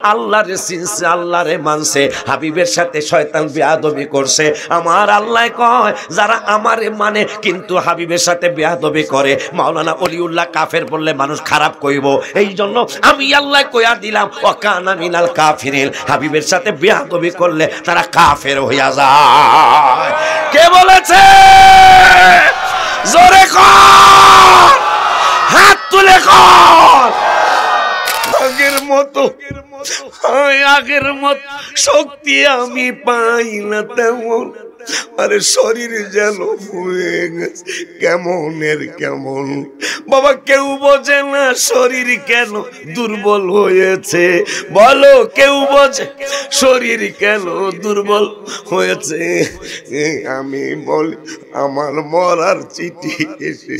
আল্লাহরে চিনছে, আল্লাহরে মানছে, হাবিবের সাথে শয়তান বেয়াদবি করছে। আমার আল্লাহ কয় যারা আমারে মানে কিন্তু হাবিবের সাথে বেয়াদবি করে, মাওলানা ওলিউল্লাহ কাফের বললে মানুষ খারাপ কইব। এই জন্য আমি আল্লাহ কইয়া দিলাম ওয়াকানা মিনাল কাফিরিন, হাবিবের সাথে বেয়াদবি করলে তারা কাফের হইয়া যায়। কে বলেছে? জোরে কর, হাত তুলে কর। আগের মতো শক্তি আমি পাই না তেমন, আরে শরীর যেন হয়ে গেছে কেমনের কেমন। বাবা কেউ বোঝে না শরীর কেন দুর্বল হয়েছে, বলো কেউ বোঝে শরীর কেন দুর্বল হয়েছে? আমি বলি আমার মরার চিঠি এসে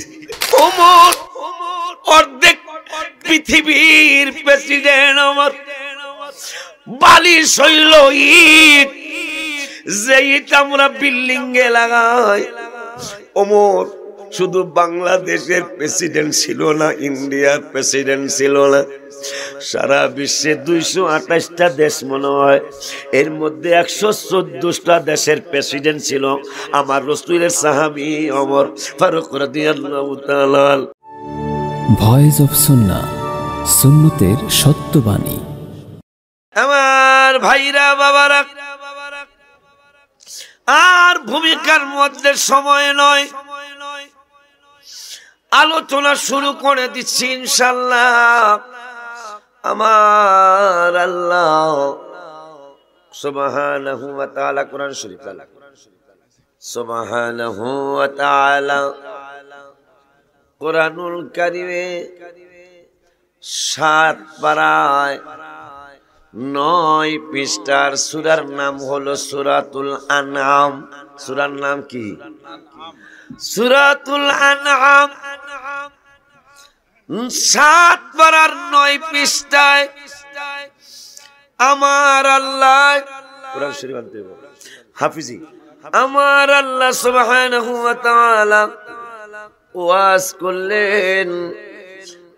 অর্ধেক পৃথিবীর প্রেসিডেন্ট আমার বালিশ হইল ইট, যে ইট আমরা বিল্ডিং এ লাগাই। ওমর শুধু বাংলাদেশের প্রেসিডেন্ট ছিল না, ইন্ডিয়ার প্রেসিডেন্ট ছিল না, সারা বিশ্বে 228টা দেশ মনে হয়, এর মধ্যে 114টা দেশের প্রেসিডেন্ট ছিল আমার রাসূলের সাহাবী ওমর ফারুক রাদিয়াল্লাহু তাআলা। ভয়েস অফ সুন্নাহ, সুন্নতের সত্যবাণী। আমার ভাইরা বাবারা, আর ভূমিকার মধ্যে সময় নয়, আলোচনা শুরু করে দিচ্ছি ইনশাআল্লাহ। আমার আল্লাহ সুবহানাহু ওয়া তাআলা কোরআন শরীফ সুবহানাহু ওয়া তাআলা কোরআনুল কারীমে 7 পারায় 9 পৃষ্ঠার সূরার নাম হলো সূরাতুল আনআম। সূরার নাম কি? সূরাতুল আনআম। 7 পারার 9 পৃষ্ঠায় আমার আল্লাহ কোরআন শরীফ আনতে হবে হাফিজি, আমার আল্লাহ সুবহানাহু ওয়া তাআলা ওয়াজ করলেন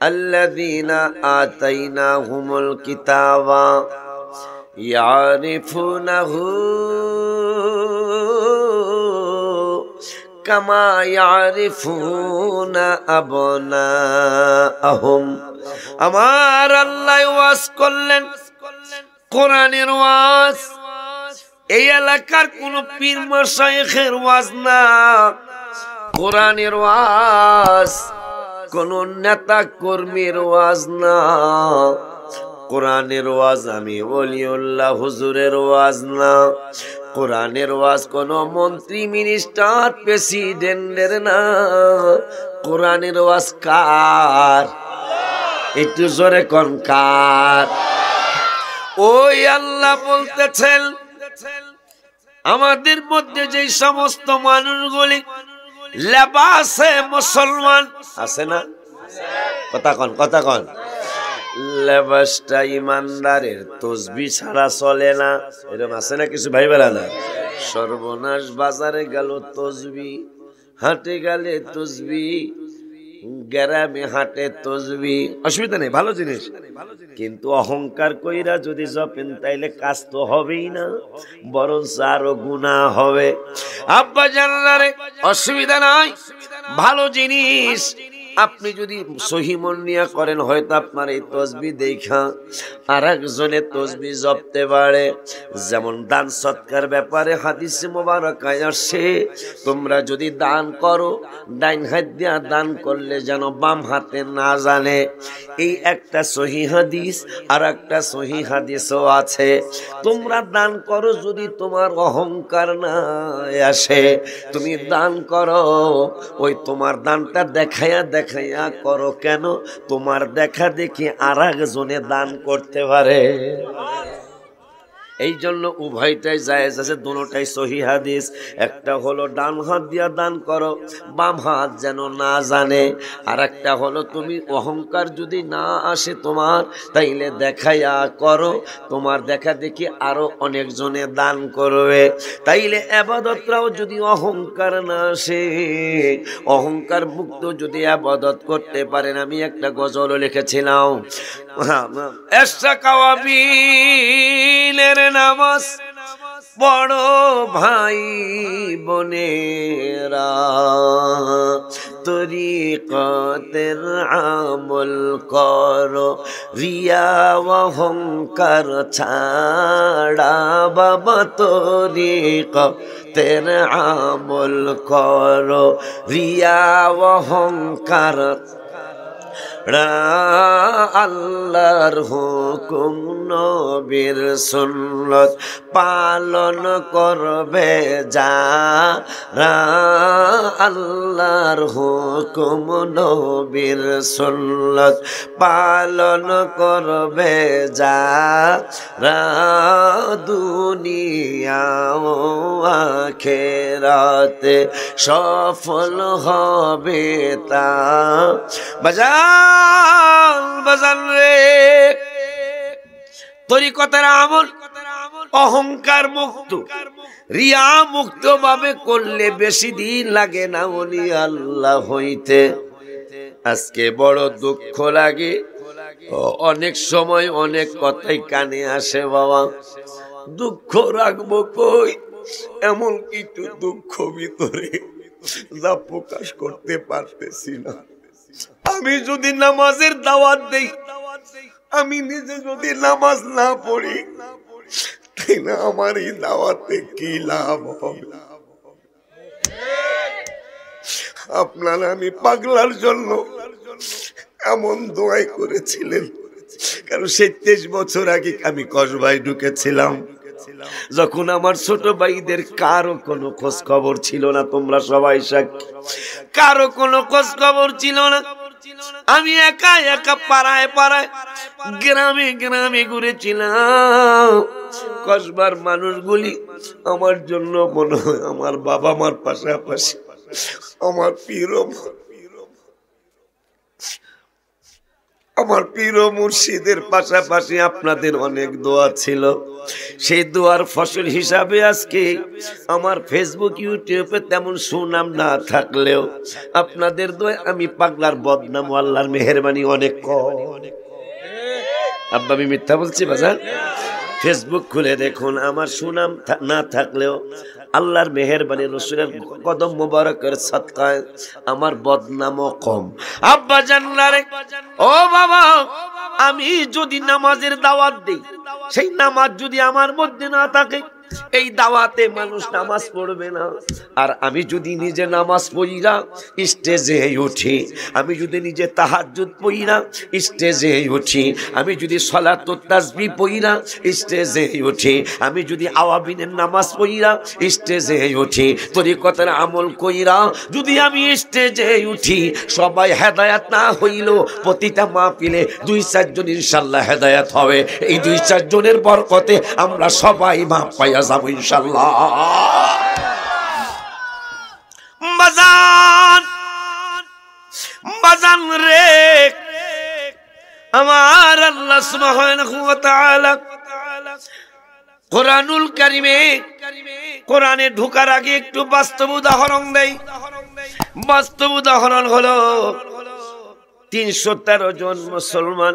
আল্লাযীনা আতাইনাহুমুল কিতাবা ইয়ারিফুনাহু কামা ইয়ারিফুনা আবনাআহুম। আমার আল্লাহ ওয়াজ করলেন, কোরআনের ওয়াজ। এই এলাকার কোন পীর মাশায়েখের ওয়াজ না, কোরআনের ওয়াজ, কোন নেতা কর্মীর ওয়াজ না। কোরআনের ওয়াজ আমি ওলিউল্লাহ হুজুরের ওয়াজ না। কোরআনের ওয়াজ কোন মন্ত্রী মিনিস্টার প্রেসিডেন্টের না। কোরআনের ওয়াজ কার? একটু জোরে কোন কার? ওই আল্লাহ বলতেছেন আমাদের মধ্যে যে সমস্ত মানুষগুলি লেবাসে মুসলমান আছে না, কথা কন কথা কন, লেবাসটা ইমানদারের তসবিহ ছাড়া চলে না, এরকম আছে না কিছু ভাই বেলা না? সর্বনাশ, বাজারে গেল তসবিহ, হাটে গেলে তসবিহ, গ্রামে হাটে তসবিহ, অসুবিধা নেই, ভালো জিনিস। কিন্তু অহংকার কইরা যদি জপেন তাইলে কাজ তো হবেই না, বরঞ্চ আরো গুনাহ হবে। আব্বা জানারে অসুবিধা নাই, ভালো জিনিস। আপনি যদি সহি মন নিয়া করেন হয়তো আপনার এই তসবিহ দেখা আর একজনের তসবিহ জপতে পারে। যেমন দান সৎকার ব্যাপারে হাদিসে মোবারকায় আসে, তোমরা যদি দান করো ডাইন হাত দিয়া দান করলে যেন বাম হাতে না জানে। এই একটা সহি হাদিস, আর একটা সহি হাদিসও আছে, তোমরা দান করো যদি তোমার অহংকার না আসে, তুমি দান করো ওই তোমার দানটা দেখাইয়া দেখাইয়া করো। কেন? তোমার দেখা দেখি আর একজনে দান করতে পারে। এই জন্য উভয়টাই জায়েজ আছে, দুটোটাই সহিহ হাদিস। একটা হলো ডান হাত দিয়া দান করো, বাম হাত যেন না জানে। আর একটা হলো তুমি অহংকার যদি না আসে তোমার, তাইলে দেখাইয়া করো, তোমার দেখা দেখি আরো অনেকজনে দান করবে। তাইলে ইবাদতটাও যদি অহংকার না আসে, অহংকার মুক্ত যদি ইবাদত করতে পারেন। আমি একটা গজল লিখেছিলাম, এশা কাওয়াবিলের নামাজ পড়ো ভাই বোনেরা, তরিকতের আমল করো, রিয়া অহংকার ছাড়া বাবা, তরিকতের আমল করো, রিয়া অহংকার আল্লাহর হুকুম নবীর সুন্নত পালন করবে যারা, আল্লাহর হুকুম নবীর সুন্নত পালন করবে যারা, দুনিয়া ও আখিরাতে সফল হবে তা। বাজান রে, তরিকতের আমল অহংকার মুক্ত, রিয়া মুক্ত ভাবে করলে বেশি দিন লাগে না ওলি আল্লাহ হইতে। আজকে বড় দুঃখ লাগে, অনেক সময় অনেক কথাই কানে আসে বাবা, দুঃখ রাখবো কই, এমন কিছু দুঃখ ভিতরে যা প্রকাশ করতে পারতেছি না। আমি যদি নামাজের দাওয়াত দেই, আমি নিজে যদি নামাজ না পড়ি, তাই না আমার এই দাওয়াতে কি লাভ হবে? আপনারা আমি পাগলার জন্য এমন দোয়াই করেছিলেন, কারণ 27 বছর আগে আমি কসবায় ঢুকেছিলাম, যখন আমার ছোট ভাইদের কারো কোনো খোঁজ খবর ছিল না। তোমরা সবাই সাক্ষী, কারো কোনো খোঁজ খবর ছিল না। আমি একা একা পাড়ায় পাড়ায় গ্রামে গ্রামে ঘুরেছিলাম। কসবার মানুষগুলি আমার জন্য মনে হয় আমার বাবা মার পাশাপাশি আমার পীর মুর্শিদের পাশাপাশি আপনাদের অনেক দোয়া ছিল। সেই দোয়ার ফসল হিসাবে আজকে আমার ফেসবুক ইউটিউবে তেমন সুনাম না থাকলেও আপনাদের দোয়া আমি পাগলার বদনাম আল্লাহর মেহেরবানি অনেক কম। আব্বা আমি মিথ্যা বলছি বাজান? ফেসবুক খুলে দেখুন, আমার সুনাম না থাকলেও আল্লাহর মেহেরবানি রাসূলের কদম মোবারকের সাদকায় আমার বদনামও কম। আব্বা জানলারে, ও বাবা, আমি যদি নামাজের দাওয়াত দেই, সেই নামাজ যদি আমার মধ্যে না থাকে, এই দাওয়াতে মানুষ নামাজ পড়বে না। আর আমি যদি নিজে নামাজ পড়িরা স্টেজে উঠি, আমি যদি নিজে তাহাজ্জুদ পড়িরা স্টেজে উঠি, আমি যদি সালাতুত তাসবিহ পড়িরা স্টেজে উঠি, আমি যদি আওয়াবিনের নামাজ পড়িরা স্টেজে উঠি, তরিকতের আমল কইরা যদি আমি স্টেজে উঠি, সবাই হেদায়েত না হইল প্রতিটা মাহফিলে 2-4 জন ইনশাআল্লাহ হেদায়েত হবে। এই 2-4 জনের বরকতে আমরা সবাই মাপ পাই যাবো ইনশাআল্লাহ। বাজান রে, আমার আল্লাহ সুবহানাহু ওয়া তাআলা কোরআনুল কারীমে, কোরআনে ঢোকার আগে একটু বাস্তব উদাহরণ দেই। বাস্তব উদাহরণ হলো 313 জন মুসলমান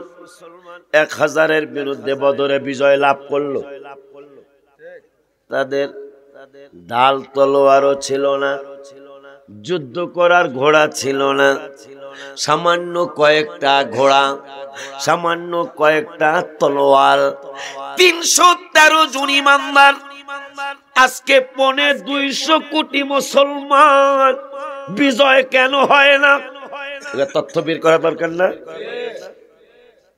1000-এর বিরুদ্ধে বদরে বিজয় লাভ করলো। তাদের ঢাল তলোয়ারও ছিল না, যুদ্ধ করার ঘোড়া ছিল না, সামান্য কয়েকটা ঘোড়া, সামান্য কয়েকটা তলোয়ার। 313 জন ইমানদার। আজকে 250 কোটি মুসলমান, বিজয় কেন হয় না? তথ্য বের করা দরকার না?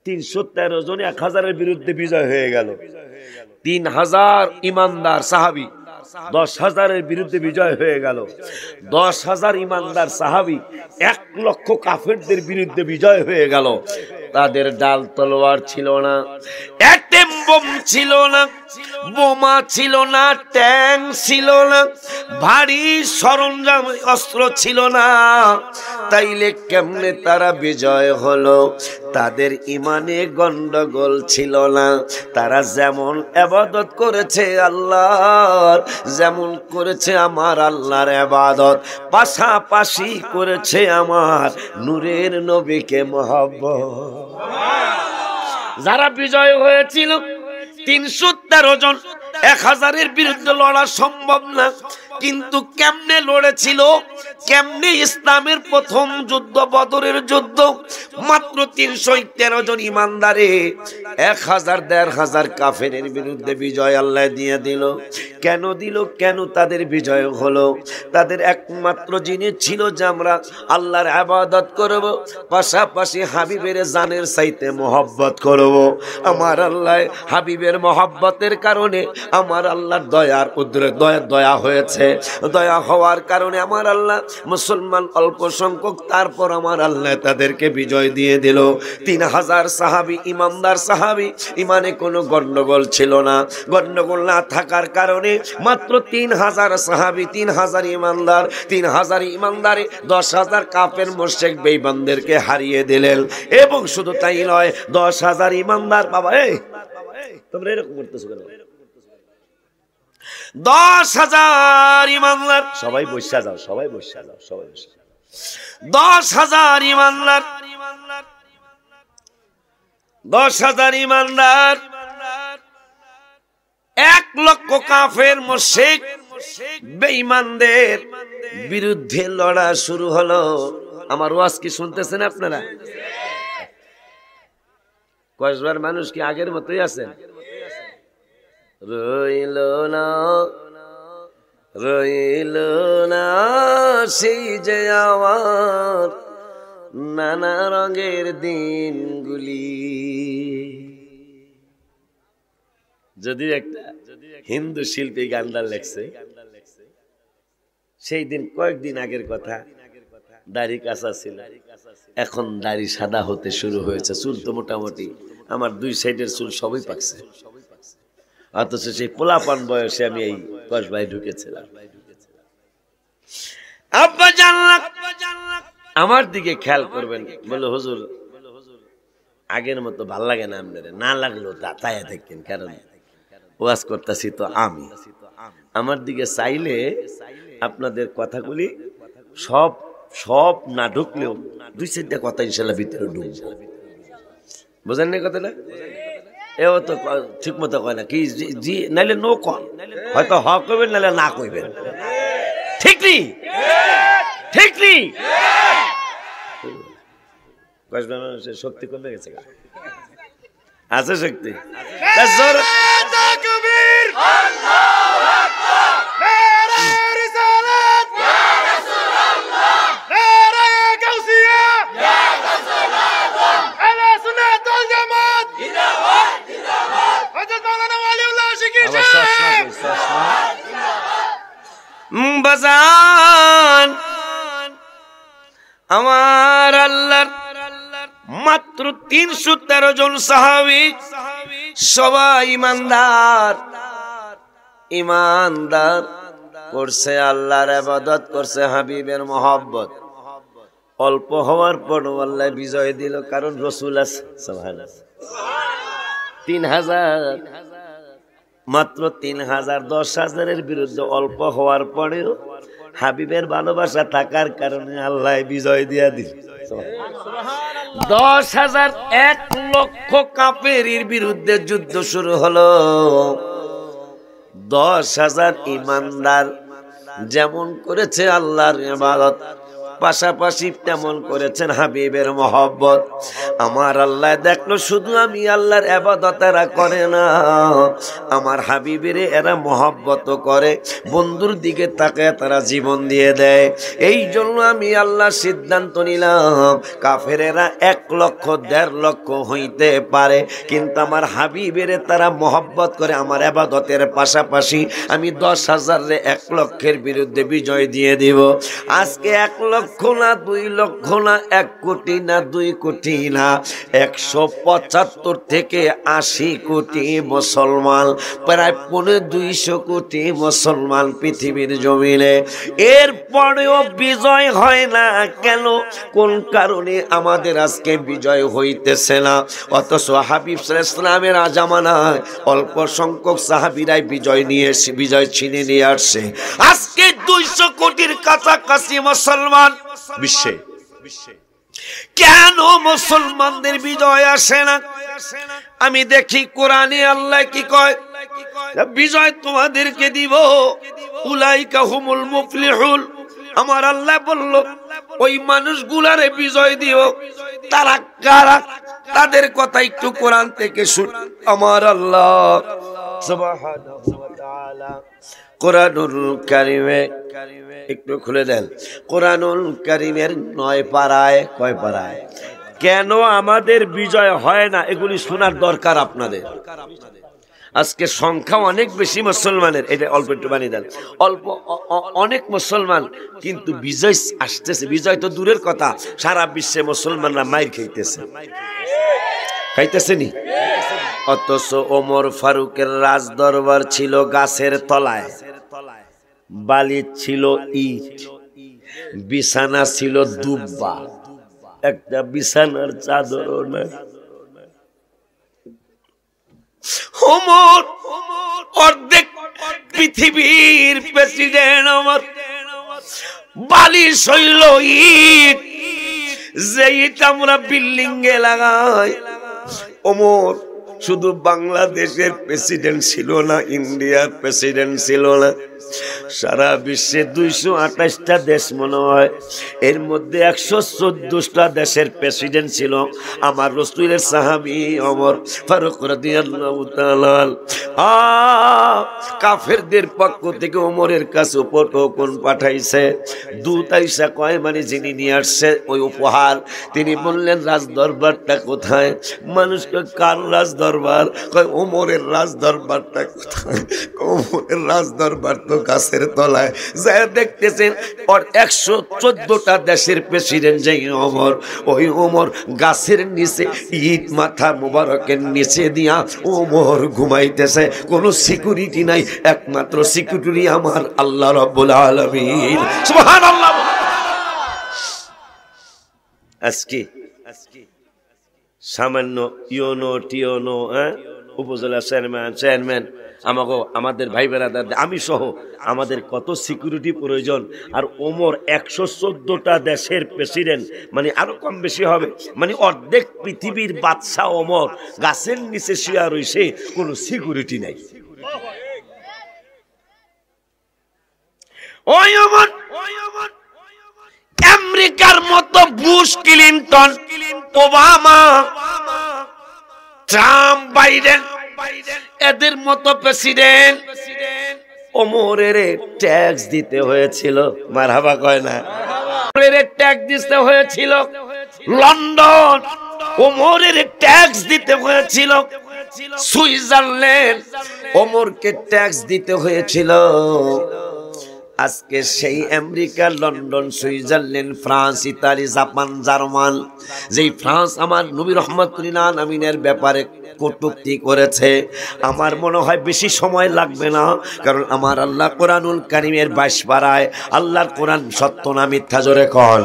313 জন 1000-এর বিরুদ্ধে বিজয় হয়ে গেল। 3000 ইমানদার সাহাবী 10,000-এর বিরুদ্ধে বিজয় হয়ে গেল। 10,000 ইমানদার সাহাবী 1 লক্ষ কাফেরদের বিরুদ্ধে বিজয় হয়ে গেল। তাদের ডাল তলোয়ার ছিল না, অ্যাটম বোম ছিল না, বোমা ছিল না, ট্যাঙ্ক ছিল না, ভারী সরঞ্জাম অস্ত্র ছিল না। তাইলে কেমনে তারা বিজয় হলো? তাদের ইমানে গন্ডগোল ছিল না। তারা যেমন ইবাদত করেছে আল্লাহর, যেমন করেছে আমার আল্লাহর ইবাদত, পাশাপাশি করেছে আমার নূরের নবীকে মহব্বত। যারা বিজয় হয়েছিল 313 জন, 1000-এর বিরুদ্ধে লড়া সম্ভব না। কিন্তু কেমনে লড়েছিল? কেমনে? ইসলামের প্রথম যুদ্ধ বদরের যুদ্ধ, মাত্র 313 জন ইমানদারে 1000-1500 কাফেরের বিরুদ্ধে বিজয় আল্লাহ দিয়ে দিল। কেন দিল? কেন তাদের বিজয় হলো? তাদের একমাত্র জিনিস ছিল যে আমরা আল্লাহর ইবাদত করব, পাশাপাশি হাবিবের জানের চাইতে মহব্বত করব। আমার আল্লাহ হাবিবের মহব্বতের কারণে আমার আল্লাহর দয়ার উদ্রে দয়া হয়েছে। দয়া হওয়ার কারণে আমার আল্লাহ মুসলমান অল্প সংখ্যক, তারপর আমার আল্লাহ তাদেরকে বিজয় দিয়ে দিল। 3000 সাহাবী, ইমানদার সাহাবী, ইমানে কোনো গন্ডগোল ছিল না। গন্ডগোল না থাকার কারণে মাত্র 3000 সাহাবী, 3000 ইমানদার, 3000 ইমানদারে 10,000 কাফের মুশরিক বেঈমানদেরকে হারিয়ে দিলেন। এবং শুধু তাই নয়, 10,000 ইমানদার, বাবা তোমরা এরকম করতেছো কেন? 10,000 ইমানদার, সবাই বসে যাও, সবাই বসে যাও, সবাই বসে যাও। 10,000 ইমানদার, 10,000 ইমানদার, 1 লক্ষ কাফের মুশরিক বেঈমানদের বিরুদ্ধে লড়া শুরু হলো। আমার ওয়াজ কি শুনতেছেন আপনারা? কয়েকবার মানুষ কি আগের মতোই আছেন? রইল না, রইল না সেই যে আমার নানা রঙের দিনগুলি। যদি একটা হিন্দু শিল্পী গানটা লেখছে, সেই দিন কয়েকদিন আগের কথা, দাড়ি কাঁচা ছিল, এখন দাড়ি সাদা হতে শুরু হয়েছে। চুল তো মোটামুটি আমার 2 সাইডের চুল সবই পাকছে। অথচ সেই পোলাপান বয়সে আমি এই কসবায় ঢুকেছিলাম। আব্বা জানলাম, আমার দিকে খেয়াল করবেন, বলে হুজুর আগের মতো ভাল লাগে না, আপনার না লাগলেও তাই দেখেন, কারণ ওয়াজ করতেছি তো আমি। আমার দিকে চাইলে আপনাদের কথাগুলি সব না ঢুকলেও 2-4টা কথা ইনশাল্লাহ ভিতরে ঢুকবে। বুঝেন না কথাটা? এও তো ঠিক মতো কয় না কি, জি নাইলে নো কন, হয়তো হ কইবেন নাইলে না কইবেন। ঠিক নি? ঠিক নি? মানুষের শক্তি কমে গেছে, আছে শক্তি। বাজান আমার আল্লাহর মাত্র 313 জন সাহাবী, সবাই ইমানদার, ইমানদার করছে আল্লাহর ইবাদত, করছে হাবিবের মহব্বত। অল্প হওয়ার পর আল্লাহ বিজয় দিল, কারণ রাসূল আছে। সুবহানাল্লাহ। 3000, মাত্র 3000, 10,000-এর বিরুদ্ধে অল্প হওয়ার পরেও হাবিবের ভালোবাসা থাকার কারণে আল্লাহ বিজয় দিয়া দিল। 10,000, 1 লক্ষ কাফেরের বিরুদ্ধে যুদ্ধ শুরু হলো। 10,000 ইমানদার যেমন করেছে আল্লাহর ইবাদত, পাশাপাশি তেমন করেছেন হাবিবের মহব্বত। আমার আল্লাহ দেখলো শুধু আমি আল্লাহর ইবাদত এরা করে না, আমার হাবিবের এরা মহব্বত করে, বন্ধুর দিকে তাকায় তারা জীবন দিয়ে দেয়। এই জন্য আমি আল্লাহ সিদ্ধান্ত নিলাম, কাফেরেরা 1 লক্ষ 1.5 লক্ষ হইতে পারে, কিন্তু আমার হাবিবের তারা মহব্বত করে, আমার ইবাদতের পাশাপাশি আমি 10,000-রে 1 লক্ষের বিরুদ্ধে বিজয় দিয়ে দিব। আজকে 1 লক্ষ লক্ষ না 2 লক্ষ না 1 কোটি না 2 কোটি না 175 থেকে 80 কোটি মুসলমান, প্রায় 250 কোটি মুসলমান পৃথিবীর জমিনে। এরপরেও বিজয় হয় না কেন? কোন কারণে আমাদের আজকে বিজয় হইতেছে না? অথচ হাবিব সাল্লাল্লাহু আলাইহি ওয়াসাল্লামের জামানায় অল্প সংখ্যক সাহাবীরাই বিজয় ছিনে নিয়ে আসছে। আজকে 200 কোটির কাছাকাছি মুসলমান বিশ্বে, কেন মুসলমানদের বিজয় আসে না? আমি দেখি কোরআনে আল্লাহ কি কয়, বিজয় তোমাদেরকে দিব, উলাইকা হুমুল মুফলিহুন। আমার আল্লাহ বলল ওই মানুষগুলারে বিজয় দিও। তারা কারা? তাদের কথা একটু কোরআন থেকে শুন। আমার আল্লাহ সুবহানাহু ওয়া তাআলা কোরআনুল কারীমে, একটু খুলে দেন, কোরআনুল কারীমের 9 পারায়, কয় পারায় কেন আমাদের বিজয় হয় না এগুলি শোনার দরকার আপনাদের। আজকে সংখ্যা অনেক বেশি মুসলমানের, এটা অল্প একটু বানিয়ে দেন, অল্প অনেক মুসলমান, কিন্তু বিজয় আসতেছে। বিজয় তো দূরের কথা, সারা বিশ্বে মুসলমানরা মাইর খাইতেছে নি। অথচ ওমর ফারুকের রাজ দরবার ছিল গাছের তলায়, বালি ছিল ইট, বিছানা ছিল দুব্বা, একটা বিছানার চাদরও নাই। ওমর অর্ধেক পৃথিবীর প্রেসিডেন্ট, আমার বালি শৈল ইট, যে ইট আমরা বিল্ডিং এ লাগাই। ওমর শুধু বাংলাদেশের প্রেসিডেন্ট ছিল না, ইন্ডিয়ার প্রেসিডেন্ট ছিল না, সারা বিশ্বে 228টা দেশ মনে হয়, এর মধ্যে 114টা দেশের প্রেসিডেন্ট ছিল আমার রাসূলের সাহাবী ওমর ফারুক রাদিয়াল্লাহু তাআলা। কাফেরদের পক্ষ থেকে ওমরের কাছে উপঢৌকন পাঠাইছে, দূত আইসা কয়, মানে যিনি নিয়ে আসছে ওই উপহার, তিনি বললেন রাজ দরবারটা কোথায়? মানুষকে কার রাজ দরবার? কয় ওমরের রাজ দরবারটা কোথায়? ওমরের রাজ দরবার তো গাছের তলায়। যা দেখতেছেন ওর 114টা দেশের প্রেসিডেন্ট যেই ওমর, ওই ওমর গাছের নিচে ইট মাথা মোবারকের নিচে দিয়া ওমর ঘুমাইতেছে, কোনো সিকিউরিটি নাই, একমাত্র সিকিউরিটি আমার আল্লাহ রাব্বুল আলামিন। সুবহানাল্লাহ। আজকে সামান্য ইউনো টিওনো উপজেলা চেয়ারম্যান আমাদের ভাই বেড়াদার, আমি সহ আমাদের কত সিকিউরিটি প্রয়োজন। আর ওমর 114টা দেশের প্রেসিডেন্ট, মানে আরো কম বেশি হবে, মানে অর্ধেক পৃথিবীর বাদশা ওমর গাছের নিচে শুয়ে রইছে, কোনো সিকিউরিটি নাই। ওই ওমর আমেরিকার মতো Bush, Clinton, Obama, Trump, Biden, এদের মতো প্রেসিডেন্ট ওমরের ট্যাক্স দিতে হয়েছিল। মারহাবা কয় না? ওমরের ট্যাক্স দিতে হয়েছিল। লন্ডন ওমরের ট্যাক্স দিতে হয়েছিল। সুইজারল্যান্ড ওমরকে ট্যাক্স দিতে হয়েছিল। আজকে সেই America, London, Switzerland, France, Italy, Japan, German, যেই ফ্রান্স আমার নবী রহমাতুল্লিল আলামিনের ব্যাপারে কটূক্তি করেছে, আমার মনে হয় বেশি সময় লাগবে না, কারণ আমার আল্লাহ কোরআনুল কারীমের 22 পারায়, আল্লাহর কোরআন সত্য না মিথ্যা জোরে কন?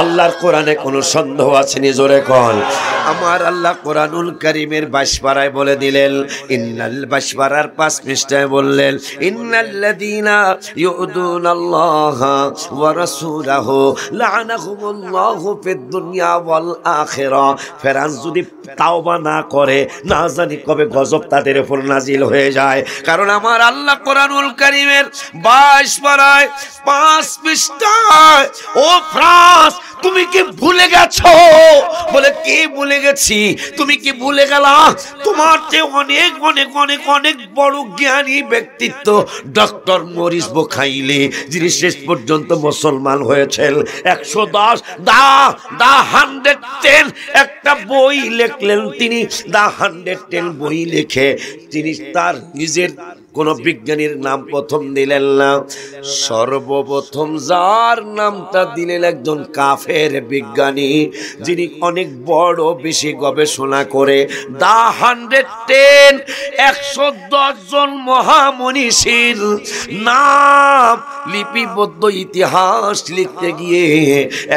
আল্লাহর কোরআনে কোনো সন্দেহ আছে নি? জোরে কন? আমার আল্লাহ কোরআনুল কারীমের 22 পারায় বলে দিলেন, ইন্নাল 22 পারার 5 পৃষ্ঠায় বললেন, ইন্নাল্লাযীনা ইউদুনাল্লাহা ওয়া রাসূলাহু লা'নাহুমুল্লাহু ফিদ দুনিয়া ওয়াল আখিরা। ফেরাউন যদি তাওবা না করে, না জানি কবে গজব তাদের উপর নাজিল হয়ে যায়। কারণ আমার আল্লাহ কোরআনুল কারীমের 22 পারায় 5 পৃষ্ঠায়, ও ফ্রান্স তুমি কি ভুলে গেছো? বলে কি ভুলে গেছি? তুমি কি ভুলে গেলা? তোমার চেয়ে অনেক অনেক অনেক অনেক বড় জ্ঞানী ব্যক্তিত্ব ডক্টর মরিস বুখাইলি, যিনি শেষ পর্যন্ত মুসলমান হয়েছেন, 110 দা 110 একটা বই লিখলেন তিনি। দা 110 বই লিখে তিনি তার নিজের কোন বিজ্ঞানীর নাম প্রথম দিলেন না, সর্বপ্রথম যার নামটা দিলেন একজন কাফের বিজ্ঞানী, যিনি অনেক বড় বেশি গবেষণা করে দা 110 110 জন মহামনীষীর নাম লিপিবদ্ধ ইতিহাস লিখতে গিয়ে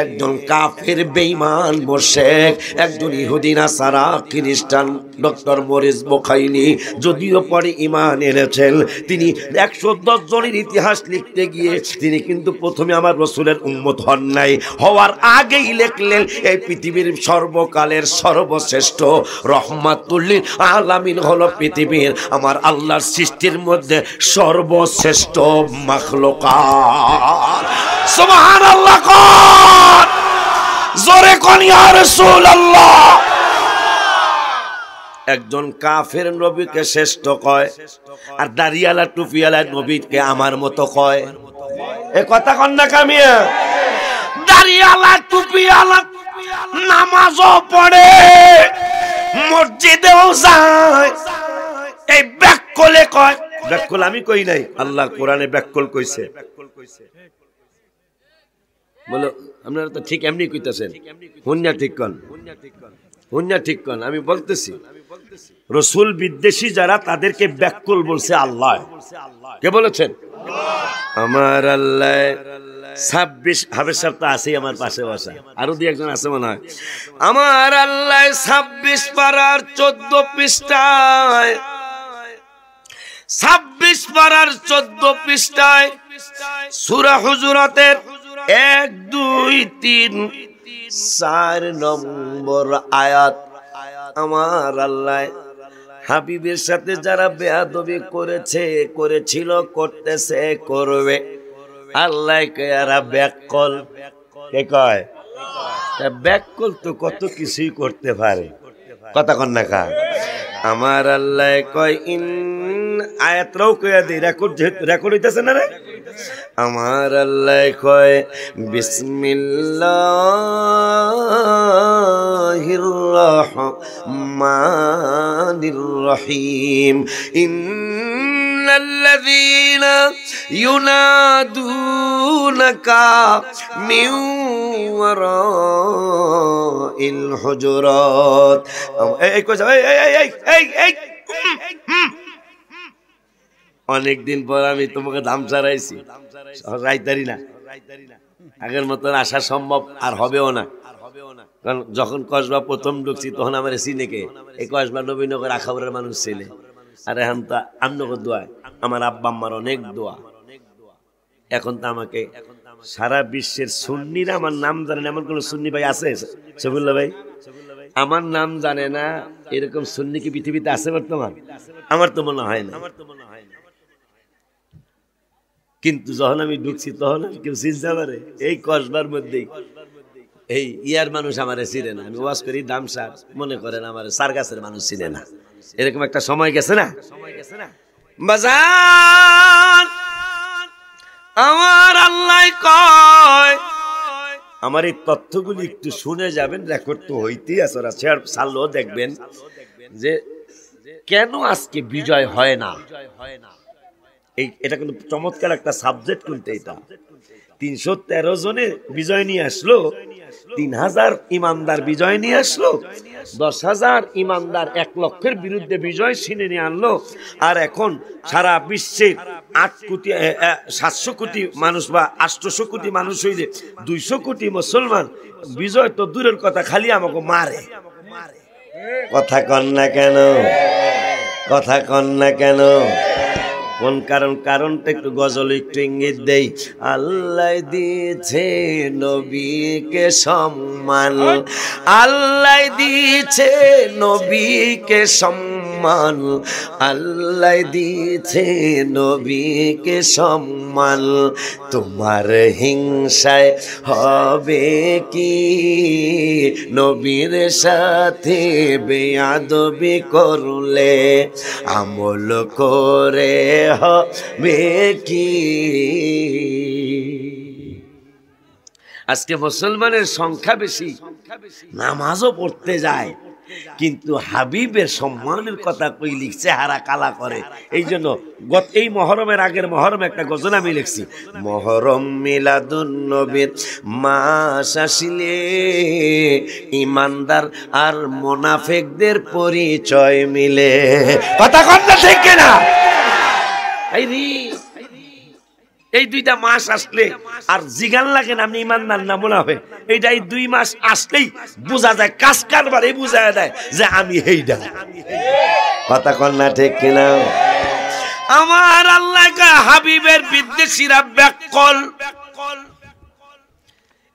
একজন কাফের বেঈমান মুশরিক, একজন ইহুদি নাসারা খ্রিস্টান ডক্টর মরিস বুখাইলি যদিও পরে ঈমান এনেছেন, তিনি 110 জনের ইতিহাস লিখতে গিয়ে তিনি কিন্তু প্রথমে আমার রাসূলের উম্মত হন নাই, হওয়ার আগেই লিখলেন এই পৃথিবীর সর্বকালের সর্বশ্রেষ্ঠ রহমাতুল লিল আলামিন হলো পৃথিবীর আমার আল্লাহর সৃষ্টির মধ্যে সর্বশ্রেষ্ঠ মাখলুকাত। সুবহানাল্লাহ, কোন জোরে কোন ইয়া রাসূলুল্লাহ। একজন কাফের নবীকে শ্রেষ্ঠ কয়, আর দাড়িওয়ালা টুপিওয়ালা নবীকে আমার মতো কয়। এ কথা কন না কামিয়া? দাড়িওয়ালা টুপিওয়ালা নামাজও পড়ে, মসজিদেও যায়, এই ব্যাককলে কয়। ব্যাককল আমি কই নাই, আল্লাহ কোরআনে ব্যাককল কইছে। বলো আপনারা তো ঠিক এমনি কইতাছেন, হুন্না ঠিক কন, হুন্না ঠিক কন। আমি বলতেছি রাসূল বিদ্বেষী যারা তাদেরকে ব্যাককল বলছে আল্লাহ। কে বলেছেন? আমার আল্লাহ। 26 হাফেজ সাহেব তো আছেই আমার পাশে বসা, আরো দুই একজন আছে মনে হয়। আমার আল্লাহ 26 পারার 14 পৃষ্ঠায়, 26 পারার 14 পৃষ্ঠায় সূরা হুজুরাতের 1 2 3 4 নম্বর আয়াত, আমার আল্লাহ হাবিবের সাথে যারা বেয়াদবি করেছে, করেছিল, করতেছে, করবে, আল্লাহ এরা ব্যাককল। কে কয়? ব্যাককল তো কত কিছুই করতে পারে, কথা কন না কা? আমার আল্লাহ কয় ইন, আয়াতরাও কইয়া দিই, রেকর্ড হইতেছে না রে? আমার আল্লাহ কয় বিসমিল্লাহির রহমানির রহিম, ইন্নাল্লাযীনা ইউনাদুনাকা মিন ওয়ারাইল হুজুরাত। এই কই এই অনেকদিন পর আমি তোমাকে দাম চারাইছি, রাইতারি না, আগের মতন আসা সম্ভব আর হবেও না। কারণ যখন কসবা প্রথম ঢুকছি তখন আমার চিনেকে এই কসবা নবীনগর আখাউড়ের মানুষ ছেলে, আর এখন তো আমনগর দোয়ায় আমার আব্বা আম্মার অনেক দোয়া। এখন তো আমাকে সারা বিশ্বের সুন্নিরা আমার নাম জানে না, এমন কোন সুন্নি ভাই আছে? সফিউল্লাহ ভাই আমার নাম জানে না এরকম সুন্নি কি পৃথিবীতে আছে বর্তমান? আমার তো মনে হয় না। কিন্তু যখন আমি ঢুকছি তখন কেউ চিনতে পারে? এই কসবার মধ্যেই এই ইয়ার মানুষ আমারে চিনে না। আমি ওয়াজ করি দামসার, মনে করেন আমার সারগাছের মানুষ চিনে না। এরকম একটা সময় গেছে না বাজান? আমার আল্লাহ কয়, আমার এই তথ্যগুলি একটু শুনে যাবেন, রেকর্ড তো হইতেই আছে, ছাড়লো দেখবেন যে কেন আজকে বিজয় হয় না। এটা কিন্তু চমৎকার একটা সাবজেক্ট, কিন্তু এটা 313 জনে বিজয় নিয়ে আসলো, 3000 ইমানদার বিজয় নিয়ে আসলো, 10,000 ইমানদার 1 লক্ষের বিরুদ্ধে বিজয় ছিনে নিয়ে আনলো। আর এখন সারা বিশ্বে 700 কোটি মানুষ বা 800 কোটি মানুষ হইলে 200 কোটি মুসলমান, বিজয় তো দূরের কথা, খালি আমাকে মারে। কথা কন না কেন? কথা কন না কেন? কোন কারণ? কারণটা একটু গজল একটু ইঙ্গিত দেই। আল্লাহ দিয়েছে নবীকে সম্মান, আল্লাহ দিয়েছে নবীকে সম্মান, আল্লাহ দিয়েছে নবীকে সম্মান। তোমার হিংসায় হবে কি নবীর সাথে বেয়াদবি করলে? আমল করে হবে কি? আজকে মুসলমানের সংখ্যা বেশি, নামাজও পড়তে যায়, কিন্তু হাবিবের সম্মানের কথা কই লিখছে হারা কালা করে। এই জন্য এই মহরমের আগের মহরম একটা গজল আমি লিখছি, মহরম মিলাদুন নবীর মাস আসিলে ইমানদার আর মুনাফিকদের পরিচয় মিলে। কথা কথা ঠিক কিনা? এই দুইটা মাস আসলে আর জিগান লাগে না আপনি ইমানদার না মুনাফিক, এইটা এই 2 মাস আসলেই বোঝা যায়, কাজ কারবারে বোঝা যায় যে আমি হেইডা। কথা কন না ঠিক কিনা? আমার আল্লাহ হাবিবের বিদ্বেষীরা ব্যাকল,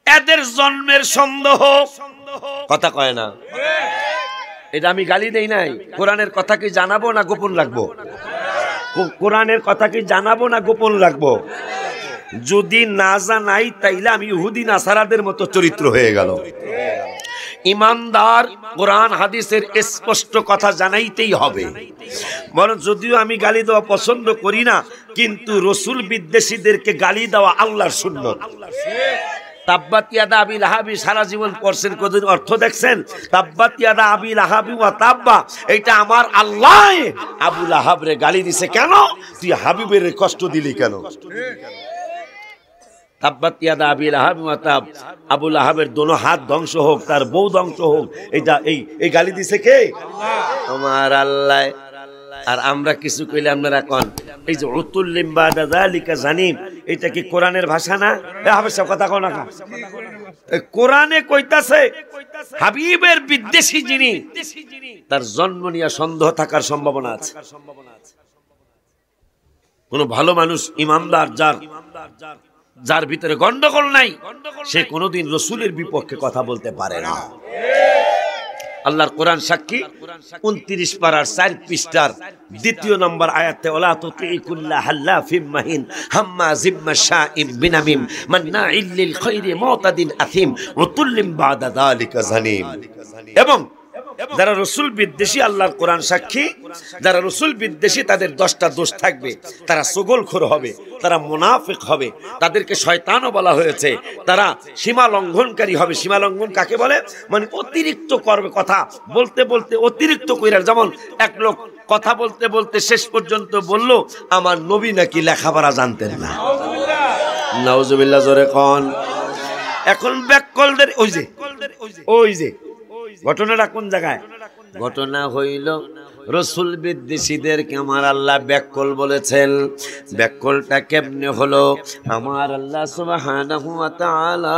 এদের জন্মের সন্দেহ। কথা কয় না? এটা আমি গালি দেই নাই। কোরআনের কথা কি জানাবো না গোপন রাখবো? কোরআনের কথা কি জানাবো না গোপন রাখবো? যদি না জানাই তাইলে আমি ইহুদি নাসারাদের মতো চরিত্র হয়ে গেল। ইমানদার কোরআন হাদিসের স্পষ্ট কথা জানাইতেই হবে। বরং যদিও আমি গালি দেওয়া পছন্দ করি না, কিন্তু রসুল বিদ্বেষীদেরকে গালি দেওয়া আল্লাহর সুন্নত। তাব্বাত ইয়াদা আবি লাহাবি সারা জীবন পড়ছেন, কতদিন অর্থ দেখছেন? তাব্বাত ইয়াদা আবি লাহাবি ওয়া তাব্বা, এটা আমার আল্লাহ আবু লাহাবরে গালি দিছে। কেন? তুই হাবিবের কষ্ট দিলি কেন? তাব্বাত ইয়াদা আবি লাহাবি ওয়া তাব, আবু লাহাবের দোনো হাত ধ্বংস হোক, তার বউ ধ্বংস হোক, এটা এই গালি দিছে কে? আমার আল্লাহ। আর আমরা কিছু কইলে আপনারা কোন এই যে উতুল্লিম বাদা যালিকা জানিম, এটা কি কোরআনের ভাষা না? হাবেশা কথা কোন না, কোরআনে কইতাছে হাবিবের বিদ্বেষী যিনি, তার জন্ম নিয়ে সন্দেহ থাকার সম্ভাবনা আছে। কোন ভালো মানুষ ইমানদার যার ভিতরে গন্ডগোল নাই, সে কোনোদিন রসুলের বিপক্ষে কথা বলতে পারে না। আল্লাহর কোরআন সাক্ষী 29 পারার 4 পৃষ্ঠার 2 নম্বর আয়াতে, ওয়ালা তুতিকুল্লা হাল্লাফিম মাহিন হাম্মাজিম মাশাইম বিনামিম মান্নাইল লিল খায়রি মুতাদিন আথিম উতুল্লিম বাদা যালিকা জানিম। এবং যারা রসুল বিদ্বেষী, আল্লাহর কোরআন সাক্ষী, যারা রসুল বিদ্বেষী তাদের 10টা দোষ থাকবে। তারা চগলখোর হবে, তারা মুনাফিক হবে, তাদেরকে শয়তানও বলা হয়েছে, তারা সীমা লঙ্ঘনকারী হবে। সীমা লঙ্ঘন কাকে বলে? মানে অতিরিক্ত করবে, কথা বলতে বলতে অতিরিক্ত কইরা। যেমন এক লোক কথা বলতে বলতে শেষ পর্যন্ত বলল আমার নবী নাকি লেখাপড়া জানতেন না। নাউজুবিল্লাহ, জোরে কোন। এখন ব্যাককলদের ওই যে ঘটনাটা কোন জায়গায়? ঘটনা হইল রসুল বিদ্বেষীদেরকে আমার আল্লাহ ব্যাককল বলেছেন। ব্যাককলটা কেমনে হলো? আমার আল্লাহ সুবহানাহু ওয়া তাআলা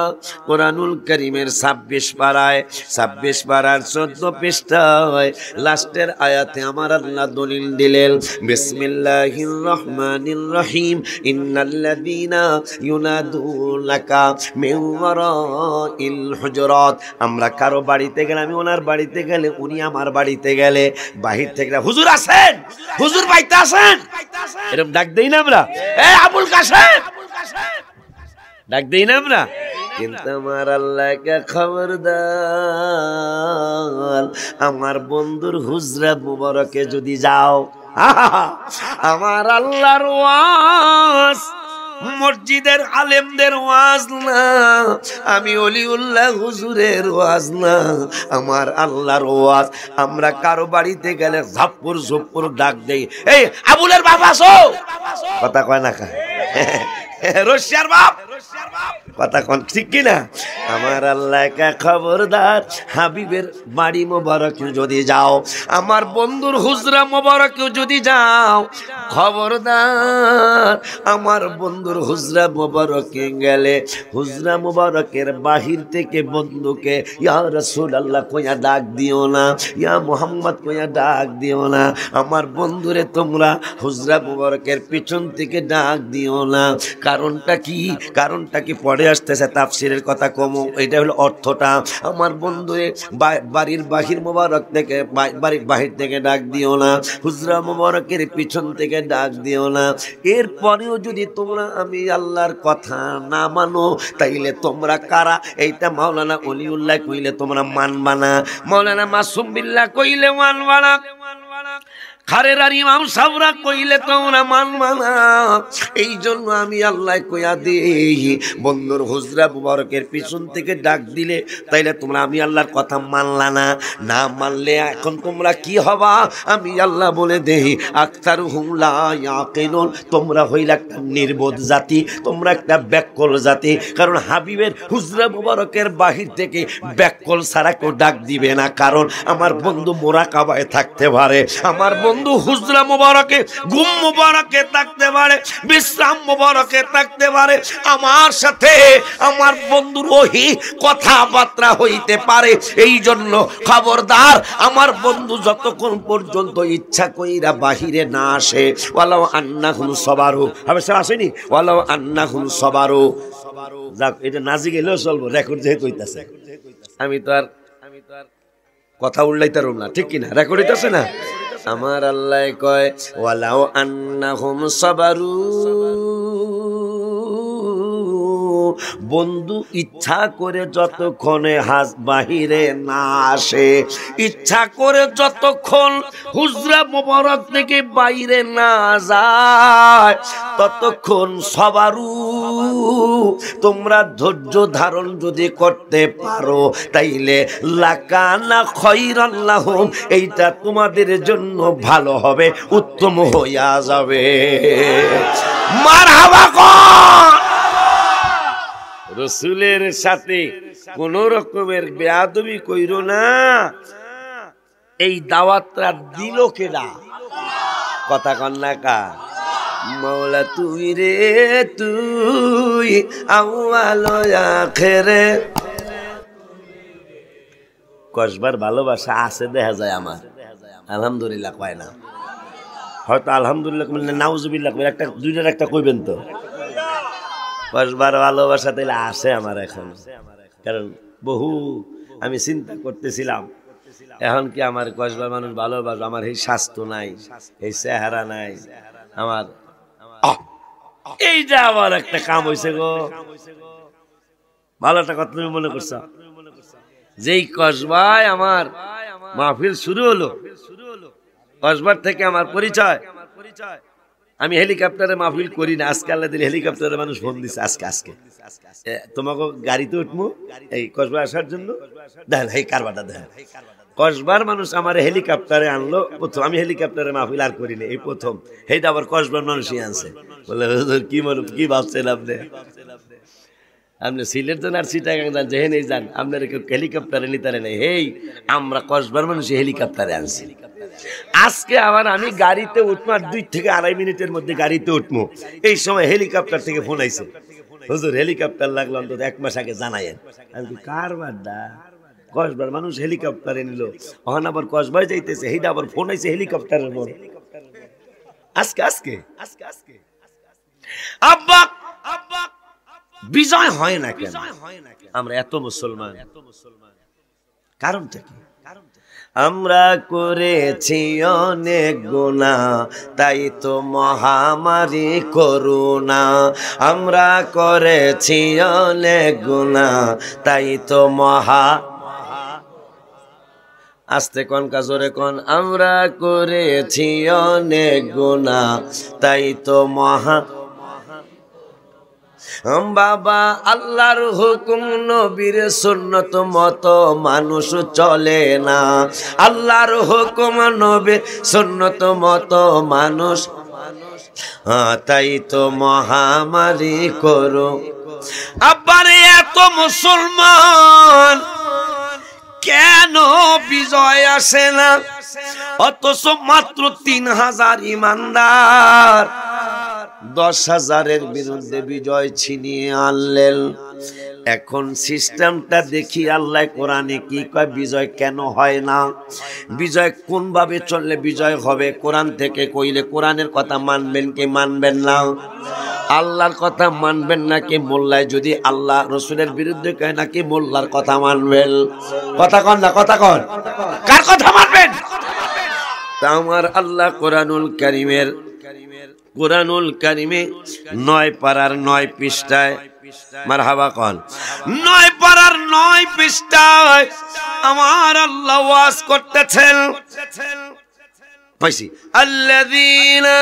কোরআনুল কারীমের 26 পারায় 26 পারার 14 পৃষ্ঠায় লাস্টের আয়াতে আমার আল্লাহ দলিল দিলেন, বিসমিল্লাহির রহমানির রহিম, ইন্নাল্লাযীনা ইউনাদুনাকা মিন ওয়ারাইল হুজুরাত। আমরা কারো বাড়িতে গেলে, আমি ওনার বাড়িতে গেলে, উনি আমার বাড়িতে গেলে, বাহির থেকে হুজুর আছেন, হুজুর বাইতে আছেন, এরকম ডাক দেই না আমরা? এই আবুল কাসেম ডাক দেই না আমরা? কিন্তু আমার আল্লাহকে খবরদার, আমার বন্ধুর হুজরা মুবারকে যদি যাও, আমার আল্লাহর ওয়াজ মসজিদের আলেমদের ওয়াজ না, আমি ওলিউল্লাহ হুজুরের ওয়াজ না, আমার আল্লাহর ওয়াজ। আমরা কারো বাড়িতে গেলে ঝাপ্পুর ঝুপ্পুর ডাক দেই, এই আবুলের বাপ আসো। কথা কয় না, রশিয়ার বাপ। কথা কোন ঠিক কিনা? আমার আল্লাহকে খবরদার, হাবিবের বাড়ি মোবারকে যদি যাও, আমার বন্ধুর হুজরা মোবারকে যদি যাও, খবরদার আমার বন্ধুর হুজরা মোবারকে গেলে হুজরা মোবারকের বাহির থেকে বন্ধুকে ইয়া রাসূলুল্লাহ কইয়া ডাক দিও না, ইয়া মুহাম্মদ কইয়া ডাক দিও না। আমার বন্ধুরে তোমরা হুজরা মোবারকের পিছন থেকে ডাক দিও না। কারণটা কি? কারণটা কি পড়ে আসতেছে তাফসীরের কথা কম, এটা হলো অর্থটা। আমার বন্ধুরে বাড়ির বাহির মোবারক থেকে, বাড়ির বাহির থেকে ডাক দিও না, হুজরা মোবারকের পিছন থেকে ডাক দিও না। এরপরেও যদি তোমরা আমি আল্লাহর কথা না মানো, তাইলে তোমরা কারা? এইটা মাওলানা ওলিউল্লাহ কইলে তোমরা মানবা না, মাওলানা মাসুম বিল্লাহ কইলে মানবা না। খারেরার ইমাম সাহেবরা কইলে তোমরা মানবা না, এই জন্য আমি আল্লাহ কইয়া দিই বন্ধুর হুজরা মুবারকের পিছন থেকে ডাক দিলে তাইলে তোমরা আমি আল্লাহর কথা মানলা না, না মানলে এখন তোমরা কি হবা আমি আল্লাহ বলে দেই আকতারুহুম লা ইয়াকিলুন, তোমরা হইলা একটা নির্বোধ জাতি, তোমরা একটা ব্যাককল জাতি। কারণ হাবিবের হুজরা মুবারকের বাহির থেকে ব্যাককল ছাড়া কেউ ডাক দিবে না, কারণ আমার বন্ধু মোরাকাবায় থাকতে পারে, আমার বন্ধু হুজরা মুবারকে ঘুম মুবারকে থাকতে পারে, বিশ্রাম মুবারকে থাকতে পারে, আমার সাথে আমার বন্ধুর ওহি কথাবার্তা হইতে পারে। এই জন্য খবরদার আমার বন্ধু যতক্ষণ পর্যন্ত ইচ্ছা কইরা বাহিরে না আসে, ওয়ালাউ আন্নাহুম সবারু, হবে সে আসেনি, ওয়ালাউ আন্নাহুম সবারু, যাক এটা নাজি গেলেও চলবো, রেকর্ড যেহেতু হইতাছে। আমি তো আর কথা উল্লাইতারুম না, ঠিক কিনা? রেকর্ড হইতাছে না? আমার আল্লাহ কয় ওয়ালাউ আন্নাহুম সাবারু, বন্ধু ইচ্ছা করে যতক্ষণে হাজ বাহিরে না আসে, ইচ্ছা করে যতক্ষণ হুজরা মোবারক থেকে বাইরে না যায়, ততক্ষণ সবারু তোমরা ধৈর্য ধারণ যদি করতে পারো তাইলে লাকানা খায়রান লাহুম, এইটা তোমাদের জন্য ভালো হবে, উত্তম হইয়া যাবে। মারহাবা কর। রসুলের সাথে কোন রকমের বেয়াদবি কইরো না। এই দাওয়াতটা দিল কেডা? কথা কন না কা? মৌলা তুই রে তুই আউয়াল আখিরে। কসবার ভালোবাসা আছে দেখা যায় আমার, আলহামদুলিল্লাহ কয় না, হয়তো আলহামদুলিল্লাহ বললে নাউজুবিল্লাহ একটা দুইটার একটা কইবেন তো। কসবার ভালোবাসা তাইলে আসে আমার এখন, কারণ বহু আমি চিন্তা করতেছিলাম এখন কি আমার কসবার মানুষ ভালোবাসবে, আমার এই স্বাস্থ্য নাই, এই চেহারা নাই, আমার এইটা আবার একটা কাম হয়েছে গো। ভালো একটা কথা তুমি মনে করছো, যেই কসবায় আমার মাহফিল শুরু হলো, কসবার থেকে আমার পরিচয়, আমি হেলিকপ্টারে মাহফিল করি না, আজকে আল্লাহ দিলে হেলিকপ্টারে মানুষ ফোন দিচ্ছে, আজকে তোমাকে গাড়িতে উঠবো এই কসবা আসার জন্য, দেখেন এই কারবারটা দেখেন, কসবার মানুষ আমার হেলিকপ্টারে আনলো প্রথম, আমি হেলিকপ্টারে মাহফিল আর করিনি, এই প্রথম, এইটা আবার কসবার মানুষই আনছে। বলে কি কি ভাবছেন আপনি, আপনি সিলেট যান আর চিটাগাং যান, যেহেন যান আপনার হেলিকপ্টারে নিতারে নেই, হেই আমরা কসবার মানুষই হেলিকপ্টারে আনছি। আজকে আবার আমি গাড়িতে উঠবো, আর 2 থেকে 2.5 মিনিটের মধ্যে গাড়িতে উঠবো, এই সময় হেলিকপ্টার থেকে ফোন আইছে, হুজুর হেলিকপ্টার লাগলো অন্তত 1 মাস আগে জানায়েন। আমি কারবারটা কসবার মানুষ হেলিকপ্টারে নিল, ওখানে আবার কসবায় যাইতেছে, সেইটা আবার ফোন আইছে হেলিকপ্টারের পর আজকে আব্বা বিজয় হয় না কেন? আমরা এত মুসলমান, কারণটা কি? আমরা করেছি অনেক গুনাহ, তাই তো মহামারী করোনা। আমরা করেছি অনেক গুনাহ, তাই তো আস্তে কোন কাজরে কোন, আমরা করেছি অনেক গুনাহ, তাই তো বাবা আল্লাহর হুকুম নবীর সুন্নত মতো মানুষ চলে না, আল্লাহর হুকুম নবীর সুন্নত মতো মানুষ, তাই তো মহামারী করো। আব্বারে এত মুসলমান কেন বিজয় আসে না? অথচ মাত্র 3000 ইমানদার 10,000-এর বিরুদ্ধে বিজয় ছিনিয়ে আনলেন। এখন সিস্টেমটা দেখি আল্লাহ কোরআনে কি কয়, বিজয় কেন হয় না, বিজয় কোন ভাবে চললে বিজয় হবে? কোরআন থেকে কইলে কোরআনের কথা মানবেন কি মানবেন না? আল্লাহর কথা মানবেন নাকি মোল্লায় যদি আল্লাহ রসুলের বিরুদ্ধে কয় নাকি মোল্লার কথা মানবেন? কথা কন না, কথা কন, কার কথা মানবেন? তা আমার আল্লাহ কোরআনুল কারিমে 9 পারার 9 পৃষ্ঠায়, মারহাবা কন, 9 পারার 9 পৃষ্ঠায় আমার আল্লাহ ওয়াজ করতেছেন। পাইছি আল্লাযীনা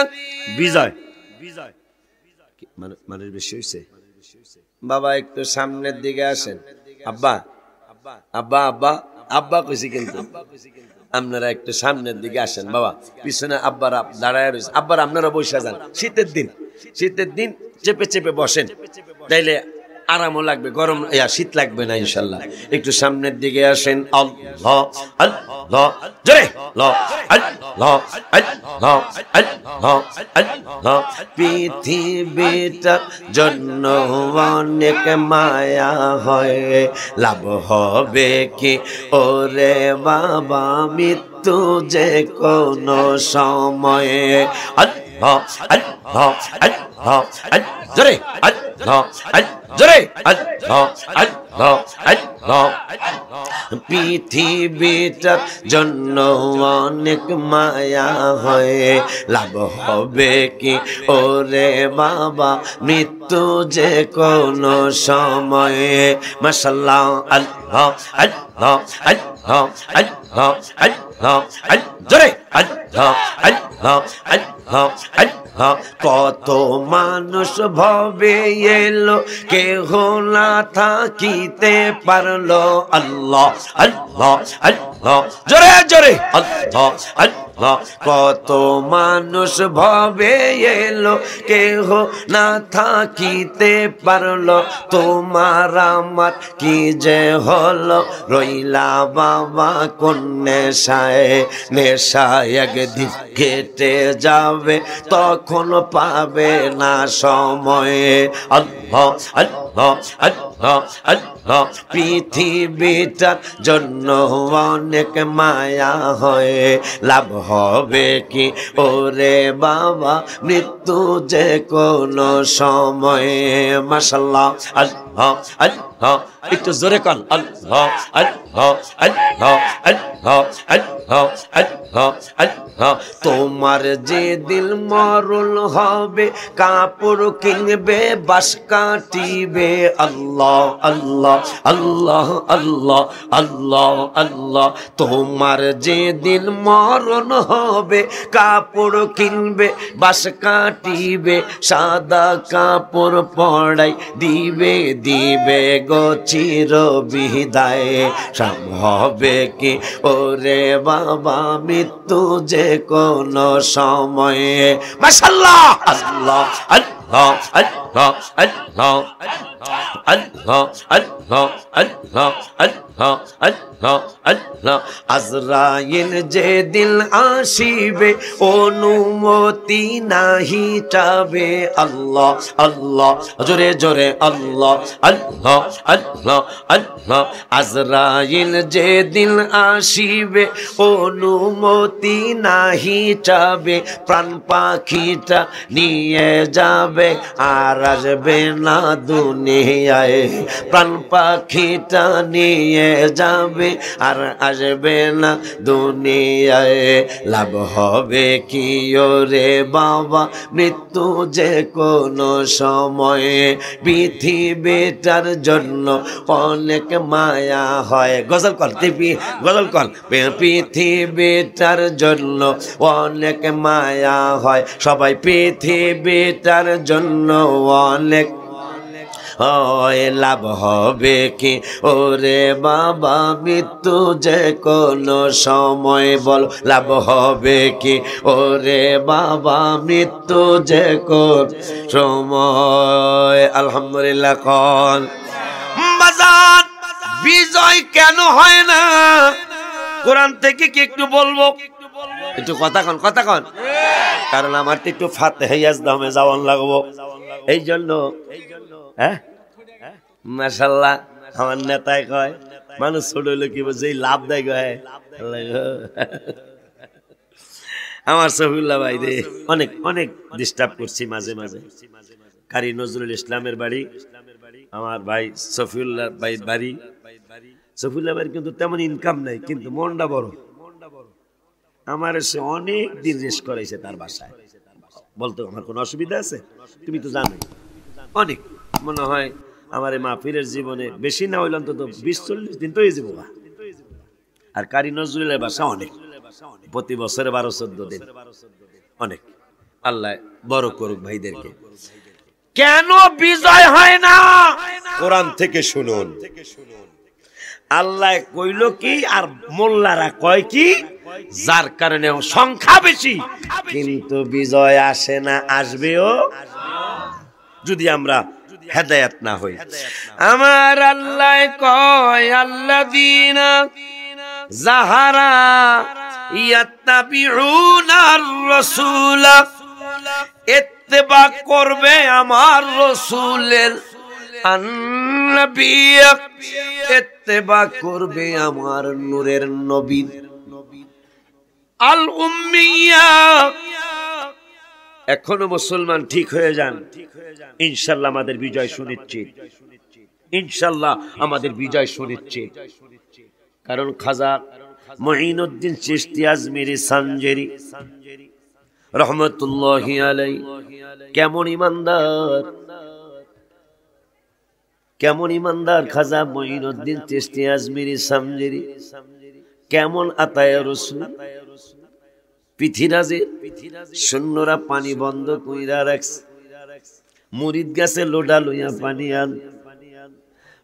বিজয় মানে বেশি হইছে বাবা একটু সামনের দিকে আসেন আব্বা আব্বা আব্বা আব্বা কইছি কিন্তু আপনারা একটু সামনের দিকে আসেন বাবা পিছনে আব্বারা দাঁড়ায় রয়েছে আব্বারা আপনারা বসে যান শীতের দিন চেপে চেপে বসেন তাইলে আরামও লাগবে গরম শীত লাগবে না ইনশাল্লাহ একটু সামনের দিকে আসেন আল্লাহ আল্লাহ জোরে আল্লাহ আল্লাহ আল্লাহ আল্লাহ পৃথিবীটার জন্য অনেক মায়া হয় লাভ হবে কি ওরে বাবা মৃত্যু যে কোনো সময়ে আল্লাহ আল্লাহ আল্লাহ জোরে আল্লাহ জোরে আল্লাহ আল্লাহ আল্লাহ পৃথিবীটার জন্য অনেক মায়া হয় লাভ হবে কি ওরে বাবা মৃত্যু যে কোনো সময়ে মাশাআল্লাহ আল্লাহ আল্লাহ আল্লাহ আল্লাহ আল্লাহ জোরে আল্লাহ আল্লাহ আল্লাহ আল্লাহ কত মানুষ ভবে এলো কেহ না থাকিতে পারলো আল্লাহ আল্লাহ আল্লাহ জোরে জোরে আল্লাহ আল্লাহ কত মানুষ ভবে এলো কেহ না থাকিতে পারলো তোমার আমার কি যে হলো রইলা বাবা কোন নেশায় একদিন কেটে যাবে তখন পাবে না সময়ে আল্লাহ আল্লাহ আল্লাহ আল্লাহ পৃথিবীটার জন্য অনেক মায়া হয় লাভ হবে কি ওরে বাবা মৃত্যু যে কোনো সময়ে মাশাআল্লাহ আল্লাহ আল্লাহ একটু জোরে কান আল্লাহ আল্লাহ আল্লাহ আল্লাহ আল্লাহ আল্লাহ আল্লাহ তোমার যে দিল মরণ হবে কাপড় কিনবে বাস কাটিবে আল্লাহ আল্লাহ আল্লাহ আল্লাহ আল্লাহ আল্লাহ তোমার যে দিল মরণ হবে কাপড় কিনবে বাস কাটিবে সাদা কাপড় পড়াই দিবে দিবে গো চির বিদায় হবে কি ওরে বাবা মৃত্যু যে কোনো সময়ে মাশাআল্লাহ আল্লাহ আল্লাহ আল্লাহ আল্লাহ আল্লাহ আল্লাহ আল্লাহ আল্লাহ আল্লাহ আল্লাহ আজরাইল যে দিল আসিবে অনুমতি নাহি চাবে আল্লাহ আল্লাহ জোরে জোরে আল্লাহ আল্লাহ আল্লাহ আল্লাহ আজরাইল যে দিল আসিবে অনুমতি নাহি চাবে প্রাণ পাখিটা নিয়ে যাবে আর আসবে না দুনিয়ায় প্রাণ পাখিটা নিয়ে যাবে আর আসবে না দুনিয়ায় লাভ হবে কি ওরে বাবা মৃত্যু যে কোনো সময়ে পৃথিবীটার জন্য অনেক মায়া হয় গজল কর পৃথিবীটার জন্য অনেক মায়া হয় সবাই পৃথিবীটার জন্য অনেক লাভ হবে কি ওরে বাবা মৃত্যু যে কোনো সময় বল লাভ হবে কি ওরে বাবা মৃত্যু যে কোন সময় আলহামদুলিল্লাহ কন বাজান বিজয় কেন হয় না কোরআন থেকে কি একটু বলবো একটু কথা কন কারণ আমার তো একটু ফাতিহা ইয়াজদামে যাওয়ান লাগবো এই জন্য হ্যাঁ মাশাআল্লাহ আমার নেতায় কয় মানুষ ছোট হইলে কি যেই লাভ দেয় কয় আমার সফিউল্লাহ ভাই রে অনেক অনেক ডিস্টার্ব করছি মাঝে মাঝে কারি নজরুল ইসলামের বাড়ি আমার ভাই সফিউল্লাহ ভাই বাড়ি সফিউল্লাহ ভাইয়ের কিন্তু তেমন ইনকাম নাই কিন্তু মনটা বড় আমার সে অনেক দিন রেস্ট করাইছে তার বাসায় বলতো আমার কোনো অসুবিধা আছে তুমি তো জানো অনেক মনে হয় আমার এই মাহফিলের জীবনে বেশি না হইলে অন্তত 20-40 দিন তো হয়ে যাবো আর কারি নজরুলের বাসা অনেক প্রতি বছরে 12-14 দিন অনেক। আল্লাহ বড় করুক ভাইদেরকে। কেন বিজয় হয় না? কোরআন থেকে শুনুন। আল্লাহ কইল কি আর মোল্লারা কয় কি? যার কারণে সংখ্যা বেশি কিন্তু বিজয় আসে না, আসবেও যদি আমরা হেদায়েত না হই। আমার আল্লাহ কয় আল্লাযীনা যাহারা ইয়াত্তাবিউনার রাসূলা, ইত্তেবা করবে আমার রাসূলের, আন-নবিয়্য ইত্তেবা করবে আমার নূরের নবী, আল উম্মিয়া। এখনো মুসলমান ঠিক হয়ে যান, ইনশাআল্লাহ আমাদের বিজয় সুনিশ্চিত, ইনশাআল্লাহ আমাদের বিজয় সুনিশ্চিত। কারণ খাজা মুঈনুদ্দিন চিশতি আজমিরি সানজেরি রহমতুল্লাহি আলাইহি কেমন ইমানদার, কেমন ইমানদার খাজা মুঈনুদ্দিন চিশতি আজমিরি সানজেরি, কেমন আতায়ে রাসূল। পৃথিরাজে সৈন্যরা পানি বন্ধ কইরা রাখছে, মুরিদ গাছে লোডা লইয়া পানি আন,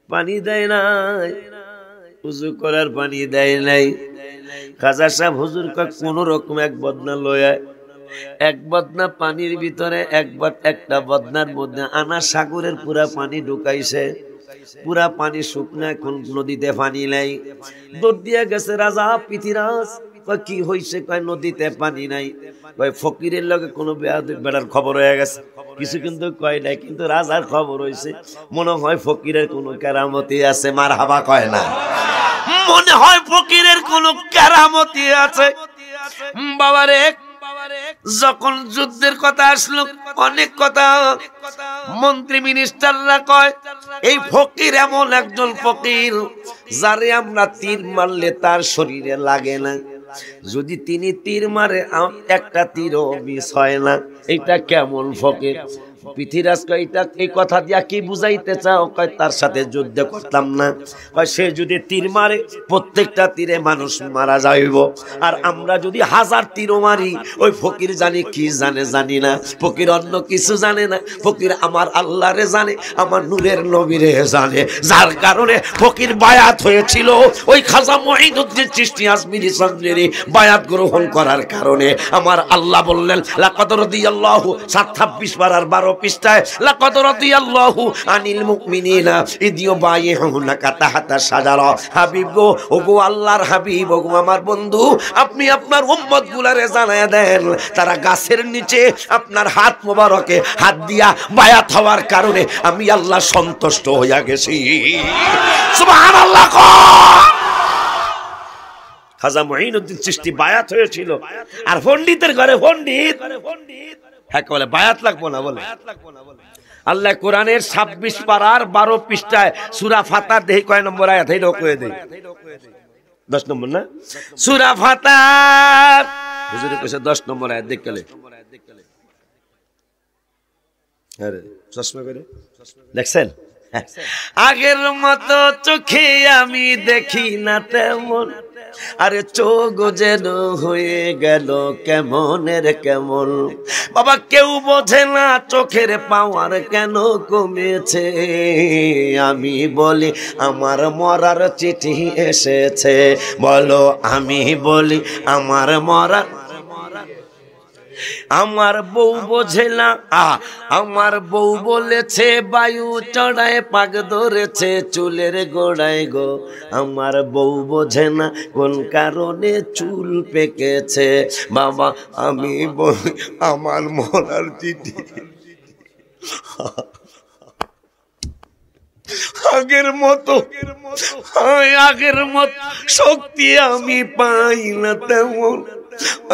পানি দেয় নাই, উযু করার পানি দেয় নাই। খাজা সাহেব হুজুর কয় কোন রকম এক বদনা লয়া, এক বদনা পানির ভিতরে একটা বদনার মধ্যে আনা সাগরের পুরা পানি ঢুকাইছে, পুরা পানি শুকনা, এখন নদীতে পানি নাই। দৌড় দিয়া গেছে রাজা পৃথিরাজ, কি হইছে? কয় নদীতে পানি নাই। কয় ফকিরের লগে কোনো বেড়ার খবর হয়ে গেছে, কিছু কিন্তু কয় নাই, কিন্তু রাজার খবর হইছে। মনে হয় ফকিরের কোনো কেরামতি আছে, মারহাবা কয় না, মনে হয় ফকিরের কোনো কেরামতি আছে। বাবারে যখন যুদ্ধের কথা আসলো, অনেক কথা মন্ত্রী মিনিস্টাররা কয় এই ফকির এমন একজন ফকির যারে আমরা তীর মারলে তার শরীরে লাগে না, যদি তিনি তীর মারে একটা তীরও মিস হয় না। এটা কেমন ফকির? পৃথিরাজ কয় এটা এই কথা দিয়া কি বুঝাইতে চাও? কয় তার সাথে যুদ্ধ করতাম না। কয় সে যদি তীর মারে প্রত্যেকটা তীরে মানুষ মারা যাইব, আর আমরা যদি 1000 তীরও মারি ওই ফকির জানি কি জানে জানি না। ফকির অন্য কিছু জানে না, ফকির আমার আল্লাহরে জানে, আমার নূরের নবীরে জানে। যার কারণে ফকির বায়াত হয়েছিল ওই খাজা মুঈনুদ্দিন চিশতি আজমিরি সানজেরি বায়াত গ্রহণ করার কারণে। আমার আল্লাহ বললেন লাকাদ রাদিয়াল্লাহু 26 বার আর 12 পৃষ্ঠায় লাকাদ রাদিয়াল্লাহু আনিল মুমিনিনা ইদ ইউবাইউনাকা তাহতা শাজারা। হাবিব গো, ওগো আল্লাহর হাবিব, ওগো আমার বন্ধু, আপনি আপনার উম্মতগুলারে জানায়া দেন তারা গাছের নিচে আপনার হাত মোবারকে হাত দিয়া বায়াত হওয়ার কারণে আমি আল্লাহ সন্তুষ্ট হইয়া গেছি। সুবহানাল্লাহ। খাজা মুঈনুদ্দিন চিশতি বায়াত হয়েছিল, আর পণ্ডিতের ঘরে পণ্ডিত হ্যাঁ বলে বায়াত লাগবো না বলে। আল্লাহ কোরআনের 26 পারার 12 পৃষ্ঠায় সূরা ফাতির দেখি কয় নম্বর আয়াত, এইটাও কয়ে দেই 10 নম্বর না সূরা ফাতির, হুজুরে কইছে 10 নম্বর আয়াত দেখলে। আরে চশমা করে দেখছেন? আগের মতো চোখে আমি দেখি না তেমন, আরে চোখ যেন হয়ে গেল কেমনের কেমন। বাবা কেউ বোঝে না চোখের পাওয়ার কেন কমেছে। আমি বলি আমার মরার চিঠি এসেছে, বলো আমি বলি আমার মরার। আমার বউ বোঝে না, আমার বউ বলেছে বায়ু চড়ায় পাক ধরেছে চুলের গোড়ায় গো। আমার বউ বোঝে না কোন কারণে চুল পেকেছে। বাবা আমি বলি আমার মরার চিঠি আগের মতো শক্তি আমি পাই না তেমন।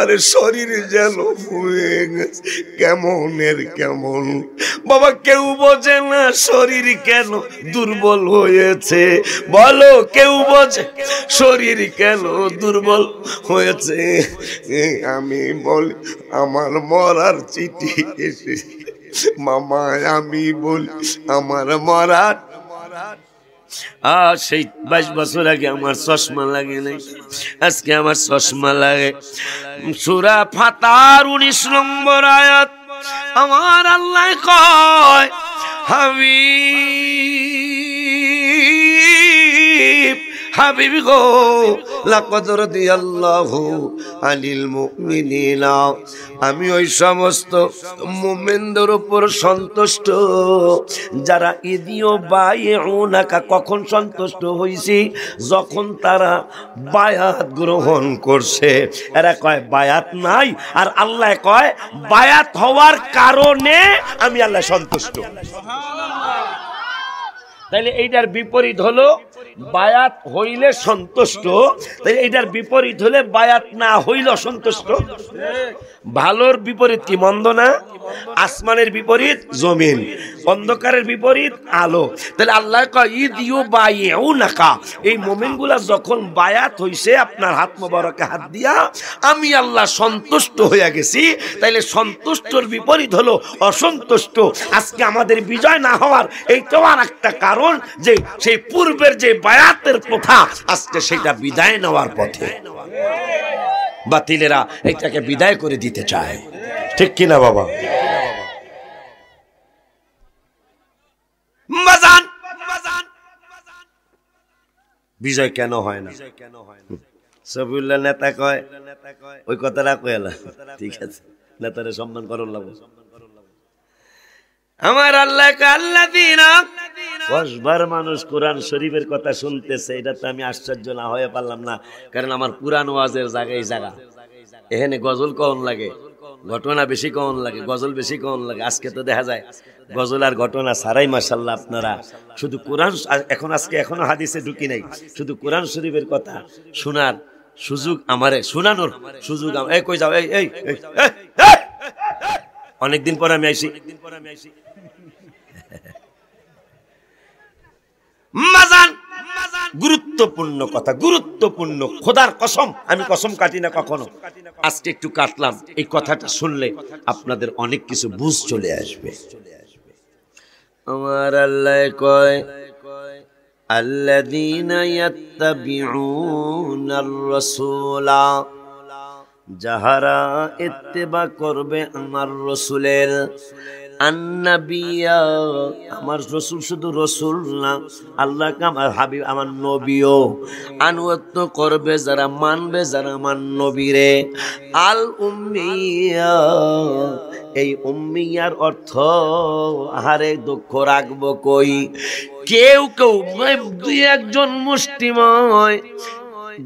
আরে শরীর যেন হয়ে গেছে কেমনের কেমন। বাবা কেউ বোঝে না শরীর কেন দুর্বল হয়েছে, বলো কেউ বোঝে শরীর কেন দুর্বল হয়েছে। আমি বলি আমার মরার চিঠি এসে মামা, আমি বলি আমার মরার। সেই 22 বছর আগে আমার চশমা লাগে নাই, আজকে আমার চশমা লাগে। সূরা ফাতার 19 নম্বর আয়াত আমার আল্লাহ কয়, হাবিব গো লাকাদ রাদিয়াল্লাহু আনিল মুমিনিনা, আমি ওই সমস্ত মুমিনদের উপর সন্তুষ্ট যারা ইদিও বাইউনাকা, কখন সন্তুষ্ট হইছি? যখন তারা বায়াত গ্রহণ করছে। এরা কয় বায়াত নাই, আর আল্লাহ কয় বায়াত হওয়ার কারণে আমি আল্লাহ সন্তুষ্ট। তাইলে এইটার বিপরীত হলো বায়াত হইলে সন্তুষ্ট, তাই এইটার বিপরীত হলে বায়াত না হইলে অসন্তুষ্ট। ভালোর বিপরীত কি? মন্দ না? আসমানের বিপরীত জমিন, অন্ধকারের বিপরীত আলো। তাহলে আল্লাহ কয় ইদিউ বাইউনাকা, এই মুমিনগুলা যখন বায়াত হইছে আপনার হাত মোবারকে হাত দিয়া, আমি আল্লাহ সন্তুষ্ট হয়ে গেছি। তাইলে সন্তুষ্টর বিপরীত হলো অসন্তুষ্ট। আজকে আমাদের বিজয় না হওয়ার এইটাও আর একটা কারণ যে সেই পূর্বের যে বায়াতের প্রথা আজকে সেটা বিদায় নেওয়ার পথে। বাতিলেরা এটাকে বিদায় করে দিতে চায়, ঠিক কিনা বাবা? বিজয় কেন হয় না? সবিউল্লাহ নেতা কয় ওই কথাটা কয়লা, ঠিক আছে, নেতারে সম্মান করুন লাগবে। আমার আল্লাহ আল্লাযীনা 10 বার মানুষ কোরআন শরীফের কথা শুনতেছে, এটা তো আমি আশ্চর্য না হয়ে পারলাম না, কারণ আমার পুরান ওয়াজের জায়গায় জায়গা এখানে গজল কখন লাগে, ঘটনা বেশি কখন লাগে, গজল বেশি কখন লাগে। আজকে তো দেখা যায় গজল আর ঘটনা ছাড়াই মাশাআল্লাহ আপনারা শুধু কোরআন, এখন আজকে এখনো হাদিসে ঢুকি নাই, শুধু কোরআন শরীফের কথা শোনার সুযোগ, আমারে শোনানোর সুযোগ। এই কই যাও, এই এই অনেকদিন পর আমি আইছি। গুরুত্বপূর্ণ কথা, গুরুত্বপূর্ণ, খোদার কসম আমি কসম কাটি না কখনো, আজকে একটু কাটলাম। এই কথাটা শুনলে আপনাদের অনেক কিছু বুঝ চলে আসবে। আমার আল্লাহ কয় আল্লাযীনা ইয়াত্তাবিউনার রাসূলা, যাহারা ইত্তেবা করবে আমার রাসূলের, আন্নাবিয়া, আমার রাসূল শুধু রাসূল না, আল্লাহ আমার হাবিব আমার নবীও আনুগত্য করবে যারা, মানবে যারা আমার নবীরে। আল উম্মিয়া, এই উম্মিয়ার অর্থ আহারে দুঃখ রাখবো কই, কেউ কেউ দুই একজন মুষ্টিময়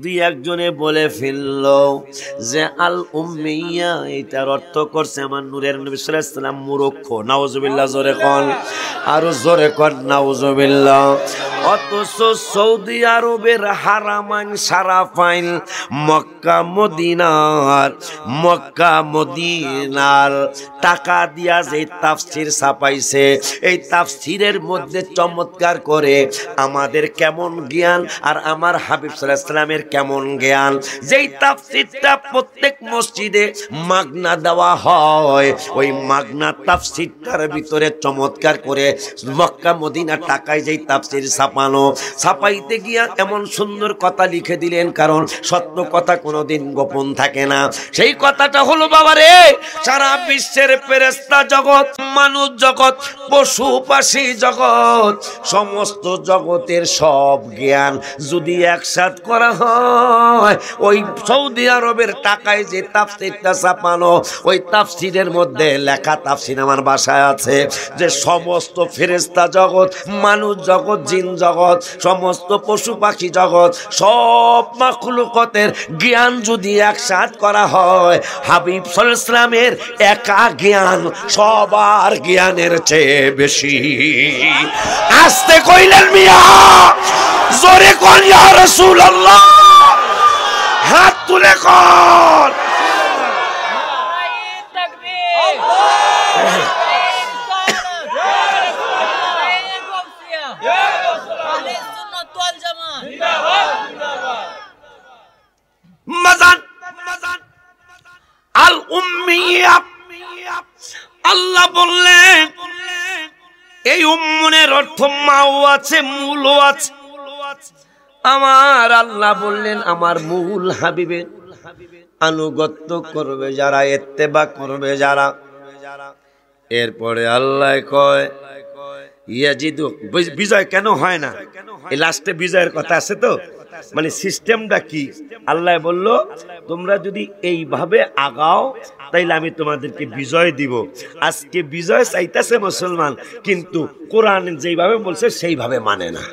দুই একজনে বলে ফেললো যে আল উম্মিয়া এটার অর্থ করছে আমার নূরের নবী সাল্লাল্লাহু আলাইহি ওয়াসাল্লাম মূর্খ। নাউজুবিল্লাহ, জোরে কোন, আরো জোরে কোন নাউজুবিল্লাহ। অথচ সৌদি আরবের হারামাইন শারাফাইন মক্কা মদিনার টাকা দিয়া যে তাফসীর ছাপাইছে, এই তাফসীরের মধ্যে চমৎকার করে আমাদের কেমন জ্ঞান আর আমার হাবিব সাল্লাল্লাহু আলাইহি ওয়াসাল্লামের কেমন জ্ঞান, যেই তাফসীরটা প্রত্যেক মসজিদে মাগনা দেওয়া হয়, ওই মাগনা তাফসীরটার ভিতরে চমৎকার করে মক্কা মদিনা টাকায় যেই তাফসীর ছাপাইতে গিয়া এমন সুন্দর কথা লিখে দিলেন, কারণ সত্য কথা কোনোদিন গোপন থাকে না। সেই কথাটা হলো বাবারে, সারা বিশ্বের ফেরেশতা জগৎ, মানুষ জগৎ, পশু পাখি জগৎ, সমস্ত জগতের সব জ্ঞান যদি একসাথ করা হয়, ওই সৌদি আরবের টাকায় যে তাফসীরটা ছাপানো, ওই তাফসীরের মধ্যে লেখা, তাফসীর আমার বাসায় আছে, যে সমস্ত ফেরেশতা জগৎ, মানুষ জগৎ, জিন জগৎ, সমস্ত পশু পাখি জগৎ, সব মাখলুকাতের জ্ঞান যদি একসাথ করা হয়, হাবিব সাল্লাল্লাহু আলাইহি ওয়াসাল্লামের একা জ্ঞান সবার জ্ঞানের চেয়ে বেশি। আস্তে কইলেন মিয়া, জোরে কোন ইয়া রাসূলুল্লাহ, হাত তুলে কোন আল উম্মিয়া। আল্লাহ বললেন এই উম্মনের অর্থ মাও আছে, মূলও আছে। আমার আল্লাহ বললেন আমার মূল হাবিবের আনুগত্য করবে যারা, ইত্তেবা করবে যারা। এরপরে আল্লাহ কয় ইয়াজিদু, বিজয় কেন হয় না? এই লাস্টে বিজয়ের কথা আছে তো, মানে সিস্টেমটা কি? আল্লাহ বলল তোমরা যদি এইভাবে আগাও তাইলে আমি তোমাদেরকে বিজয় দিব। আজকে বিজয় চাইতেছে মুসলমান, কিন্তু কোরআন যেইভাবে বলছে সেইভাবে মানে না।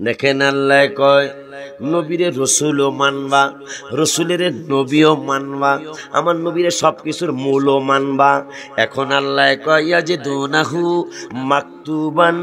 দেখেন আল্লাহ কয় নবীরে রসুলও মানবা, রসুলের নবীও মানবা, আমার নবীরে সব কিছুর মূলও মানবা। এখন আল্লাহ কয় ইয়াজিদুনাহু মাকতুবান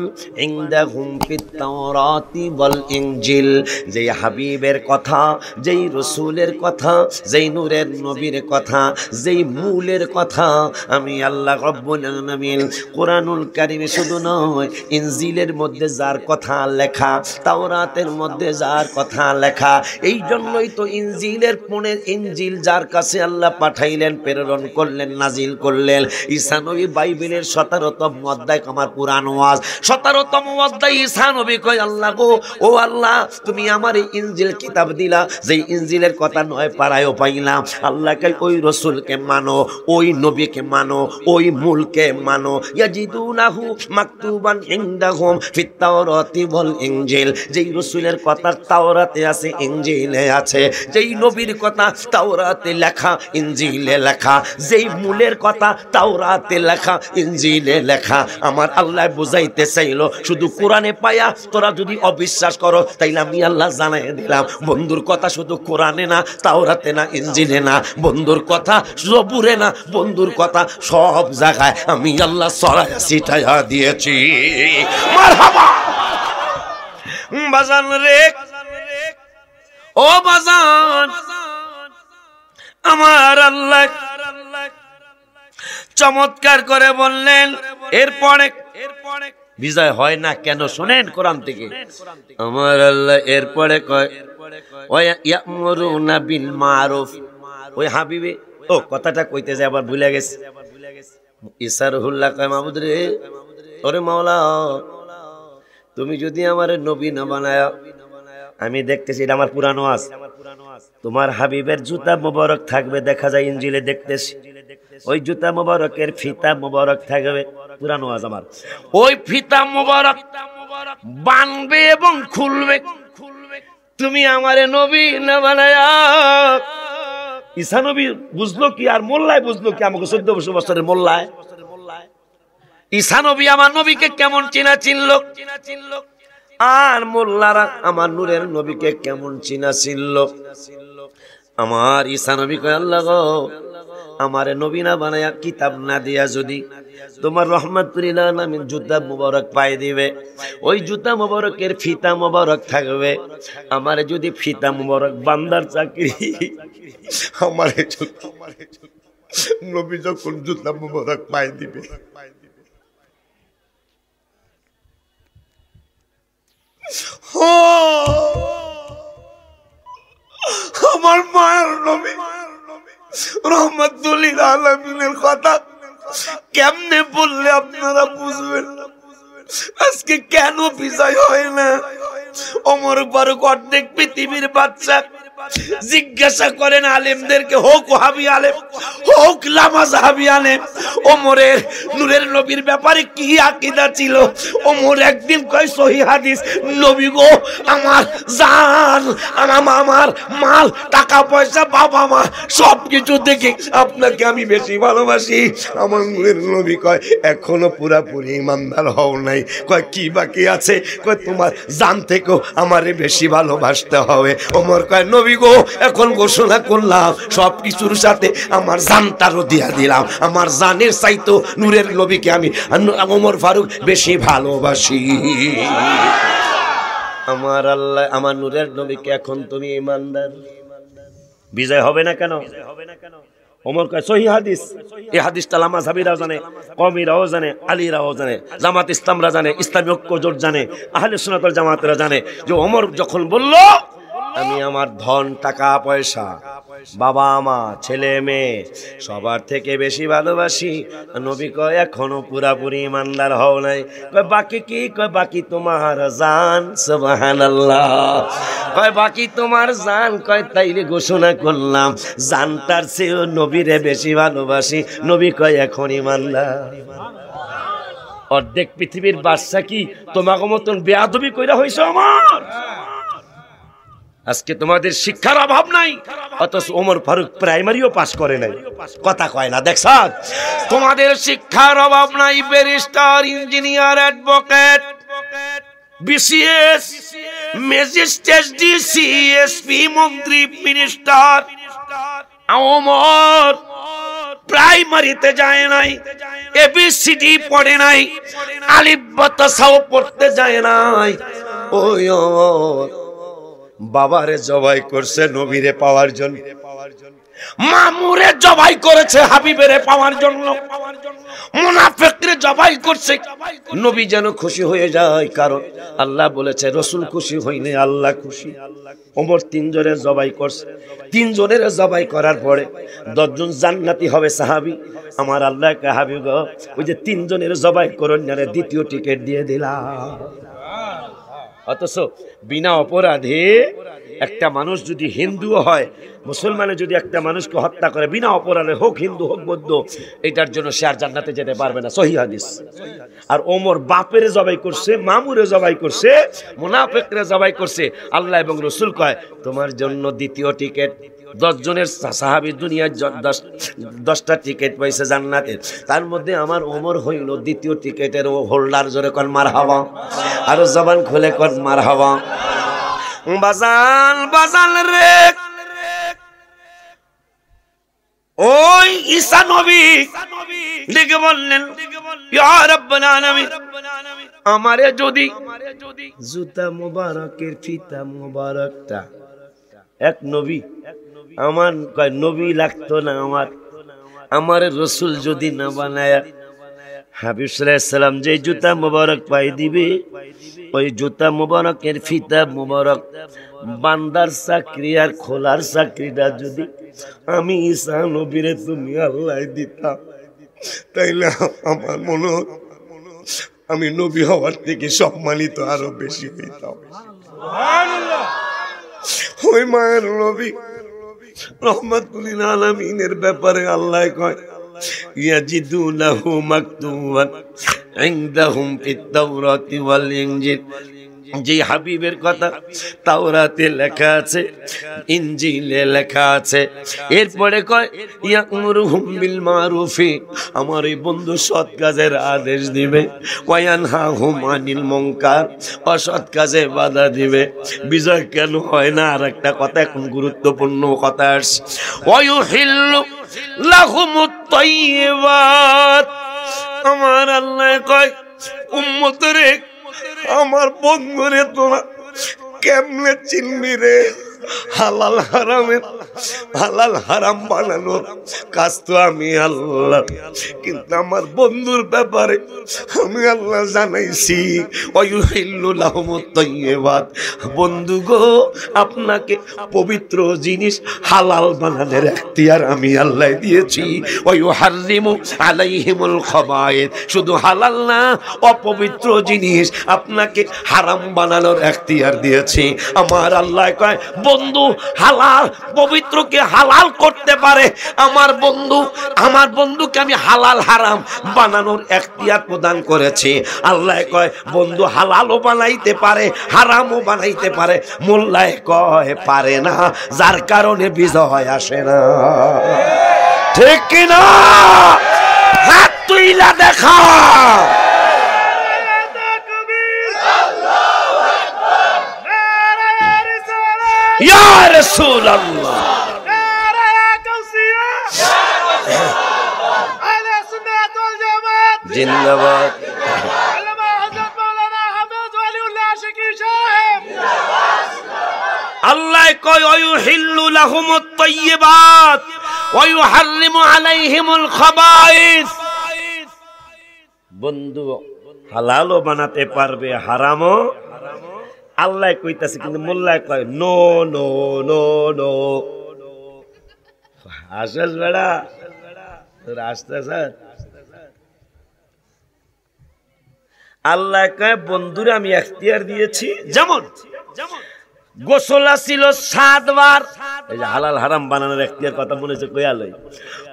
ইনদাহুম ফিত তাওরাতি ওয়াল ইনজিল। যেই হাবিবের কথা, যেই রসুলের কথা, যেই নূরের নবীর কথা, যেই মূলের কথা আমি আল্লাহ রব্বুল আলামিন কোরআনুল কারীমে শুধু নয়, ইনজিলের মধ্যে যার কথা লেখা, তাওরাতের মধ্যে যার কথা লেখা, এই জন্যই তো ইনজিলের পরে ইনজিল যার কাছে আল্লাহ পাঠাইলেন, প্রেরণ করলেন, নাজিল করলেন। ঈসা নবী বাইবেলের 17তম অধ্যায় আমার পুরাণ ওয়াজ, 17তম অধ্যায় ঈসা নবী কয় আল্লাহ গো, ও আল্লাহ তুমি আমার ইনজিল কিতাব দিলা, যেই ইনজিলের কথা নয় পাড়ায়ও পাইলাম। আল্লাহ কয় ওই রসুলকে মানো, ওই নবীকে মানো, ওই মূলকে মানো। ইয়াজিদুনাহু মাকতুবান ইনদাহুম ফিত তাওরাতি ওয়াল ইনজিল। যেই রসুলের কথা তাওরাতে আছে, ইনজিলে আছে, যেই নবীর কথা তাওরাতে লেখা, ইনজিলে লেখা, যেই মূলের কথা তাওরাতে লেখা, ইনজিলে লেখা। আমার আল্লাহ বুঝাইতে চাইলো শুধু কোরআনে পায়া তোরা যদি অবিশ্বাস করো তাইলে আমি আল্লাহ জানাই দিলাম বন্ধুর কথা শুধু কোরআনে না, তাওরাতে না, ইনজিলে না, বন্ধুর কথা জবুরে না, বন্ধুর কথা সব জায়গায় আমি আল্লাহ ছড়ায়া ছিটায়া দিয়েছি। মারহাবা বাজান রে, ও বাজান, আমার আল্লাহ চমৎকার করে বললেন এরপরে বিজয় হয় না কেন শোনেন কোরআন থেকে। আমার আল্লাহ এরপরে কয় ওয়া ইয়ামুরুনা বিল মারুফ। ওই হাবিবে ও কথাটা কইতে যায় আবার ভুলে গেছে। ঈসা রুহুল্লাহ কয় মাবুদ রে, ওরে মাওলা তুমি যদি আমার নবী না বানায়, আমি দেখতেছি এটা আমার পুরানো ওয়াজ, তোমার হাবিবের জুতা মোবারক থাকবে, দেখা যায় ইনজিলে দেখতেছি ওই জুতা মোবারকের ফিতা মোবারক থাকবে, পুরানো ওয়াজ আমার। ওই ফিতা মোবারক বানবে এবং খুলবে, তুমি আমারে নবী না বানায়া। ঈসা নবী বুঝলো কি আর মোল্লায় বুঝলো কি? আমাকে 1400 বছরের মোল্লায় ঈসা নবী আমার নবীকে কেমন চিনা চিনল, আর মোল্লারা আমার নূরের নবীকে কেমন চিনা চিনল। আমার ঈসা নবী কয় আল্লাহ গো, আমারে নবী না বানায়া কিতাব না দিয়া যদি তোমার রহমাতুল আলামিন জুতা মুবারক পাই দিবে, ওই জুতা মুবারকের ফিতা মুবারক থাকবে, আমারে যদি ফিতা মুবারক বান্দার চাকরি, আমারে নবী যখন জুতা মুবারক পাই দিবে, আমার মায়ের নবী রহমাতুল আলামিনের কথা কেমনে বললে আপনারা বুঝবেন? আজকে কেন বিজয় হয় না? ওমর ফারুক অর্ধেক পৃথিবীর বাদশা, জিজ্ঞাসা করেন আলেমদেরকে, হোক ওয়াহাবি আলেম, হোক লামাযহাবি আলেম, ওমরের নূরের নবীর ব্যাপারে কি আকীদা ছিল? ওমর একদিন কয় সহিহ হাদিস, নবী গো আমার জান, আমার মাল, টাকা পয়সা, বাবা মা সবকিছু দেখে আপনাকে আমি বেশি ভালোবাসি। আমার নূরের নবী কয় এখনো পুরাপুরি ইমানদার হও নাই। কয় কি বাকি আছে? কয় তোমার জান থেকেও আমারে বেশি ভালোবাসতে হবে। ওমর কয় নবী গো এখন ঘোষণা করলাম সবকিছুর সাথে আমার জানটারও দিয়া দিলাম, আমার জানের চাইতো নূরের নবীকে আমি ওমর ফারুক বেশি ভালোবাসি। আমার আল্লাহ আমার নূরের নবীকে এখন তুমি ইমানদার, বিজয় হবে না কেন? ওমর কয় সহিহ হাদিস, এই হাদিসটা লামাযহাবিরাও জানে, কওমিরাও জানে, আলীরাও জানে, জামাত ইসলামরা জানে, ইসলামী ঐক্য জোট জানে, আহলে সুন্নাত ওয়াল জামাতরা জানে যে ওমর যখন বলল আমি আমার ধন টাকা পয়সা বাবা মা ছেলে মেয়ে সবার থেকে বেশি ভালোবাসি। নবী কয় এখনো পুরাপুরি ইমানদার হও নাই। কয় বাকি কি? কয় বাকি তোমার জান। সুবহানাল্লাহ। কয় বাকি তোমার জান। কয় তাইলে ঘোষণা করলাম জানটার চেয়েও নবীরে বেশি ভালোবাসি। নবী কয় এখন ইমানদার। অর্ধেক পৃথিবীর বাদশা কি তোমাকে মতন বেয়াদবি কইরা হইছো আমার? আজকে তোমাদের শিক্ষার অভাব নাই, অথচ ওমর ফারুক প্রাইমারিও পাস করে নাই। কথা কয় না দেখছ? তোমাদের শিক্ষার অভাব নাই। Barrister, engineer, advocate, BCS, magistrate, DC, SP, মন্ত্রী, মিনিস্টার। ওমর প্রাইমারিতে যায় নাই, এবিসিডি পড়ে নাই, আলিফ বা তাসাও পড়তে যায় নাই। ওই ওমর বাবারে জবাই করছে নবীরে পাওয়ার জন্য, মামুরে জবাই করেছে হাবিবেরে পাওয়ার জন্য, মুনাফিকরে জবাই করছে নবী যেন খুশি হয়ে যায়। কারণ আল্লাহ বলেছে রাসূল খুশি হইলে আল্লাহ খুশি। ওমর তিনজনের জবাই করছে। তিনজনের জবাই করার পরে 10 জন জান্নাতি হবে সাহাবী। আমার আল্লাহ কে হাবিব গো, ওই যে তিনজনের জবাই করুন না, দ্বিতীয় টিকিট দিয়ে দিলাম। অথচ বিনা অপরাধে একটা মানুষ যদি হিন্দুও হয়, মুসলমানে যদি একটা মানুষকে হত্যা করে বিনা অপরাধে, হোক হিন্দু হোক বৌদ্ধ, এটার জন্য সে আর জান্নাতে যেতে পারবে না। সহিহ হাদিস। আর ওমর বাপের জবাই করছে, মামুরে জবাই করছে, মুনাফিকরে জবাই করছে। আল্লাহ এবং রাসূল কয় তোমার জন্য দ্বিতীয় টিকিট। 10 জনের সাহাবী দুনিয়ার 10টা টিকিট পাইছে জান্নাতের, তার মধ্যে আমার ওমর হইল দ্বিতীয় টিকিটের হোল্ডার। জোরে কোন মারহাবা, আর জবান খুলে কোন মারহাবা। বাজাল বাজাল রে, ওই ঈসা নবী ডেকে বললেন ইয়া রাব্বুল আলামিন, আমারে যদি জুতা মুবারকের ফিতা মুবারকটা এক নবী, আমার কয় নবী লাগতো না, আমার রাসূল যদি না বানায়া হাবিব সাল্লাল্লাহু আলাইহি সাল্লাম যে জুতা মুবারক পাই দিবে, ওই জুতা মুবারকের ফিতা মুবারক বান্দার চাকরি আর খোলার চাকরিটা যদি আমি ঈসা নবীরে তুমি আল্লাহ দিতাম, তাইলে আমার মনে হয় আমি নবী হওয়ার থেকে সম্মানিত আরো বেশি হইতাম। সুবহানাল্লাহ। ওই মায়ের নবী রহমাতুল লিল আলামিনের ব্যাপারে আল্লাহ কয় ইয়াজিদুনাহু মাকতুবান ইনদাহুম ফিত তাওরাতি ওয়াল ইনজিল। যে হাবিবের কথা তাওরাতে লেখা আছে, ইনজিলে লেখা আছে। এরপরে কয় ইয়ামুরুহুম বিল মারুফি, আমার এই বন্ধু সৎ কাজের আদেশ দিবে, ওয়ায়ানহাহুম আনিল মুনকার, অসৎ কাজে বাধা দিবে। বিজয় কেন হয় না? আর একটা কথা, এখন গুরুত্বপূর্ণ কথা আসছে। ওয়ায়ুহিল্লু লাহুমুত তাইয়্যিবাত, আমার আল্লাহ কয় উম্মতরে, আমার বন্ধুরে তোরা কেমনে চিনবি রে? হালাল হারামের হালাল হারাম বানানোর কাজ তো আমি আল্লাহ, কিন্তু আমার বন্ধুর ব্যাপারে আমি আল্লাহ জানাইছি ওয়ায়ুহিল্লু লাহুমুত তাইয়্যিবাত। বন্ধু গো, আপনাকে পবিত্র জিনিস হালাল বানানোর এখতিয়ার আমি আল্লাহ দিয়েছি। ওয়ায়ুহাররিমু আলাইহিমুল খাবায়েথ, শুধু হালাল না, অপবিত্র জিনিস আপনাকে হারাম বানানোর এখতিয়ার দিয়েছি। আমার আল্লাহ কয় বন্ধু হালাল পবিত্রকে হালাল করতে পারে। আমার বন্ধুকে আমি হালাল হারাম বানানোর এখতিয়ার প্রদান করেছি। আল্লাহ কয় বন্ধু হালালও বানাইতে পারে, হারামও বানাইতে পারে। মোল্লায় কয় পারে না, যার কারণে বিজয় আসে না। ঠিক কিনা? হাত তুইলা দেখা। ইয়া রাসূলুল্লাহ, জিন্দাবাদ। আল্লাহ কয় ওয়ায়ুহিল্লু লাহুমুত তাইয়্যিবাত ওয়ায়ুহাররিমু আলাইহিমুল খাবায়েথ। বন্ধু হালালও বানাতে পারবে, হারামও। আল্লাহ কইতাছে কিন্তু মোল্লা কয় নো নো নো নো। আসল বেড়া তোর আসতে স্যার আল্লাহ কয় বন্ধুরা আমি এখতিয়ার দিয়েছি যেমন গোসলা ছিল 7 বার। এই যে হালাল হারাম বানানোর এখতিয়ার কথা মনে হচ্ছে কয়ালই।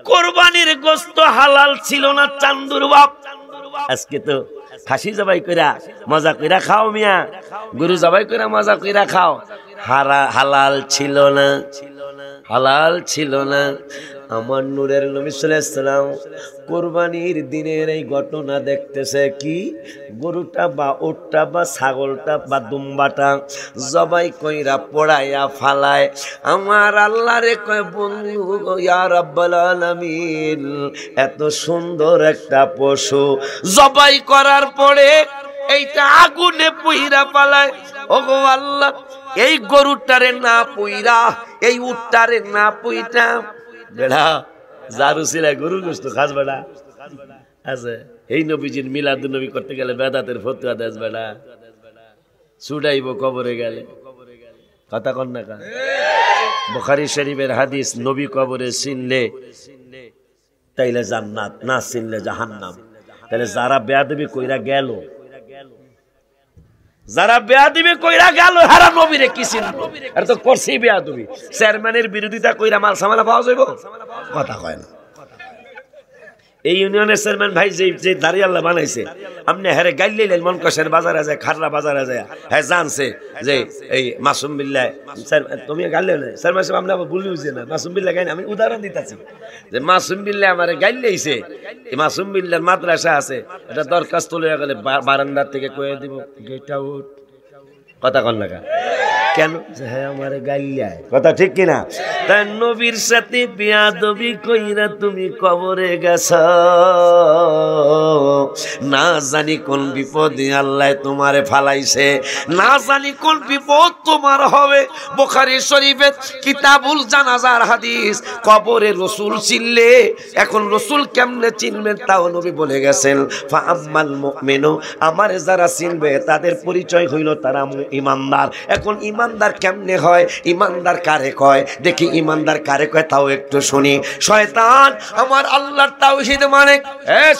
কোরবানির গোশত হালাল ছিল না চান্দুর বাপ। আজকে তো খাসি জবাই কইরা মজা কইরা খাও মিয়া, গরু জবাই কইরা মজা কইরা খাও। হালাল ছিল না, হালাল ছিল না। আমার নূরের নবী সাল্লাল্লাহু আলাইহি সাল্লাম কুরবানির দিনের এই ঘটনা দেখতেছে কি গরুটা বা উটটা বা ছাগলটা বা দুম্বাটা জবাই কইরা পোড়াইয়া ফালায়। আমার আল্লাহরে কয় বন্ধু ইয়া রাব্বাল আলামিন এত সুন্দর একটা পশু জবাই করার পরে এইটা আগুনে পুইরা পালায়। ওগো আল্লাহ এই গরুটারে না পুইরা এই উটটারে না পুইটা বেড়া জারু ছিল গরুর গোশত খাস বেড়া আছে। এই নবীজির মিলাদুন নবী করতে গেলে বেদাতের ফতোয়া দেস বেড়া, ছুটাইব কবরে গেলে। কথা কন না কা? বুখারী শরীফের হাদিস নবী কবরে চিনলে তাইলে জান্নাত, না চিনলে জাহান্নাম। তাহলে যারা বেয়াদবি কইরা গেল, যারা বেয়াদবি কইরা গেল হারা নবীরে কি চিনল? আর তো করছি বেয়াদবি। চেয়ারম্যানের বিরোধিতা কইরা মাল সামালা পাওয়া যাইব? কথা কয় না। এই ইউনিয়নের চেয়ারম্যান ভাই যে দাঁড়িয়ে আল্লাহ বানাইছে আপনি হ্যারে গাইলেন মনকশের বাজারে যায়, খাররা বাজারে যায়, হ্যাঁ জানছে যে এই মাসুম বিল্লাহ তুমি গাইলে না চেয়ারম্যান সাহেব আমরা ভুল বুঝি না মাসুম বিল্লাহ গাইনি। আমি উদাহরণ দিতেছি যে মাসুম বিল্লাহ আমার গাইলেইছে, এই মাসুম বিল্লাহর মাদ্রাসা আছে, এটা দরখাস্ত লইয়া গেলে বারান্দার থেকে কয়ে দিব গেট আউট। কথা কন না কেন? হ্যাঁ আমার গাইলায়। কথা ঠিক কিনা? তাই নবীর সাথে বেয়াদবি কইরা তুমি কবরে গেছ, না জানি কোন বিপদে আল্লাহ তোমারে ফালাইছে, না জানি কোন বিপদ তোমার হবে। বুখারী শরীফে কিতাবুল জানাজার হাদিস, কবরে রসুল চিনলে এখন রসুল কেমনে চিনবেন তাও নবী বলে গেছেন। ফা আম্মাল মুমিনু আমারে যারা চিনবে তাদের পরিচয় হইল তারা ইমানদার। এখন ইমানদার কেমনে হয়? ইমানদার কারে কয় দেখি, ইমানদার কারে কয় তাও একটু শুনি। শয়তান আমার আল্লাহর তাওহীদ মানে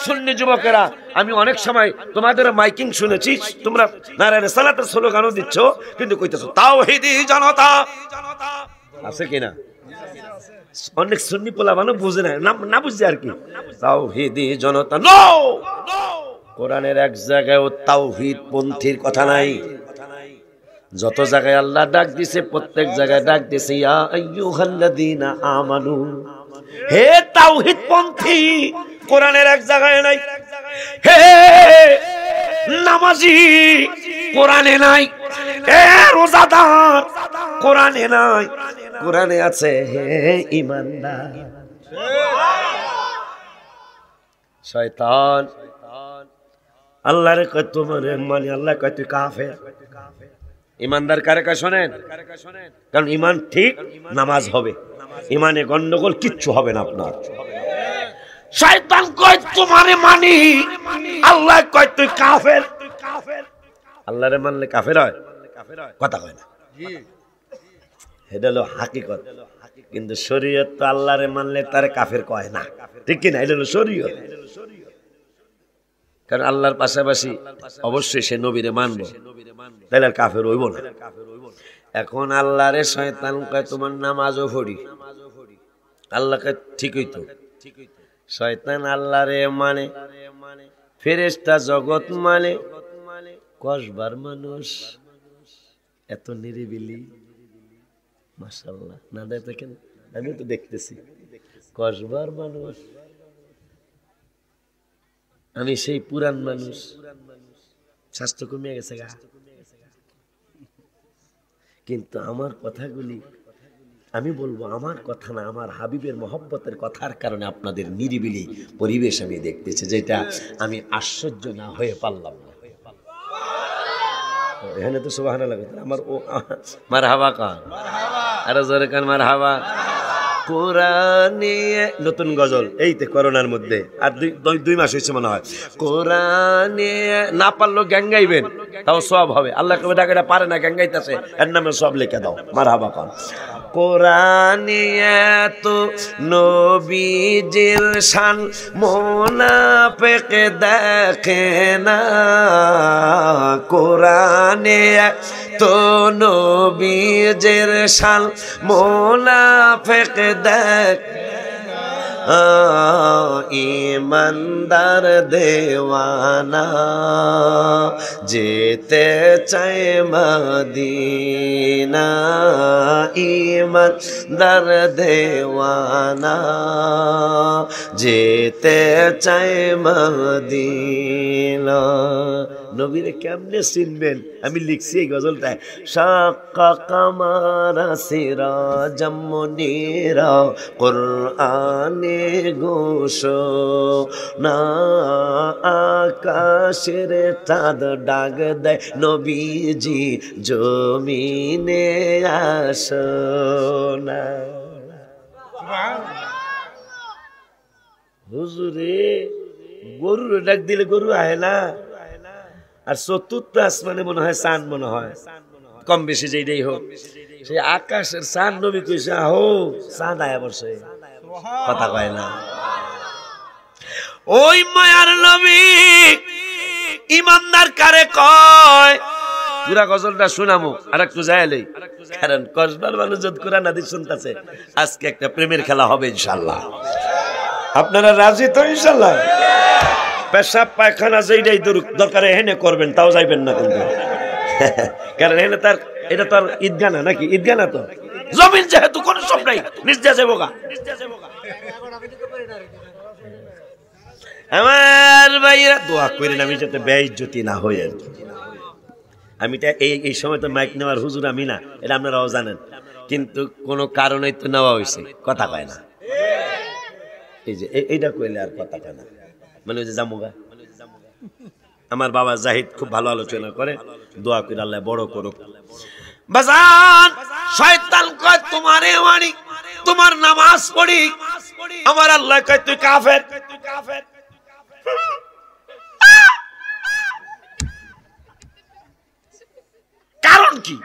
সুন্নি যুবকেরা, আমি অনেক সময় তোমাদের মাইকিং শুনেছি, তোমরা নারায়ণ সালাতের স্লোগানও দিচ্ছ কিন্তু কইতেছো তাওহীদি জনতা। আছে কিনা? অনেক সুন্নি পোলাবানো বুঝে না বুঝছে আর কি তাওহীদি জনতা। নো, কোরআনের এক জায়গায়ও তাওহীদ পন্থীর কথা নাই। যত জায়গায় আল্লাহ ডাক দিছে প্রত্যেক জায়গায় ডাক দিছে ইয়া আইয়ুহাল্লাযীনা আমানু, হে তাওহীদ পন্থী। কোরআনের এক জায়গায় নাই। হে নামাজি, কোরআনে নাই। হে রোজাদার, কোরআনে নাই। কোরআনে আছে হে ঈমানদার। শয়তান আল্লাহরে কয় তোমারে মানে আল্লাহ কয় তুই কাফের। ইমানদার কারে কয় শোনেন, কারণ ইমান ঠিক নামাজ হবে, ইমানে গন্ডগোল কিচ্ছু হবে না আপনার। শয়তান কয় তোমারে মানি, আল্লাহ কয় তুই কাফের। আল্লাহরে মানলে কাফের হয়? কথা কয় না। এটা হলো হাকিকত। কিন্তু শরীয়ত তো আল্লাহরে মানলে তারে কাফের কয় না, ঠিক কিনা? এটা হলো শরীয়ত। কারণ আল্লাহর পাশাপাশি অবশ্যই সে নবীরে মানবো, তাহলে আর কাফের হইব না। এখন আল্লাহরে শয়তান কয় তোমার নামাজও পড়ি, আল্লাহ কয় ঠিকই তো। শয়তান আল্লাহরে মানে, ফেরেশতা জগৎ মানে, কসবার মানুষ এত নিরিবিলি মাশাআল্লাহ না দেখেন, আমি তো দেখতেছি কসবার মানুষ। আমি সেই পুরান মানুষ, স্বাস্থ্য কমিয়ে গেছে গা, কিন্তু আমার কথাগুলি আমি বলবো আমার কথা না, আমার হাবিবের মহব্বতের কথার কারণে আপনাদের নিরিবিলি পরিবেশ আমি দেখতেছি, যেটা আমি আশ্চর্য না হয়ে পারলাম না। এখানে তো সুবহানাল্লাহ আমার ও মারহাবা কান, আরে জোরে কান মারহাবা। কোরআনে নতুন গজল এইতে করোনার মধ্যে আর দুই মাস হয়েছে মনে হয়। কোরআনে না পারলেও গান গাইবেন, তাও সব হবে। আল্লাহ কবে ডাকে পারে না, গান গাইতেছে, এর নামে সব লিখে দাও, মারহাবা কর। কোরআনে এত নবীজির শান মুনাফিক দেখে না, কোরআনে তো নবীজির শান মুনাফিক দেখ, ইমানদার দেওয়ানা যেতে চায় মদিনা, ইমানদার দেওয়ানা যেতে চায় মদিনা। নবীরে কেমনে চিনবেন? আমি লিখছি এই গজলটায়, শাক্কা কামারা সিরাজাম মুনীরা কোরআনে ঘোষণা, আকাশের চাঁদ ডাক দেয় নবীজি জমিনে আসনা। হুজুরে গরুর ডাক দিলে গরু আহে না, আর চতুর্থ আসমানে মনে হয় চাঁদ, মনে হয় কম বেশি যেটাই হোক, সেই আকাশের চাঁদ নবী কইছে আহো, চাঁদ আয়া বসে, কথা কয় না। ওই মায়ার নবী ইমানদার কারে কয়? পুরা গজলটা শুনামু আর একটু যাইলেই, কারণ কসবার মানুষ যদি কোরআন হাদিস শুনতেছে, আজকে একটা প্রেমের খেলা হবে ইনশাআল্লাহ। আপনারা রাজি তো ইনশাআল্লাহ? পেশাব পায়খানা যেইটাই দরকার হেনে করবেন, তাও যাইবেন না কিন্তু, কারণ হেনে তার এটা তো আর ঈদগাহ না, নাকি ঈদগাহ না তো, জমিন যেহেতু কোনো সব নাই, নিজ দিয়ে যাবো গা। আমার ভাইরা দোয়া করেন আমি যাতে বেইজ্জতি না হই আর কি। আমি তো এই সময় তো মাইক নেওয়ার হুজুর আমি না, এটা আপনারাও জানেন, কিন্তু কোনো কারণে তো নেওয়া হয়েছে, কথা কয় না। এই যে এইটা কইলে আর কথা কয় না, মানে ওই যে জামুগা। আমার বাবা জাহিদ খুব ভালো আলোচনা করে, দোয়া করে আল্লাহ বড় করুক। বাজান শয়তান কয় তোমারে মারি, তোমার নামাজ পড়ি, আমার আল্লাহ কয় তুই কাফের। কারণ কি?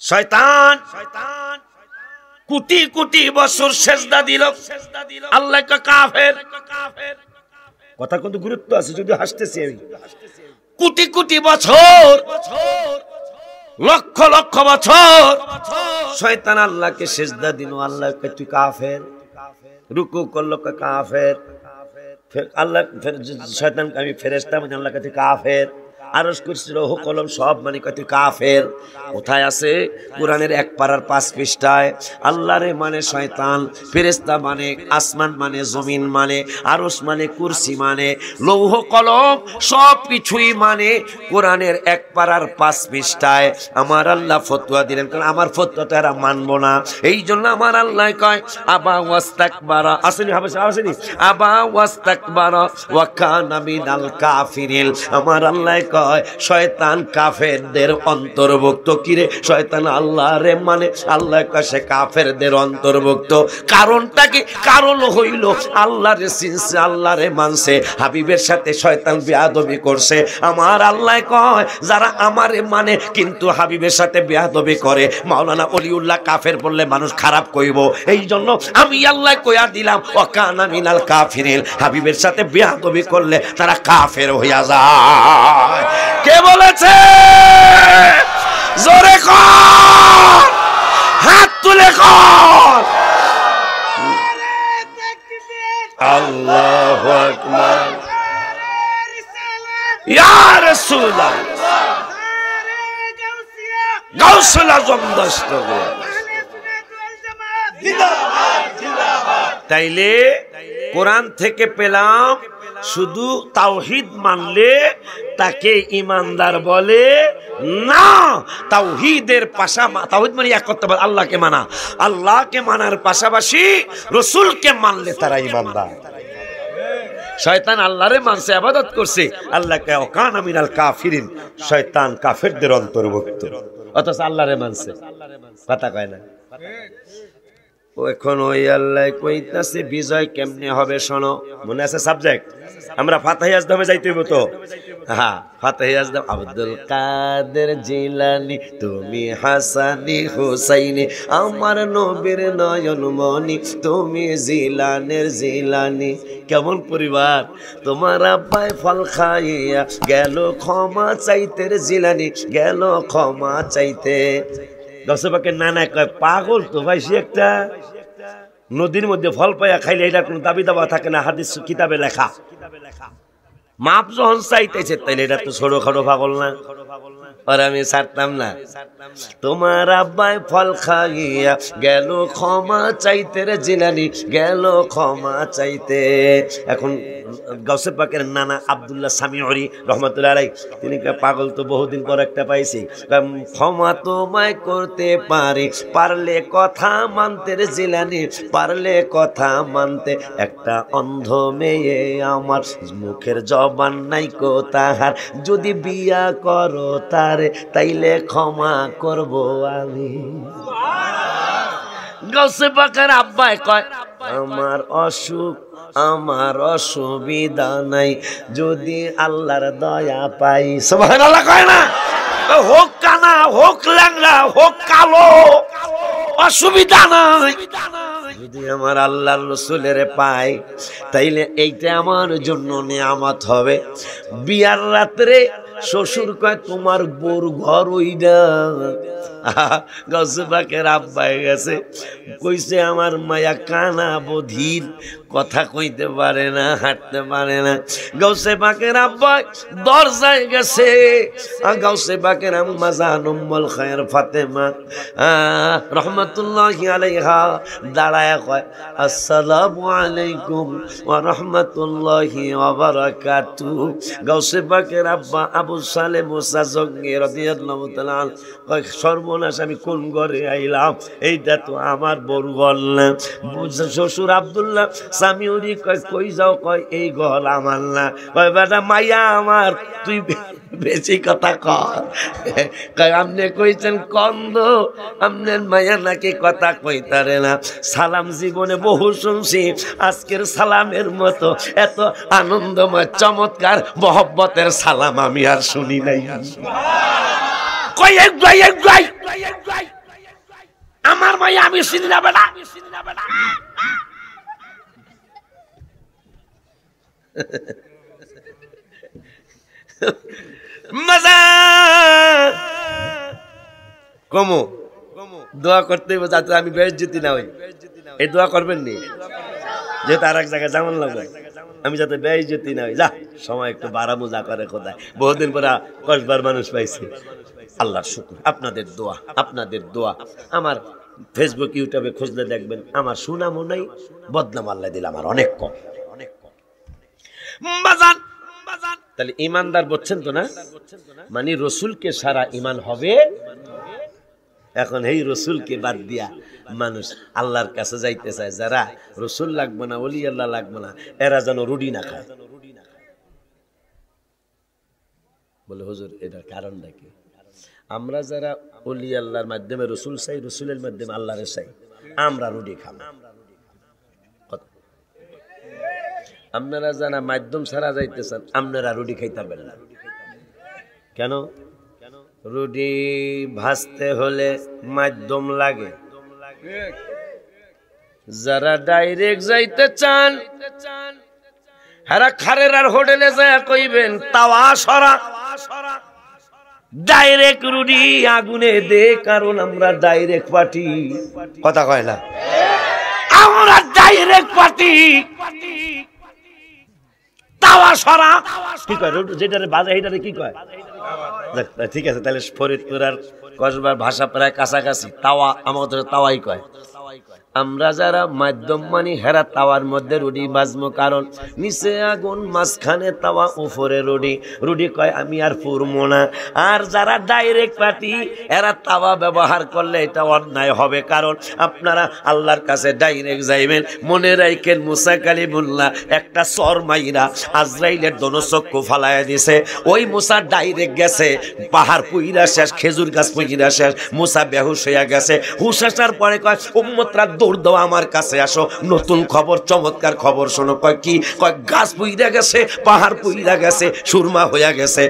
শয়তান কোটি কোটি বছর সেজদা দিল, আল্লাহ কয় কাফের। কথা কত গুরুত্ব আছে, যদি হাসতেছি আমি। কোটি কোটি বছর, লক্ষ লক্ষ বছর শয়তান আল্লাহকে সেজদা দিল, আল্লাহ কয় তুই কাফের। রুকু করলো কাফের, আল্লাহ শয়তান আমি ফেরেশতা মানে আল্লাহ কয় তুই কাফের। আরশ কুরসি লৌহ কলম সব মানে কয় তুই কাফের। কোথায় আছে? কোরআনের 1 পারার 5 পৃষ্ঠায়। আল্লাহরে মানে শয়তান, ফেরেশতা মানে আসমান মানে জমিন মানে আরশ মানে কুরসি মানে লৌহ কলম সব কিছুই মানে কোরআনের 1 পারার 5 পৃষ্ঠায় আমার আল্লাহ ফতোয়া দিলেন। কারণ আমার ফতোয়া তো এরা মানবো না, এই জন্য আমার আল্লাহ কয় আবা ওয়াস্তাকবারা, আসেনি আসেনি, আবা ওয়াস্তাকবারা ওয়া কানা মিনাল কাফিরিন। আমার আল্লাহ কয় শয়তান কাফেরদের অন্তর্ভুক্ত। কিরে শয়তান আল্লাহরে মানে, আল্লাহ কয় সে কাফেরদের অন্তর্ভুক্ত। কারণটা কি? কারণ হইল আল্লাহরে চিনছে, আল্লাহরে মানছে, হাবিবের সাথে শয়তান বেয়াদবি করছে। আমার আল্লাহ কয় যারা আমারে মানে কিন্তু হাবিবের সাথে বেয়াদবি করে, মাওলানা ওলিউল্লাহ কাফের বললে মানুষ খারাপ কইব, এই জন্য আমি আল্লাহ কইয়া দিলাম ওয়া কানা মিনাল কাফিরিন। হাবিবের সাথে বেয়াদবি করলে তারা কাফের হইয়া যায়। কে বলেছে? জোরে কর, হাত তুলে কর। আল্লাহু আকবার, ইয়া রাসূলুল্লাহ, গাউসুল আজম দস্তগীর। তাইলে কোরআন থেকে পেলাম শুধু তাওহীদ মানলে তাকে ঈমানদার বলে না। তাওহীদের পাশাপাশি, তাওহীদ মানে এক করতে পারে আল্লাহকে মানা, আল্লাহকে মানার পাশাপাশি রসুলকে মানলে তারা ঈমানদার। শয়তান আল্লাহরে মানছে, ইবাদত করছে, আল্লাহকে ওয়া কানা মিনাল কাফিরিন, শয়তান কাফেরদের অন্তর্ভুক্ত, অথচ আল্লাহরে মানছে, কথা কয় না। ও এখন ওই আল্লাহ কইতাছে বিজয় কেমনে হবে শোনো, মনে আছে সাবজেক্ট? আমরা ফাতাহি আজদামে যাইতে হইব তো। হ্যাঁ, ফাতাহি আজদাম। আব্দুল কাদের জিলানি তুমি হাসানি হুসাইনি, আমার নবীর নয়ন মনি তুমি জিলানের জিলানি। কেমন পরিবার? তোমার আব্বাই ফল খাইয়া গেল ক্ষমা চাইতে, জিলানি গেল ক্ষমা চাইতে। দশবাকে নানা কয় পাগল তো ভাই, সে একটা নদীর মধ্যে ফল পাইয়া খাইলে এটা কোনো দাবি দাবা থাকে না, হাদিস কিতাবে লেখা। মাপ যখন চাইতেছে তাইলে এটা তো ছোট খাটো পাগল না? আর আমি ছাড়তাম না। তোমার আব্বাই ফল খাইয়া গেল ক্ষমা চাইতে, রে জিলানি গেল ক্ষমা চাইতে। এখন গাউসে পাকের নানা আব্দুল্লাহ সামিউরি রহমাতুল্লাহ আলাইহি তিনি পাগল তো বহুদিন পর একটা পাইছি, ক্ষমা তোমায় করতে পারি পারলে কথা মানতে, রে জিলানি পারলে কথা মানতে। একটা অন্ধ মেয়ে আমার মুখের জবান নাই কো তাহার, যদি বিয়া করো তারে তাইলে ক্ষমা করব আমি। গাউসে পাকের আব্বাই কয় আমার অসুখ আমার অসুবিধা নাই, যদি আল্লাহর দয়া পাই। সুবহানাল্লাহ কয় না? হোক কানা হোক ল্যাংড়া হোক কালো, অসুবিধা নাই, যদি আমার আল্লাহর রাসূলের পাই তাইলে এইটা আমার জন্য নিয়ামত হবে। বিয়ার রাত্রে শ্বশুর কয় তোমার বোর ঘর ওইটা। গাউসে পাকের আব্বাই গেছে, কইছে আমার মায়া কানা বধির, কথা কইতে পারে না, হাঁটতে পারে না। গাউসে পাকের আব্বাই দরজায় গেছে, গাউসে পাকের আম্মা জান উম্মুল খায়র ফাতেমা রহমাতুল্লাহি আলাইহা দাঁড়ায়া কয় আসসালামু আলাইকুম ওয়া রাহমাতুল্লাহি ওয়া বারাকাতুহু। গাউসে পাকের আব্বা আবু সালেহ মুসা জঙ্গি রাদিয়াল্লাহু তাআলা কয় সর্বনাশ, আমি কোন ঘরে আইলাম? এইটা তো আমার বড় ঘর না। শ্বশুর আব্দুল্লাহ সামিউরি কয় কই যাও? কয় এই ঘর আমার না। কয় বেটা মাইয়া আমার, তুই বেশি কথা কর। কয় আপনি কইছেন কন্দ, আপনার মাইয়া নাকি কথা কইতারে না। সালাম জীবনে বহু শুনছি, আজকের সালামের মতো এত আনন্দময় চমৎকার মহব্বতের সালাম আমি আর শুনি নাই। কই আমার মাইয়া আমি চিনি না বেটা। মজা কমো দোয়া করতে হইব যাতে আমি বেইজ্জতি না হই। এই দোয়া করবেন নি? যেহেতু আর এক জায়গায় যেমন লাগবে, আমি যাতে বেইজ্জতি না হই। যা সময় একটু বাড়াবো, যা করে কোথায় বহুদিন পরে কসবার মানুষ পাইছি। আল্লাহর শুকর, আপনাদের দোয়া, আপনাদের দোয়া। আমার ফেসবুক ইউটিউবে খুঁজলে দেখবেন আমার সুনামও নাই, বদনাম আল্লাহ দিল আমার অনেক কম, অনেক কম। তাহলে ইমানদার বলছেন তো না, মানে রসুলকে সারা ইমান হবে। এখন এই রসুলকে বাদ দিয়া মানুষ আল্লাহর কাছে যাইতে চায়। যারা রসুল লাগবে না, ওলি আল্লাহ লাগবে না, এরা যেন রুটি না খায়। বলে হুজুর এটার কারণটা কি? আমরা যারা ওলি আল্লাহর মাধ্যমে রসুল চাই, রসুলের মাধ্যমে আল্লাহরে চাই, আমরা রুটি খাম। আপনারা যারা মাধ্যম ছাড়া যাইতেছেন, আপনারা রুটি খাইতে পারবেন না। কেন? রুটি ভাজতে হলে মাধ্যম লাগে। যারা ডাইরেক্ট যাইতে চান, হারা খারের আর হোটেলে যায় কইবেন তাওয়া সরা, ডাইরেক্ট রুটি আগুনে দে, কারণ আমরা ডাইরেক্ট পার্টি। কথা কয় না? আমরা ডাইরেক্ট পার্টি। তাওয়া সরা কি কয়? যেটারে বাজে এইটারে কি কয়? ঠিক আছে, তাহলে ফরিদপুর আর কসবার ভাষা প্রায় কাছাকাছি। তাওয়া আমাদের তাওয়াই কয়। আমরা যারা মাধ্যম মানি হেরা তাওয়ার মধ্যে রুটি বাজমো, কারণ নিচে আগুন মাঝখানে তাওয়া উপরে রুটি। রুটি কয় আমি আর ফুরমো না। আর যারা ডাইরেক্ট পার্টি এরা তাওয়া ব্যবহার করলে এটা অন্যায় হবে, কারণ আপনারা আল্লাহর কাছে ডাইরেক্ট যাইবেন। মনে রাখেন মুসা কালিমুল্লাহ একটা সর মাইরা আজরাইলের দোনচক্ষু ফালাইয়া দিছে। ওই মুসা ডাইরেক্ট গেছে, পাহাড় পুইরা শেষ, খেজুর গাছ পুইরা শেষ, মুসা বেহুশ হইয়া গেছে। হুশ আসার পরে কয় উম্মতরা দৌড় দাও আমার কাছে আসো, নতুন খবর, চমৎকার খবর শোনো। কয় কি? কয় গাছ পুইরা গেছে, পাহাড় পুইরা গেছে, সুরমা হইয়া গেছে।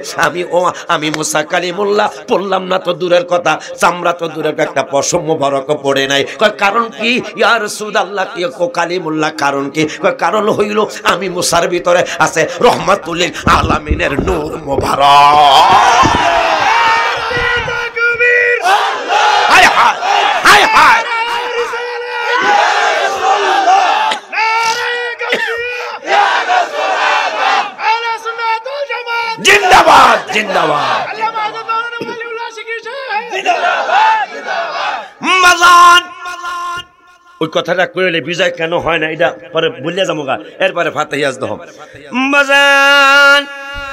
আমি মুসা কালিমুল্লাহ পড়লাম না তো দূরের কথা, চামড়া তো দূরের একটা পশম মোবারক পড়ে নাই। কয় কারণ কি ইয়া রাসূলুল্লাহ? কি কালিমুল্লাহ কারণ কি? কয় কারণ হইল আমি মুসার ভিতরে আছে রহমাতুল আলামিনের নূর মোবারক। হায় হায় হায় হায়, জিন্দাবাদ জিন্দাবাদ। ওই কথাটা কইলে বিজয় কেন হয় না এটা পরে ভুলে যাবো গা, এরপরে ফাতিহাজ দহ বাজান।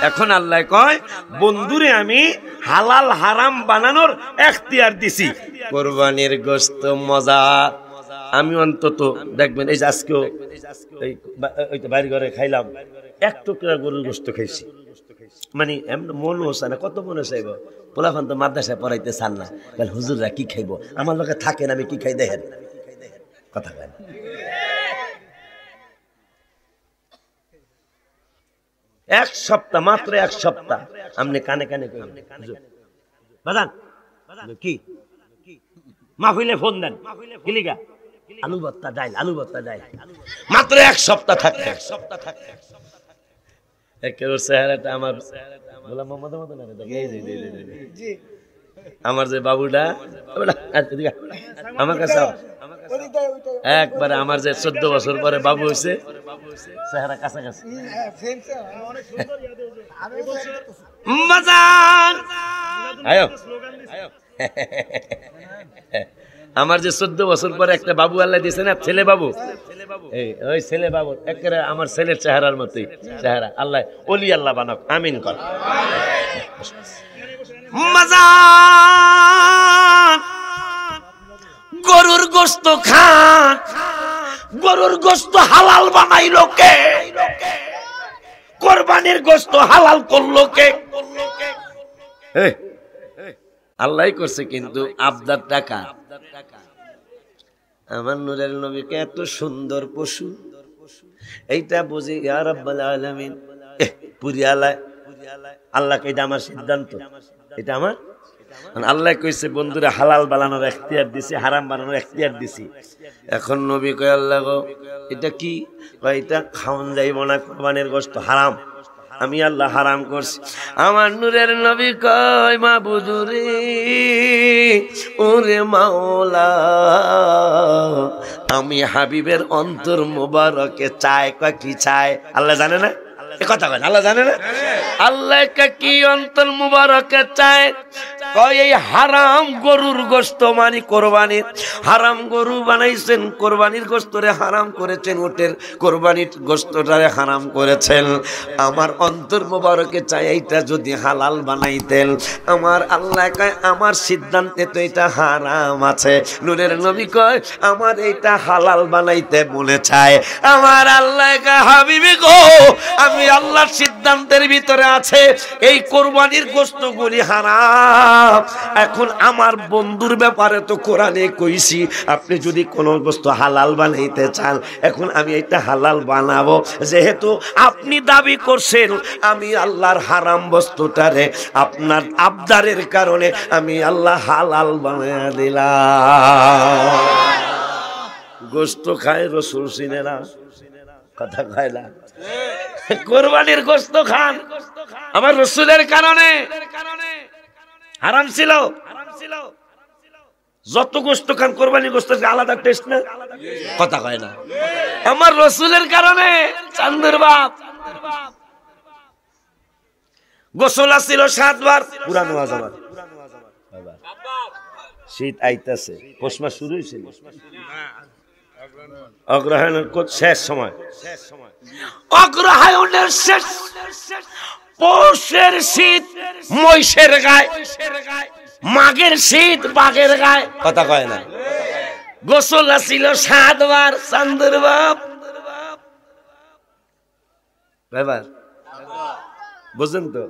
এখন আল্লাহ কয় বন্ধুরে আমি হালাল হারাম বানানোর এখতিয়ার দিছি। কোরবানির গোশত মজা। আমি অন্তত দেখবেন এই যে আজকেও ওই তো বাড়ি ঘরে খাইলাম, এক টুকরা গরুর গোশত খাইছি। মানে এমন মন হচ্ছে না, কত মনে চাইব। পোলাফান তো মাদ্রাসায় পড়াইতে চান না, হুজুররা কি খাইব, আমার লোকে থাকেন আমি কি খাই দেখেন কথা কেন। এক সপ্তাহ, মাত্র এক সপ্তাহ আপনি কানে কানে বাজান কি মাহফিলে ফোন দেন, কিলিগা আলু ভর্তা ডাইল, আলু ভর্তা ডাইল, মাত্র এক সপ্তাহ থাকে। এক সপ্তাহ থাকে একেবারে চেহারাটা আমার গোলাম মোহাম্মদের মতো না। আমার যে বাবুটা আমার কাছে একবারে আমার যে 14 বছর পরে বাবু হয়েছে, চেহারা কাছাকাছি। আমার যে 14 বছর পরে একটা বাবু আল্লাহ দিয়েছে না, ছেলে বাবু, ওই ছেলে বাবু একেবারে আমার ছেলের চেহারার মতোই চেহারা। আল্লাহ ওলি আল্লাহ বানাক, আমিন কর। গরুর গোশত খান, গরুর গোশত হালাল বানাইলো কে? কোরবানির গোশত হালাল করলো কে? আল্লাহ করছে, কিন্তু আবদার টাকা। আমার নূরের নবীকে এত সুন্দর পশু, এইটা বুঝি ইয়া রাব্বাল আলামিন পুরিয়ালায় আল্লাহকে, এটা আমার সিদ্ধান্ত, এটা আমার। আল্লাহ কইছে বন্ধুরা হালাল বানানোর এখতিয়ার দিছি, হারাম বানানোর এখতিয়ার দিছি। এখন নবী কয় আল্লাহ গো এটা কি? কয় এটা খাওয়ান যাইব না, কোরবানির গোশত হারাম, আমি আল্লাহ হারাম করছি। আমার নূরের নবী কয় মাবুদুরে ওরে মাওলা, আমি হাবিবের অন্তর মোবারকে চাই। কয় কি চাই? আল্লাহ জানে না এ কথা কয়, আল্লাহ জানে না? আল্লাহ কি অন্তর মুবারকে চায়? কয় এই হারাম গরুর গোশত, মানে কোরবানির হারাম গরু বানাইছেন, কোরবানির গোশতরে হারাম করেছেন, ওটের কোরবানির গোশতটারে হারাম করেছেন। আমার অন্তর মুবারকে চাই এইটা যদি হালাল বানাইতেন। আমার আল্লাহ কয় আমার সিদ্ধান্তে তো এটা হারাম আছে। নূরের নবী কয় আমার এইটা হালাল বানাইতে মনে চায়। আমার আল্লাহ কয় হাবিবি গো, আমি আল্লাহর সিদ্ধান্তের ভিতরে আছে এই কোরবানির গোশতগুলি হারাম। এখন আমার বন্ধুর ব্যাপারে তো কোরআনে কইছি, আপনি যদি কোনো বস্তু হালাল বানাইতে চান, এখন আমি এটা হালাল বানাবো। যেহেতু আপনি দাবি করছেন, আমি আল্লাহর হারাম বস্তুটারে আপনার আবদারের কারণে আমি আল্লাহ হালাল বানাইয়া দিলাম। গোশত খায় রসুল চিনে না, কথা খায় না। কোরবানির গোশত খান আমার রসুলের কারণে হারাম ছিল। যত গোশত খান কোরবানির গোশতের আলাদা টেস্ট না, কথা কয় না। আমার রসুলের কারণে চান্দুর বাপ গোসল ছিল 7 বার, পুরানো আজাবার। শীত আইতাছে, পৌষ মাস শুরু হয়েছিল, অগ্রহায়ণের শেষ সময়, অগ্রহায়ণের শেষ, পৌষের শীত মহিষের গায়ে, মাঘের শীত বাঘের গায়ে, কথা কয় না। গোসল আসিল 7 বার চান্দুর বাপ, বুঝলেন তো?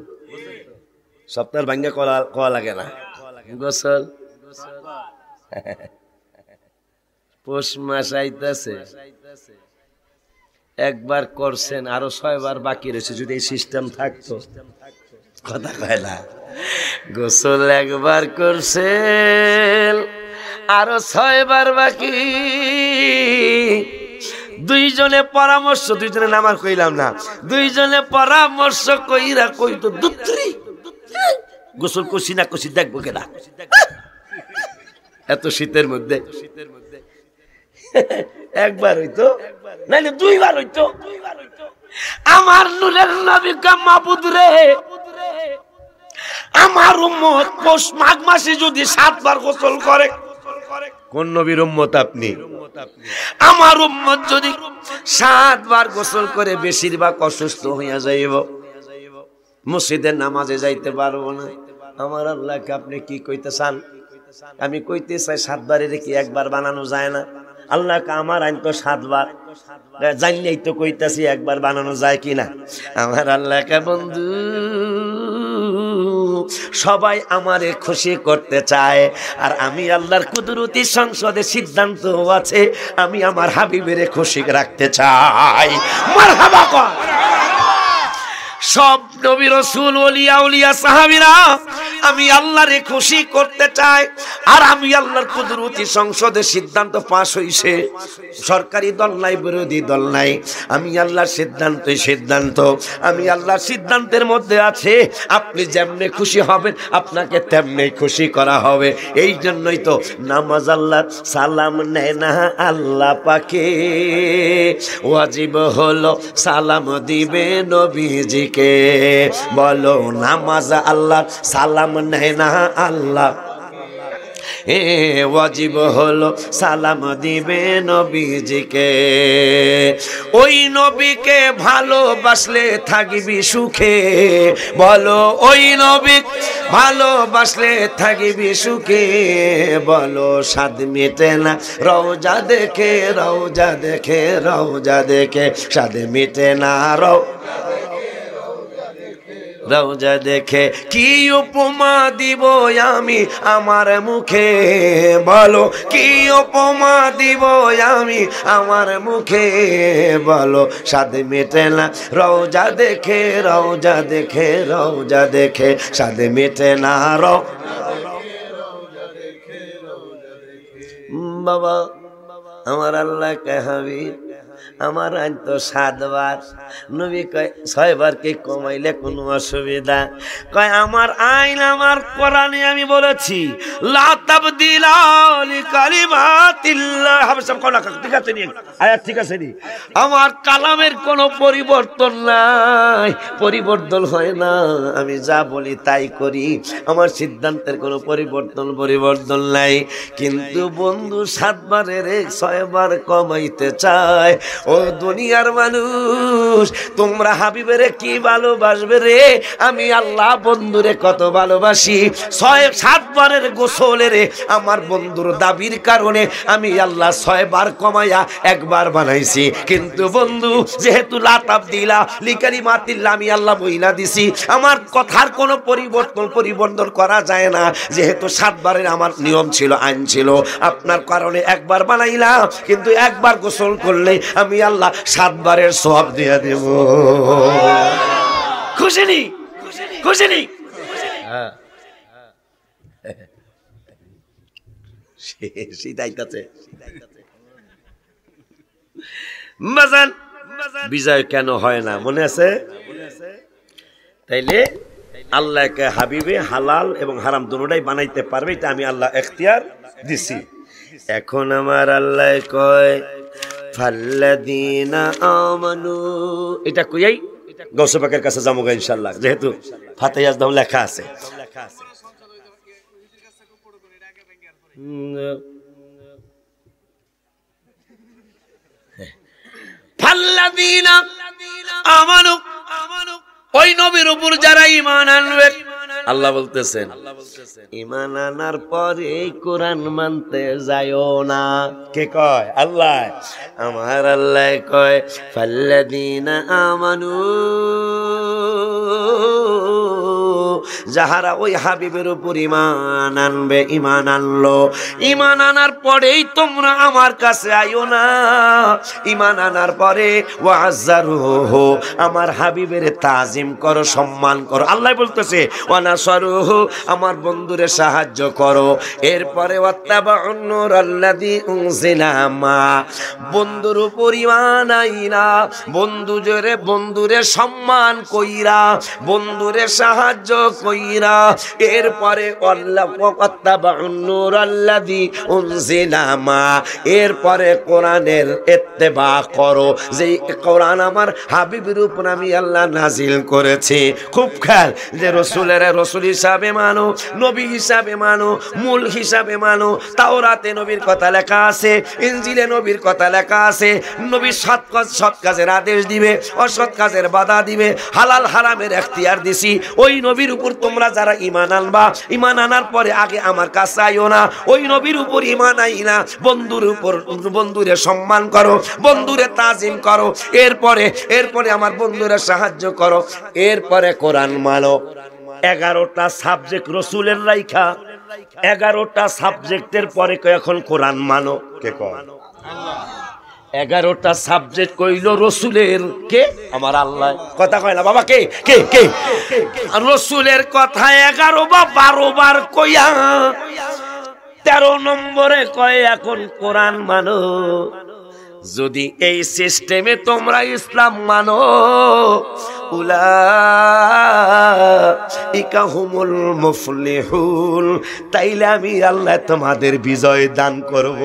সপ্তাহের ভাঙ্গা কলা লাগে না গোসল। পৌষ মাস আইতেছে, একবার করছেন, আরো 6 বার বাকি রয়েছে। যদি এই সিস্টেম থাকতো, কথা কয় না, গোসল একবার করছেন, আরো 6 বার বাকি। দুইজনে পরামর্শ, দুইজনে নামার কইলাম না, দুইজনে পরামর্শ কইরা কইতো দুত্রি গোসল করছি না করছি দেখবো কেনা, এত শীতের মধ্যে একবার হইতো, নাইলে 2 বার হইতো। আমার নূরের নবী মাবুদ রে, আমার উম্মত পৌষ মাঘ মাসে যদি 7 বার গোসল করে, কোন নবীর উম্মত আপনি? আমার উম্মত যদি 7 বার গোসল করে বেশিরভাগ অসুস্থ হইয়া যাইব, মসজিদের নামাজে যাইতে পারবো না। আমার আল্লাহকে আপনি কি কইতে চান? আমি কইতে চাই 7 বারের কি 1 বার বানানো যায় না? আল্লাহকে আমার আইন তো 7 বার, জানিই তো কইতাছি 1 বার বানানো যায় কিনা। আমার আল্লাহকে বন্ধু সবাই আমারে খুশি করতে চায়, আর আমি আল্লাহর কুদরতি সংসদে সিদ্ধান্ত আছে, আমি আমার হাবিবের খুশি রাখতে চাই। মারহাবা কর। সব নবী রাসূল ওলিয়া উলিয়া সাহাবীরা আমি আল্লাহরে খুশি করতে চাই, আর আমি আল্লাহর কুদরতি সংসদে সিদ্ধান্ত পাস হইছে, সরকারি দল নাই, বিরোধী দল নাই, আমি আল্লাহর সিদ্ধান্ত, আমি আল্লাহর সিদ্ধান্তের মধ্যে আছে। আপনি যেমনে খুশি হবেন আপনাকে তেমনি খুশি করা হবে। এই জন্যই তো নামাজ আল্লাহ সালাম নেয় না আল্লাহ পাকে, ওয়াজিব হলো সালাম দিবে নবীজিকে। বলো নামাজ আল্লাহ সালাম নেয় না আল্লাহ, ওয়াজিব হলো সালাম দিবে নবীজিকে। ওই নবীকে ভালোবাসলে থাকবি সুখে, বলো ওই নবী ভালোবাসলে থাকবি সুখে। বলো স্বাদ মেটে না রওজা দেখে, রওজা দেখে, রওজা দেখে, স্বাদ মেটে না রওজা দেখে। কি উপমা দিব আমি আমার মুখে, বলো কি উপমা দিব আমি আমার মুখে। বলো স্বাদ মেটে না রওজা দেখে, রওজা দেখে, রওজা দেখে, স্বাদ মেটে না বাবা। আমার আল্লাহ কে হাবিব আমার আইন তো 7 বার, নবী কয় 6 বার কে কমাইলে কোনো অসুবিধা? কয় আমার আইন আমার কোরআনে আমি বলেছি লা তাবদিলা লিকালিমাতিল্লাহ। হাবসাব কোন ঠিক আছে নি আয়াত, ঠিক আছে নি? আমার কালামের কোনো পরিবর্তন নাই, পরিবর্তন হয় না, আমি যা বলি তাই করি, আমার সিদ্ধান্তের কোনো পরিবর্তন নাই। কিন্তু বন্ধু 7 বারের 6 বার কমাইতে চায়। ও দুনিয়ার মানুষ, তোমরা হাবিবেরে কি ভালোবাসবে রে? আমি আল্লাহ বন্ধুরে কত ভালোবাসি। 6-7 বারের গোসলের আমার বন্ধুর দাবির কারণে আমি আল্লাহ 6 বার কমাইয়া 1 বার বানাইছি। কিন্তু বন্ধু যেহেতু লা তাবদিলা লিকালিমাতিল্লাহ আমি আল্লাহ বইলা দিছি, আমার কথার কোনো পরিবর্তন করা যায় না। যেহেতু 7 বারের আমার নিয়ম ছিল, আইন ছিল, আপনার কারণে 1 বার বানাইলাম। কিন্তু 1 বার গোসল করলে আমি আল্লাহ 7 বারের সওয়াব দিয়ে দেব। খুশি নি? খুশি নি? হ্যাঁ, শীতাইতাছে। বিজয় কেন হয় না মনে আছে? তাইলে আল্লাহকে হাবিবে হালাল এবং হারাম দুটোটাই বানাইতে পারবে, এটা আমি আল্লাহ এখতিয়ার দিছি। এখন আমার আল্লাহ কয় ফাল্লাযীনা আমানু, এটা কইয়াই গৌসে পাকের কাছে যামুগা ইনশাআল্লাহ, যেহেতু ফাতিহা দাও লেখা আছে। ফাল্লাযীনা আমানু, ওই নবীর উপর যারা ঈমান আনবে, আল্লাহ বলতেছেন ঈমান আনার পরে এই কোরআন মানতে যায়ও না। কে কয়? আল্লাহ। আমার আল্লাহ কয় ফাল্লাযীনা আমানু, যাহারা ওই হাবিবের উপর ঈমান আনবে, ঈমান আনলো, ঈমান আনার পরেই তোমরা আমার কাছে আইও না। ঈমান আনার পরে ওয়াজ্জারুহু, আমার হাবিবের তাজিম করো, সম্মান করো। আল্লাহ বলতেছে ওয়ানাসরুহু, আমার বন্ধুরে সাহায্য করো। এরপরে ওয়াত্তাবাউন নূরাল্লাযী উনজিলা মা, বন্ধুর উপর ঈমান আইনা, বন্ধুরে সম্মান কইরা, বন্ধুরে সাহায্য কইরা, এরপরে আল্লাহ ওয়াত্তাবাউন নূরাল্লাযী উনজিলা মা, এরপরে কোরআনের ইত্তেবা করো, যে কোরআন আমার হাবিবের উপর আমি আল্লাহ নাজিল করেছি। খুব খেয়াল, যে রসুলের রসুল হিসাবে মানো, নবী হিসাবে মানো, মূল হিসাবে মানো। তাওরাতে নবীর কথা লেখা আছে, ইনজিলে নবীর কথা লেখা আছে। নবী সৎ কাজের আদেশ দিবে, অসৎ কাজের বাধা দিবে, হালাল হারামের এখতিয়ার দিছি। ওই নবীর উপর তোমরা যারা ঈমান আনবা, ঈমান আনার পরে আগে আমার কাছে আইও না। ওই নবীর উপর ঈমান আইনা বন্ধুরে সম্মান করো, বন্ধুরে তাজিম করো, এরপরে আমার বন্ধুরে সাহায্য করো, এরপরে কোরআন মানো। 11টা সাবজেক্ট রসুলের রাইখা, 11টা সাবজেক্টের পরে এখন কোরআন মানো। কে কয়? 11টা সাবজেক্ট কইল রসুলের। কে? আমার আল্লাহ। কথা কয় না বাবা, কে কে কে রসুলের কথা 11 বা 12 বার কইয়া 13 নম্বরে কয় এখন কোরআন মানো। যদি এই সিস্টেমে তোমরা ইসলাম মানো, উলাইকা হুমুল মুফলিহুন, তাইলে আমি আল্লাহ তোমাদের বিজয় দান করব।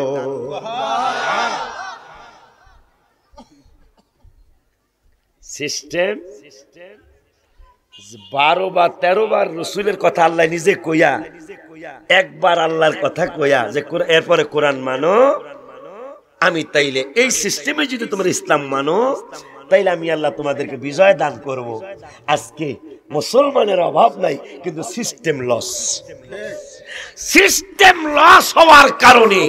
সিস্টেম 12 বা 13 বার রসুলের কথা আল্লাহ নিজে কইয়া, একবার আল্লাহর কথা কইয়া যে এরপরে কোরআন মানো। আমি তাইলে এই সিস্টেমে যদি তোমরা ইসলাম মানো, তাইলে আমি আল্লাহ তোমাদেরকে বিজয় দান করব। আজকে মুসলমানের অভাব নাই, কিন্তু সিস্টেম লস। সিস্টেম লস হওয়ার কারণে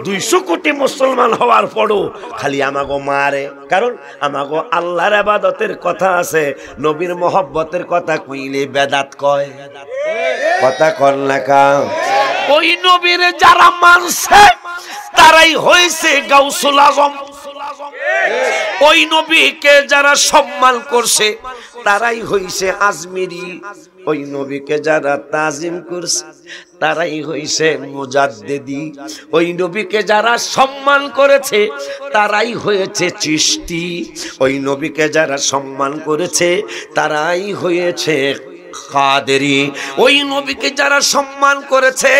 200 কোটি মুসলমান হওয়ার পরও খালি আমাগো মারে। কারণ আমাগো আল্লাহর ইবাদতের কথা আছে, নবীর মহব্বতের কথা কইলে বেদাত কয়। কথা কর না কা? ওই নবীর যারা মানছে তারাই হয়েছে গাউসুল আজম। ওই নবীকে যারা সম্মান করছে তারাই হইছে আজমিরি। ওই নবীকে যারা তাজিম করছে তারাই হইছে মুজাদ্দিদি। ওই নবীকে যারা সম্মান করেছে তারাই হয়েছে চিশতি। ওই নবীকে যারা সম্মান করেছে তারাই হয়েছে কাদেরি। ওই নবীকে যারা সম্মান করেছে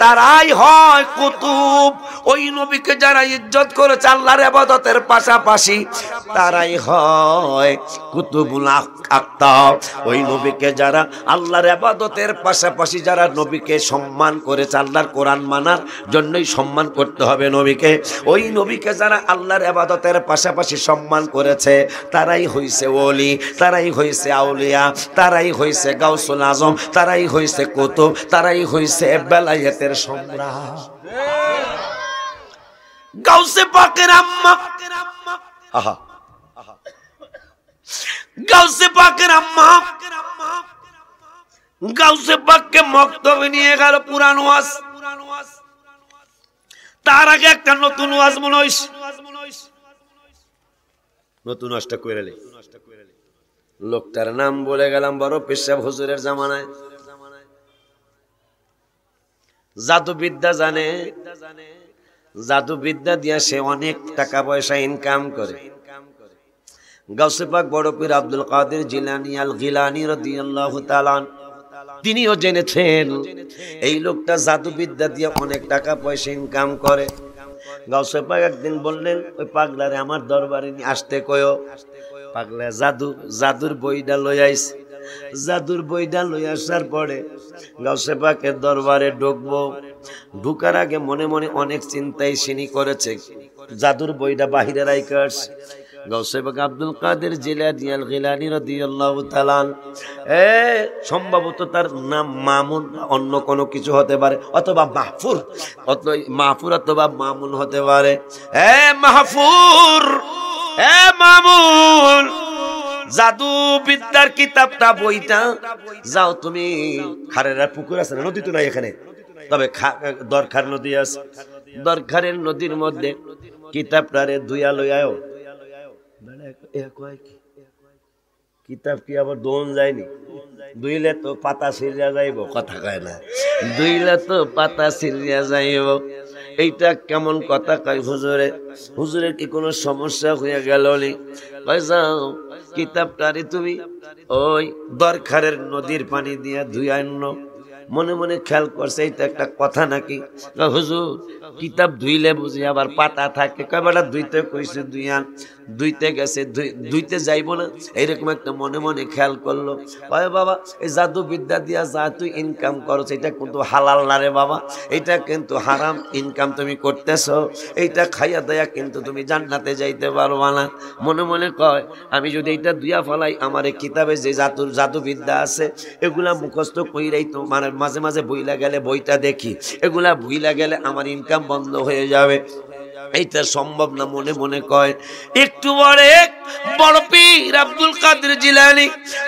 তারাই হয় কুতুব। ওই নবীকে যারা ইজ্জত করেছে আল্লাহর ইবাদতের পাশাপাশি তারাই হয় কুতুবুল আকতাব। ওই নবীকে যারা আল্লাহর ইবাদতের পাশাপাশি যারা নবীকে সম্মান করেছে, আল্লাহর কোরআন মানার জন্যই সম্মান করতে হবে নবীকে। ওই নবীকে যারা আল্লাহর ইবাদতের পাশাপাশি সম্মান করেছে তারাই হইছে ওলি, তারাই হইছে আউলিয়া, তারাই হইছে গাউসুল আজম, তারাই হইছে কুতুব, তারাই হইছে বেলায়েতের সম্রাট। গাউসে পাকের আম্মা, আহা গাউসে পাকের আম্মা, গাউসে পাককে মক্তবে নিয়ে গেল পুরান ওয়াজ। তার আগে একটা নতুন ওয়াজ মনে হইছে, নতুন ওয়াজটা কইরা লে। লোকটার নাম বলে গেলাম, বড় পেশাব হুজুরের জামানায় জাদুবিদ্যা জানে। জাদুবিদ্যা দিয়া সে অনেক টাকা পয়সা ইনকাম করে। গাউসে পাক বড় পীর আব্দুল কাদের জিলানী আল গিলানী রাদিয়াল্লাহু তাআলা তিনিও জেনেছেন এই লোকটা জাদুবিদ্যা দিয়ে অনেক টাকা পয়সা ইনকাম করে। গাউসে পাক একদিন বললেন ওই পাগলারে আমার দরবারে নিয়ে আসতে কয়ো। পাগলা জাদুর বইটা লই আইছে। জাদুর বইটা লই আসার পরে গাউসে পাকের দরবারে ঢুকবো। ঢুকার আগে মনে মনে অনেক চিন্তাই সিনি করেছে। জাদুর বইটা বাহিরে রাইখা আসছে। গাউসে পাক আব্দুল কাদের জিলানী আল গিলানী রাদিয়াল্লাহু তাআলা সম্ভবত তার নাম মামুন, অন্য কোনো কিছু হতে পারে, অথবা মাহফুর, মাহফুর অথবা মামুন হতে পারে। মাহফুর, মামুন, জাদু বিদ্যার কিতাবটা, বইটা যাও তুমি, খারের পুকুর আছে না, নদী তো নাই এখানে, তবে দরখার নদী আছে, দরখারের নদীর মধ্যে কিতাবটারে ধুইয়া লইয়াও। কিতাব কি আবার দোন যায়নি, দুইলে তো পাতা ছিঁড়িয়া যাইব, কথা কয় না, দুইলে তো পাতা ছিঁড়িয়া যাইব। এইটা কেমন কথা কয় হুজুরে? হুজুরের কি কোনো সমস্যা হয়ে গেল? কয় যাও কিতাবটারে তুমি ওই দরখারের নদীর পানি দিয়া ধুইয়া আনো। মনে মনে খেয়াল করছে এইটা একটা কথা নাকি? হুজুর কিতাব ধুইলে বুঝি আবার পাতা থাকে? কয় বেটা ধুইতে কইছে ধুইয়ান, ধুইতে গেছে, ধুইতে যাইব না, এইরকম একটা মনে মনে খেয়াল করলো। কয় বাবা এই জাদু বিদ্যা দিয়া যা তুই ইনকাম করছ এটা কিন্তু হালাল না রে বাবা, এটা কিন্তু হারাম ইনকাম তুমি করতেছ, এইটা খাইয়া দেয়া কিন্তু তুমি জান্নাতে যাইতে পারবা না। মনে মনে কয় আমি যদি এইটা দুইয়া ফেলাই, আমার এই কিতাবে যে জাদু বিদ্যা আছে এগুলা মুখস্থ কইরাই তো, মানে মাঝে মাঝে বইলা গেলে বইটা দেখি, এগুলা বইলা গেলে আমার ইনকাম বন্ধ হয়ে যাবে, এইটা সম্ভব না। মনে মনে কয় একটু পরে বড় পীর আব্দুল কাদের জিলানী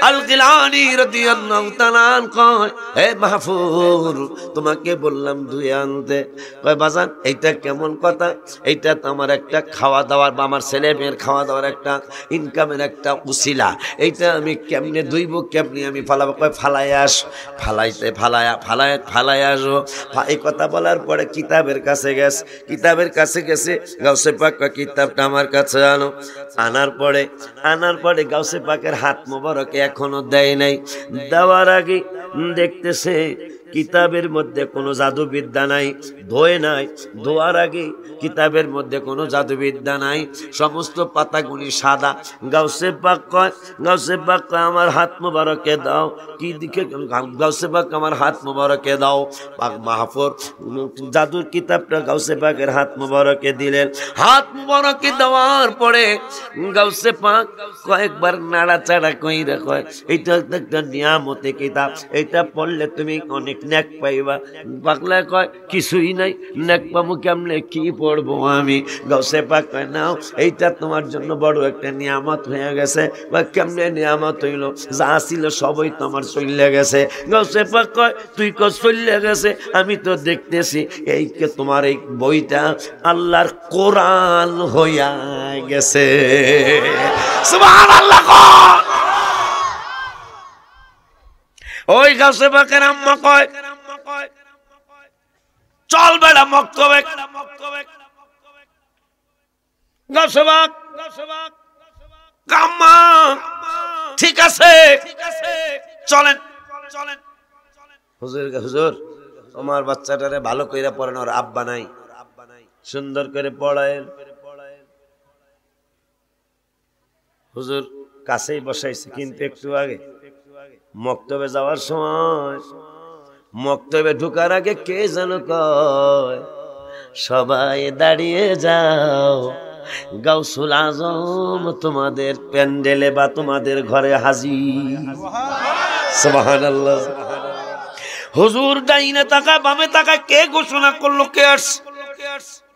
আল গিলানী রাদিয়াল্লাহু তাআলা কয়, হে মাহফুর তোমাকে বললাম ধুয়ে আনতে। কয় বাজান এইটা কেমন কথা? এইটা তো আমার একটা খাওয়া দাওয়ার বা আমার ছেলে মেয়ের খাওয়া দাওয়ার একটা ইনকামের একটা উসিলা, এইটা আমি কেমনে ধুইব, কেমনে আমি ফালাবো? কয় ফালাই আস, ফালাই আসো। এই কথা বলার পরে কিতাবের কাছে গেছে, কিতাবের কাছে গেছে, গাউসে পাক কিতাবটা আমার কাছে আনো। আনার পরে গাউসে পাকের হাত মোবারকে এখনো দেয় নাই, দেওয়ার আগে দেখতেছে কিতাবের মধ্যে কোনো জাদুবিদ্যা নাই, ধোয় নাই, ধোয়ার আগে কিতাবের মধ্যে কোনো জাদুবিদ্যা নাই, সমস্ত পাতাগুলি সাদা। গাউসে পাক কয়, গাউসে পাক আমার হাত মোবারকে দাও। কি দিকে? গাউসে পাক আমার হাত মোবারকে দাও। পাক মাহফুর জাদুর কিতাবটা গাউসে পাকের হাত মোবারকে দিলেন। হাত মোবারকে দেওয়ার পরে গাউসে পাক কয়েকবার নাড়াচাড়া কইরা কয়, এইটা একটা নিয়ামতে কিতাব, এইটা পড়লে তুমি অনেক নেক পাইবা। পাগলা কয় কিছুই নাই, নেক পাবো কেমনে, কি পড়বো আমি? গাউসে পাক কয় নাও, এইটা তোমার জন্য বড় একটা নিয়ামত হয়ে গেছে। বা কেমনে নিয়ামত হইল? যা ছিল সবই তোমার চলে গেছে। গাউসে পাক কয় তুই কই চলে গেছে? আমি তো দেখতেছি এই কে তোমার এই বইটা আল্লাহর কোরআন হইয়া গেছে। সুবহানাল্লাহ। ওই গাউসে পাকের আম্মা কয় চল বেড়া মক্তবে। গাউসে পাক কাম্মা ঠিক আছে চলেন। হুজুর তোমার বাচ্চাটারে ভালো কইরা পড়ান, ওর আব্বা নাই, সুন্দর করে পড়ায়েন। হুজুর কাছেই বসাইছে, কিন্তু একটু আগে মক্তবে যাওয়ার সময়, মক্তবে ঢুকার আগে কে যেন কয় সবাই দাঁড়িয়ে যাও, গাউসুল আজম তোমাদের প্যান্ডেলে বা তোমাদের ঘরে হাজির। সুবহানাল্লাহ। হুজুর ডাইনে তাকা বামে তাকা, কে ঘোষণা করলো, কে আসছে?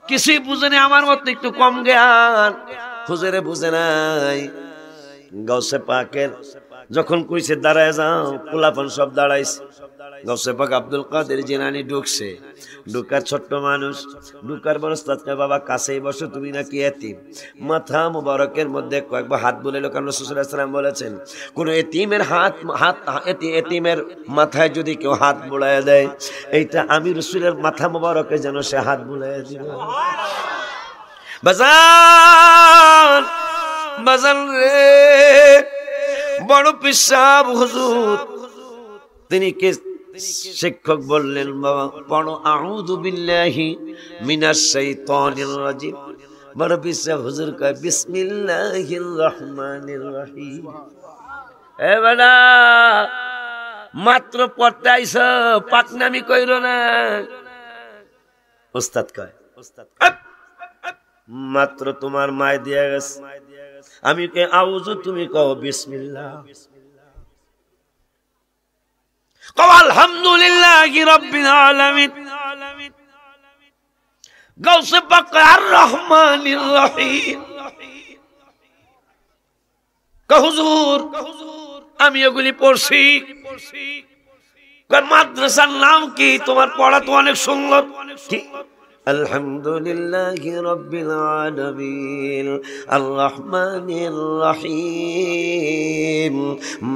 কিছুই বুঝেনি, আমার মতো একটু কম জ্ঞান। হুজুরে বুঝে নাই। গাউসে পাকের যখন কইছে দাঁড়ায় যাও, পোলাপান সব দাঁড়াইছে। গাউসে পাক আব্দুল কাদের জিলানী ঢুকছে, ঢুকার ছোট্ট মানুষ, ঢুকার বরস্তাদকে বাবা কাছেই বসো, তুমি নাকি এতিম। মাথা মুবারকের মধ্যে কয়েকবার হাত বুলাইলো, কারণ রাসূল সাল্লাল্লাহু আলাইহি ওয়াসাল্লাম বলেছেন কোন এতিমের এতিমের মাথায় যদি কেউ হাত বুলাইয়া দেয়, এইটা আমি রাসূলের মাথা মুবারকে যেন সে হাত বুলাইয়া দিব। বাজান বাজান রে, বড় পীর সাহেব হুজুর তিনি কে শিক্ষক বললেন বাবা পড়ো আউযু বিল্লাহি মিনাশ শাইতানির রাজিম। বড় পীর সাহেব হুজুর কয় বিসমিল্লাহির রহমানির রহিম। এ বাবা মাত্র পড়তে আইছো, পাকনামি কইরো না। ওস্তাদ কয় মাত্র তোমার মায় দিয়া গেছে, আমি কে আউযু, তুমি কও বিসমিল্লাহ। কও আলহামদুলিল্লাহি রাব্বিল আলামিন। গাউসে পাক আর রহমানির রহিম। হুজুর আমি এগুলি পড়ছি। মাদ্রাসার নাম কি? তোমার পড়া তো অনেক সুন্দর। কি? আলহামদুলিল্লাহি রাব্বিল আলামিন আর রহমানির রহিম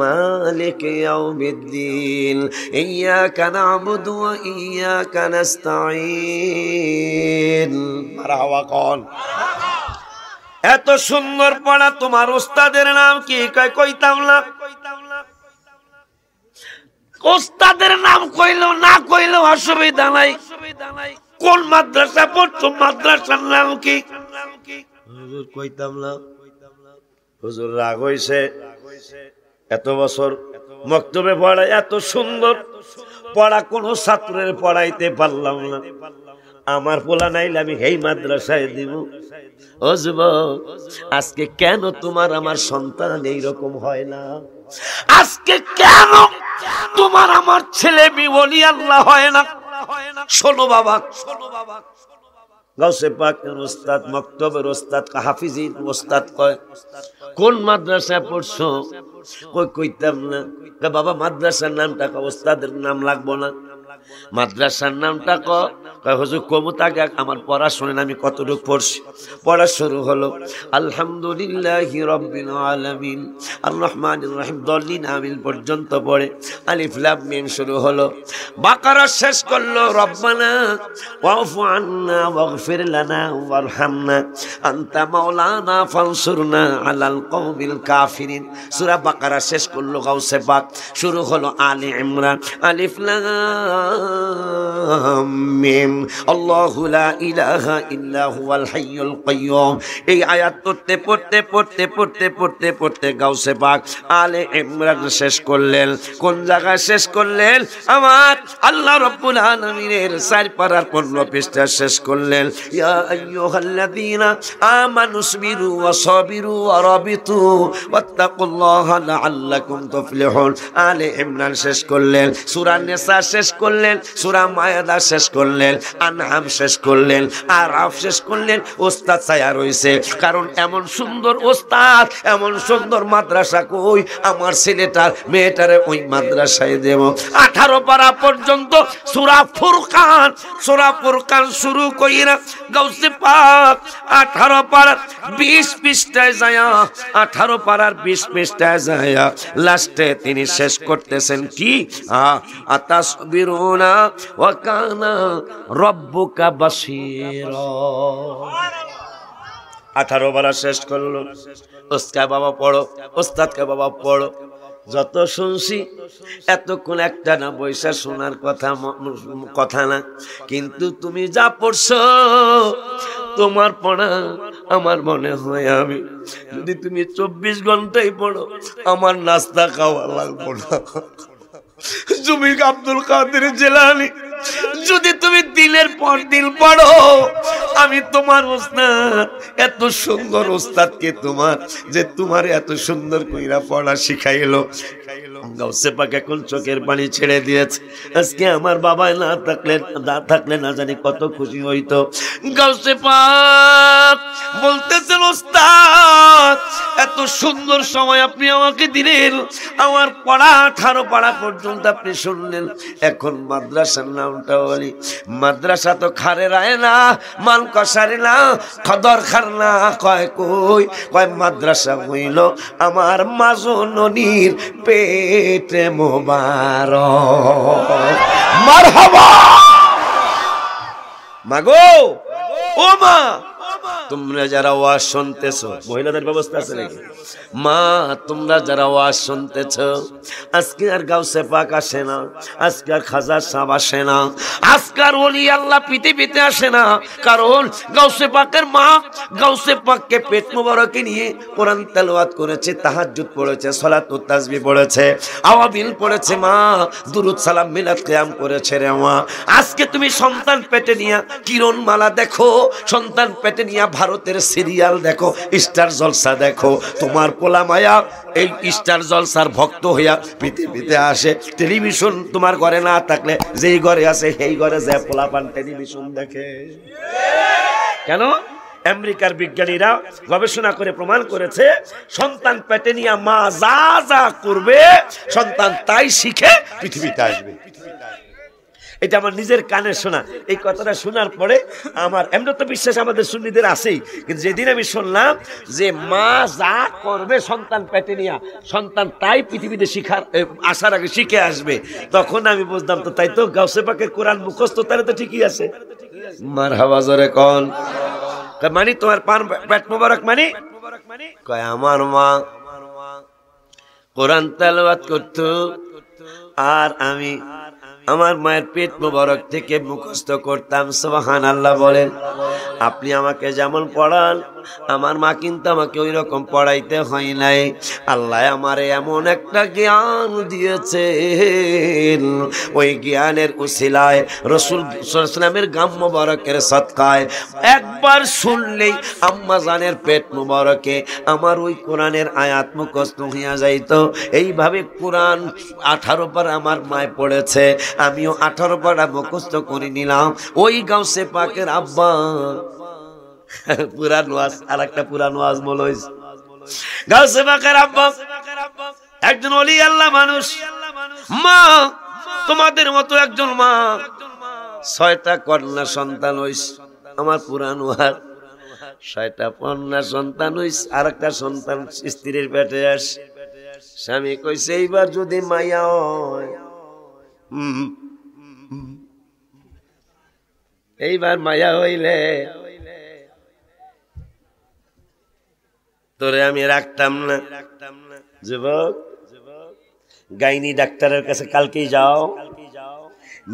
মালিক ইয়াউমিদ্দিন ইয়্যাকা না'বুদু ওয়া ইয়্যাকা নাস্তাঈন। মারহাবা কোন? এত সুন্দর পড়া, তোমার ওস্তাদের নাম কি? কইতাম না। ওস্তাদের নাম কইলেও না কইলেও অসুবিধা নাই। কোন মাদ্রাসা পড়ছো? মাদ্রাসার নাম কি? হুজুর কইতাম না। হুজুর রাগ হইছে। এত বছর মক্তবে পড়া, এত সুন্দর পড়া কোন ছাত্রের পড়াইতে পারলাম না। আমার পোলা নাইলে আমি এই মাদ্রাসায় দিব। ও যুবক, আজকে কেন তোমার আমার সন্তান এইরকম হয় না? আজকে কেন তোমার আমার ছেলে ওলি আল্লাহ হয় না? শোনো বাবা, গাউসে পাকের ওস্তাদ, মক্তবের ওস্তাদ, হাফিজির ওস্তাদ কয় কোন মাদ্রাসায় পড়ছো? কইতাম না। বাবা মাদ্রাসার নামটা কও, ওস্তাদের নাম লাগবো না। মাদ্রাসার নামটা কয় হুজুর কমুতাকে আমার পড়া শুনেন আমি কতটুকু পড়ছি। পড়া শুরু হলো আলহামদুলিল্লাহি রাব্বিল আলামিন আর রহমানির রহিম দলিন আমিন পর্যন্ত পড়ে আলিফ লাম মিম শুরু হলো। বাকারা শেষ করলো রব্বানা ওয়াফু আন্না ওয়াগফির লানা ওয়ারহামনা আনতা মাওলানা ফানসুরনা আলাল কওমিল কাফিরিন। সূরা বাকারা শেষ করলো গাউসে পাক। শুরু হলো আলে ইমরান আলিফ লাম মিম আল্লাহু লা ইলাহা ইল্লা হুয়াল হাইয়ুল কাইয়্যুম। এই আয়াত পড়তে পড়তে পড়তে পড়তে পড়তে পড়তে গাউসে পাক আলে ইমরান শেষ করলেন। কোন জায়গায় শেষ করলেন? আমার আল্লাহ রাব্বুল আলামিনের 4 পারার 15 পৃষ্ঠা শেষ করলেন। ইয়া আইয়ুহাল্লাযীনা আমানু সবিরু ওয়া সাবিরু ওয়া রাবিতু ওয়াত্তাকুল্লাহা লাআল্লাকুম তুফলিহুন। আলে ইমরান শেষ করলেন। সূরা নিসা শেষ করলেন। সূরা মায়েদা শেষ করলেন। আনআম শেষ করলেন। আরাফ শেষ করলেন। ওস্তাদ ছায়া রইছে, কারণ এমন সুন্দর ওস্তাদ, এমন সুন্দর মাদ্রাসা কই আমার ছেলেটার মেয়েটারে ওই মাদ্রাসায় দেব। 18 পারা পর্যন্ত সূরা ফুরকান, সূরা ফুরকান শুরু কইরা গাউসে পাক 18 পারার 20 পৃষ্ঠায় যায়, 18 পারার 20 পৃষ্ঠায় যায় লাস্টে তিনি শেষ করতেছেন কি? আতাসবিরুনা ওয়া কানা রব্বুকা বাসীরা। 18 পারা শেষ করলো। ওস্তাদ বাবা পড়ো, ওস্তাদকে বাবা পড়ো। যত শুনছি এতক্ষণ একটা না বৈশা শোনার কথা না, কিন্তু তুমি যা পড়ছো তোমার পড়া আমার মনে হয় আমি যদি তুমি 24 ঘন্টাই পড়ো আমার নাস্তা খাওয়া লাগবে না। তুমি আব্দুল কাদের জিলানী যদি তুমি দিনের পর দিন পড়ো, আমি তোমার ওস্তাদ, এত সুন্দর ওস্তাদকে তোমার যে তোমার এত সুন্দর কইরা পড়া শিখাইলো। গাউসে পাক এখন চোখের পানি ছেড়ে দিয়েছে। আজকে আমার বাবা না থাকলে না জানি কত খুশি হইতো। গাউসে পাক বলতেছেন ওস্তাদ এত সুন্দর সময় আপনি আমাকে দিলেন, আমার পড়া 18 পারা পর্যন্ত আপনি শুনলেন। এখন মাদ্রাসার নামটা বলি। মাদ্রাসা তো খারে রায় না, মান কষারে না, খদর খার না, কয় কই কয় মাদ্রাসা হইল আমার মাজননির পেটে মোবারক। মারহাবা মাগো, ও মা, তোমরা যারা ওয়াজ শুনতেছো, মহিলাদের ব্যবস্থা আছে নাকি? মা তোমরা যারা ওয়াজ শুনতেছো, আজকে আর গাউসে পাক আসে না, আজকে আর খাজা সাহেব আসে না, আজকে আর ওলি আল্লাহ পৃথিবীতে আসে না, কারণ গাউসে পাকের মা গাউসে পাককে পেট মোবারকে নিয়ে কোরআন তেলাওয়াত করেছে, তাহাজ্জুদ পড়েছে, সালাত ও তাসবিহ পড়েছে, আওয়াবিল পড়েছে, মা দুরুদ সালাম মিলাদ কিয়াম করেছে রে মা। আজকে তুমি সন্তান পেটে নিয়া কিরণ মালা দেখো, সন্তান পেটে নিয়া ভারতের সিরিয়াল দেখো, স্টার জলসা দেখো, তোমার পোলা মায়া এই স্টার জলসার ভক্ত হইয়া পৃথিবীতে আসে। টেলিভিশন তোমার ঘরে না থাকলে যেই ঘরে আছে সেই ঘরে যে পোলা পান টেলিভিশন দেখে। কেন? আমেরিকার বিজ্ঞানীরা গবেষণা করে প্রমাণ করেছে, সন্তান পেটে নিয়ে মা যা যা করবে সন্তান তাই শিখে পৃথিবীতে আসবে। এটা আমার নিজের কানে শোনা। এই কথাটা শোনার পরে আমার এমন তো বিশ্বাস আমাদের সুন্নিদের আছেই, কিন্তু যেদিন আমি শুনলাম যে মা যা করবে সন্তান পেটে নিয়ে সন্তান তাই পৃথিবীতে শিখার আসার আগে শিখে আসবে, তখন আমি বুঝলাম তো তাই তো গাউসে পাকের কোরআন মুখস্থ তাহলে তো ঠিকই আছে। মারহাবা জোরে কোন। মানে তোমার পেট মোবারক মানে কয় আমার মা কোরআন তেলাওয়াত করত আর আমি আমার মায়ের পেট মোবারক থেকে মুখস্থ করতাম। সুবহানাল্লাহ বলেন। আপনি আমাকে যেমন পড়ান আমার মা কিন্তু আমাকে ওই রকম পড়াইতে হয় নাই। আল্লাহ আমারে এমন একটা জ্ঞান দিয়েছে, ওই জ্ঞানের উসিলায় রাসূল সাল্লাল্লাহু আলাইহি ওয়াসাল্লামের গাম মোবারকের সদকায় একবার শুনলেই আম্মা জানের পেট মোবারকে আমার ওই কোরআনের আয়াত মুখস্থ হইয়া যাইত। এইভাবে কোরআন 18 পারা আমার মায় পড়েছে, আমিও 18 পারা মুখস্থ করে নিলাম। ওই গাউসে পাকের আব্বা পুরান ওয়াজ আর একটা পুরান ওয়াজ বলইস। গাউসে পাকের আব্বা একজন ওলি আল্লাহ মানুষ। মা তোমাদের মতো একজন মা 6টা কন্যা সন্তান হইস। আমার পুরান ওয়াজ 6টা কন্যা সন্তান হইস, আর একটা সন্তান স্ত্রীর পেটে আস। স্বামী কইছে এইবার যদি মাইয়া হয়, এইবার মায়া হইলে তোরে আমি রাখতাম না। যুবক, গাইনি ডাক্তারের কাছে কালকেই যাও।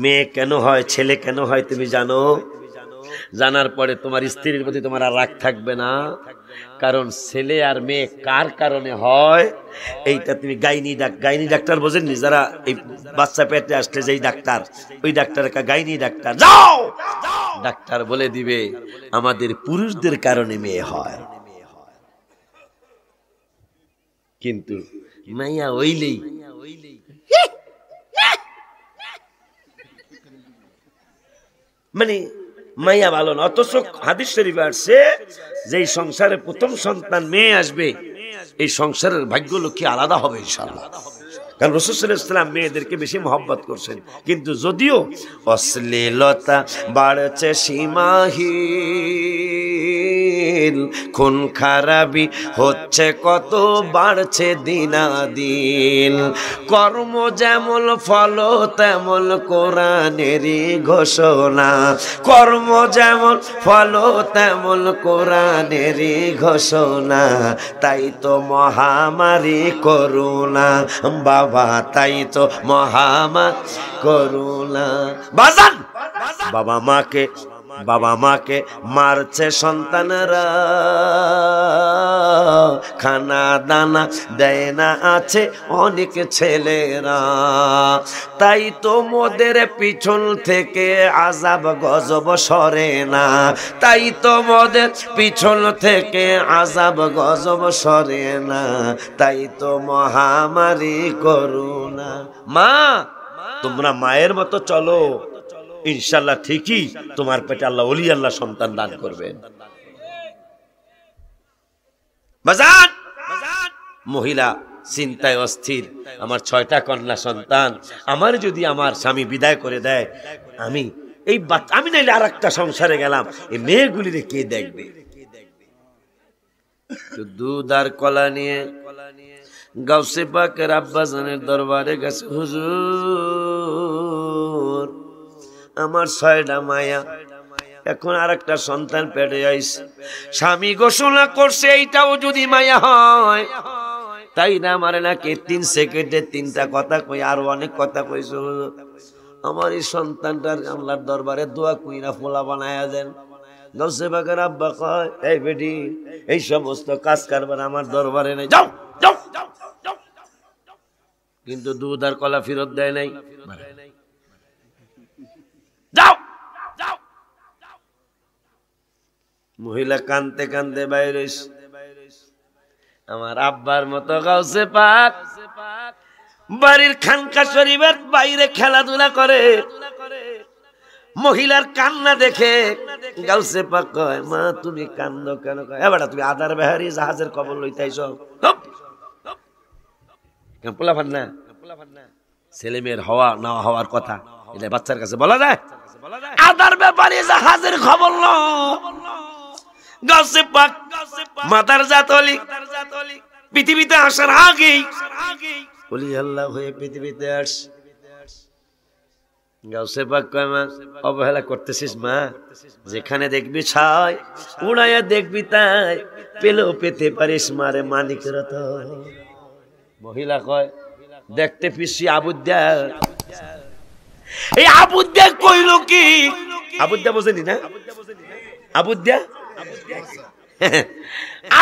মেয়ে কেন হয় ছেলে কেন হয় তুমি জানো। জানার পরে তোমার স্ত্রীর প্রতি তোমার আর রাগ থাকবে না, কারণ ছেলে আর মেয়ে কার কারণে হয় এইটা তুমি গাইনি ডাক্তার বোঝেননি? যারা এই বাচ্চা পেটে আসলে যেই ডাক্তার, ওই ডাক্তার গাইনি ডাক্তার। যাও, ডাক্তার বলে দিবে আমাদের পুরুষদের কারণে মেয়ে হয়, কিন্তু মাইয়া হইলেই মানে মাইয়া ভালো না। অথচ হাদিস শরীফে আসছে যেই সংসারে প্রথম সন্তান মেয়ে আসবে এই সংসারের ভাগ্য লক্ষ্মী আলাদা হবে ইনশাআল্লাহ। কারণ রাসূল সাল্লাল্লাহু আলাইহি ওয়াসাল্লাম মেয়েদেরকে বেশি মহব্বত করছেন। কিন্তু যদিও অশ্লীলতা বাড়ছে সীমাহীন, খুন খারাপি হচ্ছে কত বাড়ছে দিনাদিন, কর্ম যেমন ফল তেমন কোরআনেরই ঘোষণা, কর্ম যেমন ফল তেমন কোরআনেরই ঘোষণা, তাই তো মহামারী করুণা বাবা, তাই তো মহামারী করুণা। বাজান বাবা মাকে মারছে সন্তানেরা, খানা দানা দেয় না আছে অনেক ছেলেরা, তাই তো মোদের পিছন থেকে আযাব গজব সরে না, তাই তো মোদের পিছন থেকে আযাব গজব সরে না, তাই তো মহামারী করুণা। মা তোমরা মায়ের মতো চলো, ইনশাআল্লাহ ঠিকই তোমার পেটে আল্লাহ ওলি আল্লাহ সন্তান দান করবেন। বাজান মহিলা চিন্তায় অস্থির, আমার 6টা কন্যা সন্তান, আমার যদি আমার স্বামী বিদায় করে দেয়, আমি নাইলে আর একটা সংসারে গেলাম, এই মেয়েগুলিরে কে দেখবে? দুধ আর কলা নিয়ে গাউসে পাকের আব্বাজানের দরবারে গেছে। হুজুর আমার 6টা মায়া, এখন আর একটা সন্তান পেটে আইছে, স্বামী ঘোষণা করছে এইটাও যদি মায়া হয় তাই না মারে নাকি 3 সেকেন্ডে 3টা কথা কই, আরো অনেক কথা কইছো। আমার এই সন্তানটার আল্লাহর দরবারে দোয়া কইরা ফোলা বানায়া দেন। গাউসে পাকের আব্বা কয়, এই বেটি এই সমস্ত কাজ কারবার আমার দরবারে নাই, যাও যাও যাও। কিন্তু দুধ আর কলা ফেরত দেয় নাই, যাও যাও। মহিলা কানতে কানতে বাইরে হইছে। আমার আব্বার মতো গাউসে পাক বাড়ির খানকা শরীফের বাইরে খেলাধুলা করে। মহিলার কান্না দেখে গাউসে পাক কয়, মা তুমি কান্দো কেন? কয়, এ বেটা তুমি আদার বেহারি জাহাজের খবর লইতে আইছো? পোলাপান না, ছেলে মেয়ের হওয়া না হওয়ার কথা এটা বাচ্চার কাছে বলা যায়? আদার ব্যাপারে জাহাজের খবর লো। গাউসে পাক মাতার জাতলি পৃথিবীতে আসার আগেই ওলি আল্লাহ হয়ে পৃথিবীতে আসছে। গাউসে পাক কয়, মা অবহেলা করতেছিস মা? যেখানে দেখবি ছাই উড়াইয়া দেখবি তাই, পেলেও পেতে পারিস মারে মানিকের তো। মহিলা কয়, দেখতে পিসি আবুদ্দা। এই আবুদ্দা কইল কি? আবুদ্দা বোঝেনি না? আবুদ্দা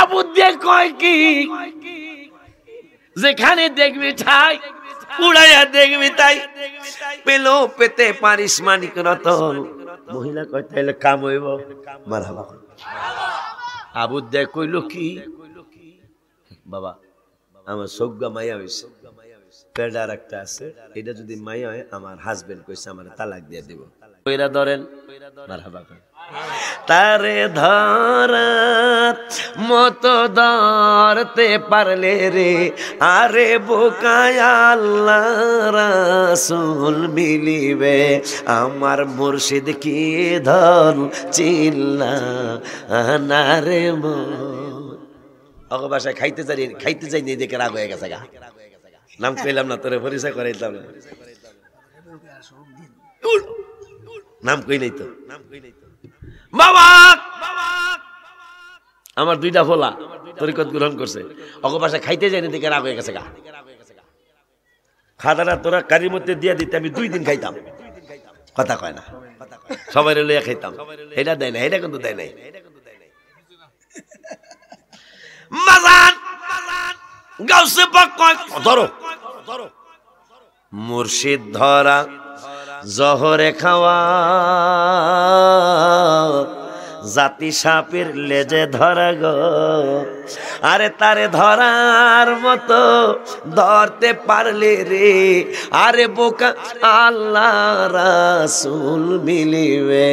আবুদ্দা কয় কি? যেখানে দেখবি ঠাই উড়াইয়া দেখবি তাই, পেলেও পেতে পারিস মানিক রতন। মহিলা কয়, তাইলে কাম হইব। মারহাবা। আবুদ্দা কইল কি? বাবা আমার সৌগা মাইয়া হয়েছে, পেডার একটা আছে, এটা যদি মাইয়া হয় আমার হাজবেন্ড কইছে আমার তালাক দিয়ে দিব। কইরা ধরেন। মারহাবা। তারে ধরার মতো ধরতে পারলে রে, আরে বোকায় আল্লাহ রাসূল মিলিবে। আমার মুর্শিদ কি ধন চিল্লা না রে মন। অগ বাসায় খাইতে যাই নিয়ে দেখে রাগ হয়ে গেছে গা। নাম কইলাম না, তোরে পরিচয় করাইতাম না। নাম কই নাই তো। বাবা আমার দুইটা ফোলা তরিকত গ্রহণ করছে, অগ বাসায় খাইতে যাইনি দেখে রাগ হয়ে গেছে গা। খাদাটা তোরা কারির মধ্যে দিয়ে দিতে আমি 2 দিন খাইতাম। কথা কয় না, সবাই লইয়া খাইতাম। এটা দেয় না, এটা কিন্তু দেয় নাই। মাজান গাউসে পাক কয়, ধরো মুর্শিদ ধরা জহরে খাওয়া, জাতি সাপের লেজে ধরা গো। আরে তারে ধরার মতো ধরতে পারলে রে, আরে বোকা আল্লাহ রাসূল মিলিবে।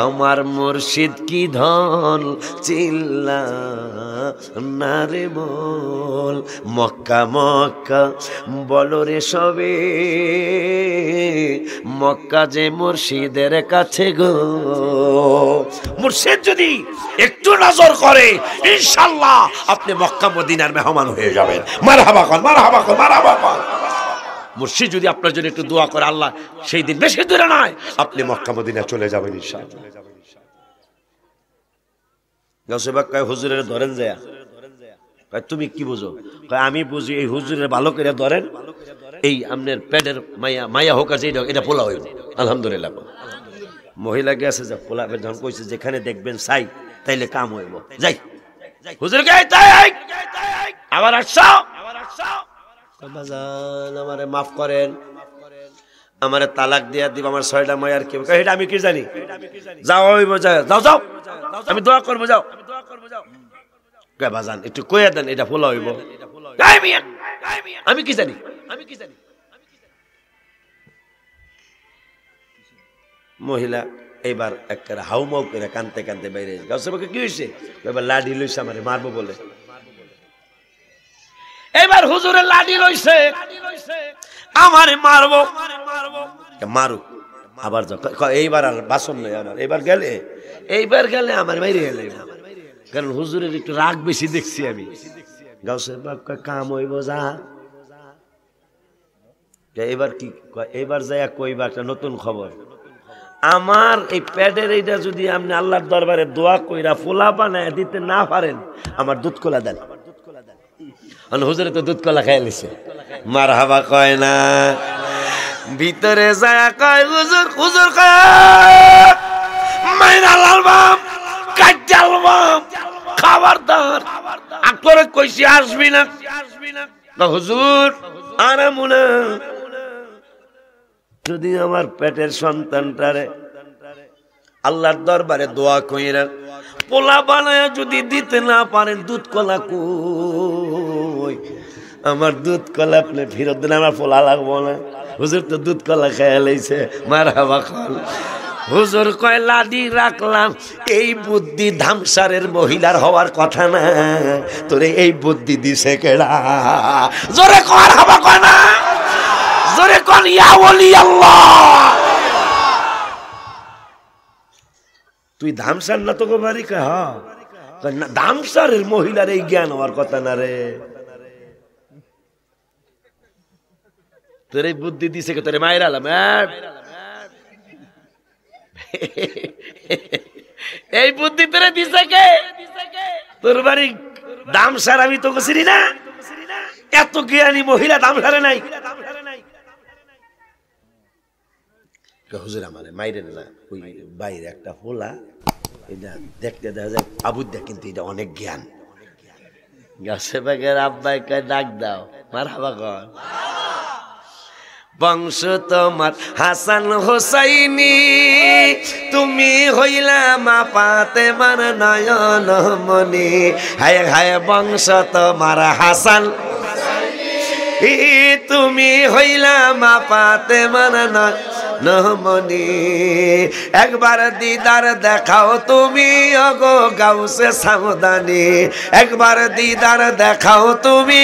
আমার মুর্শিদ কি ধন চিল্লা না রে বল। মক্কা মক্কা বলো রে সবে, মক্কা যে মুর্শিদের কাছে গো। মুর্শিদ যদি একটু নজর করে ইনশাআল্লাহ আপনি মক্কা মদিনার মেহমান হয়ে যাবেন। মারহাবা কর, মারহাবা কর, মারহাবা কর। মুর্শিদ যদি আপনার জন্য একটু দোয়া করে, আল্লাহ সেই দিন বেশি দূরে নয়, আপনি মক্কা মদিনা চলে যাবেন ইনশাআল্লাহ। গাউসে পাক কয়, হুজুরের ধরেন যায়। কয়, তুমি কি বুঝো? কয়, আমি বুঝি এই হুজুরের ভালো করে ধরেন, এই আপনার পেটের মায়া হোক আর যেটা এটা পোলা হইব। আলহামদুলিল্লাহ। মহিলা গেছে যা পোলা যখন কইছে যেখানে দেখবেন চাই তাইলে কাম হইব। যাই হুজুর আবার আসছো, আমারে মাফ করেন, আমারে তালাক দিয়া দিব, আমার 6টা মায়ার কি? এটা আমি কি জানি? যাও হইব, যাও যাও, আমি দোয়া করবো, যাও। বাজান একটু কইয়া দেন এটা পোলা হইব। আমি কি জানি? মহিলা এইবার একটা হাউমাউ করে কানতে কানতে বাইরে গাউসে পাকে কি হয়েছে? এবার লাঠি লইছে আমারে মারবো বলে। এবার হুজুরের লাঠি লইছে আমারে মারবো। মারুক আবার এইবার আর বাসন নয় আমার, এইবার গেলে আমার বাইরে গেলে, কারণ হুজুরের একটু রাগ বেশি দেখছি আমি। গাউসে পাক কাম হইব যা। এইবার কি এইবার যাইয়া কইবা একটা নতুন খবর, আমার এই পেটের এইটা যদি আপনি আল্লাহর দরবারে দোয়া কইরা ফোলা বানায় দিতে না পারেন, আমার দুধ কলা দেন। হুজুরে তো দুধ কলা খাই লিছে। মারহাবা কয় না, ভিতরে যায় কয় হুজুর, হুজুর কয় মাইনা লালবাম কাটালবাম খবরদার আকরে কইছি আসবি না। হুজুর আরামুনা, যদি আমার পেটের সন্তানটারে আল্লাহর দরবারে দোয়া কইরা পোলা বানায় যদি দিতে না পারেন দুধ কলা কই, আমার দুধ কলা আপনি ফেরত দিন, আমার পোলা লাগবো না। হুজুর তো দুধ কলা খেয়ে লাইছে, মারহাবা খান। হুজুর কয় লাডি রাখলাম, এই বুদ্ধি ধামসারের মহিলার হওয়ার কথা না, তোরে এই বুদ্ধি দিছে কেডা? জোরে কর হাবা কয় না, জোরে কর ইয়া ওলি আল্লাহ। তুই ধামসার না তোকে বাড়ি কয়? না, ধামসারের মহিলার এই জ্ঞান হওয়ার কথা না রে। তোর এই বুদ্ধি দিছে কে? তোরে মায়ের আলাম, এই বুদ্ধি তোরে দিছে কে? তোর বাড়ি ধামসার আমি তোকে চিনি না? এত জ্ঞানী মহিলা ধামসারে নাই। হুজুর আমারে মাইরেন না, ওই বাইরে একটা হোলা, এটা দেখতে দেখা যায় আবুদ্দা, কিন্তু এটা অনেক জ্ঞান। গাছে বাগের আব্বাইকে ডাক দাও, মারহাবা কর। বংশ তোমার হাসান হোসাইনি, তুমি হইলা মা ফাতেমার নয়ন মনি। হায় হায় বংশ তোমার হাসান, তুমি হইলা মা ফাতেমার নয়ন মনি। একবার দিদার দেখাও তুমি ওগো গাউসে সামদানি, একবার দিদার দেখাও তুমি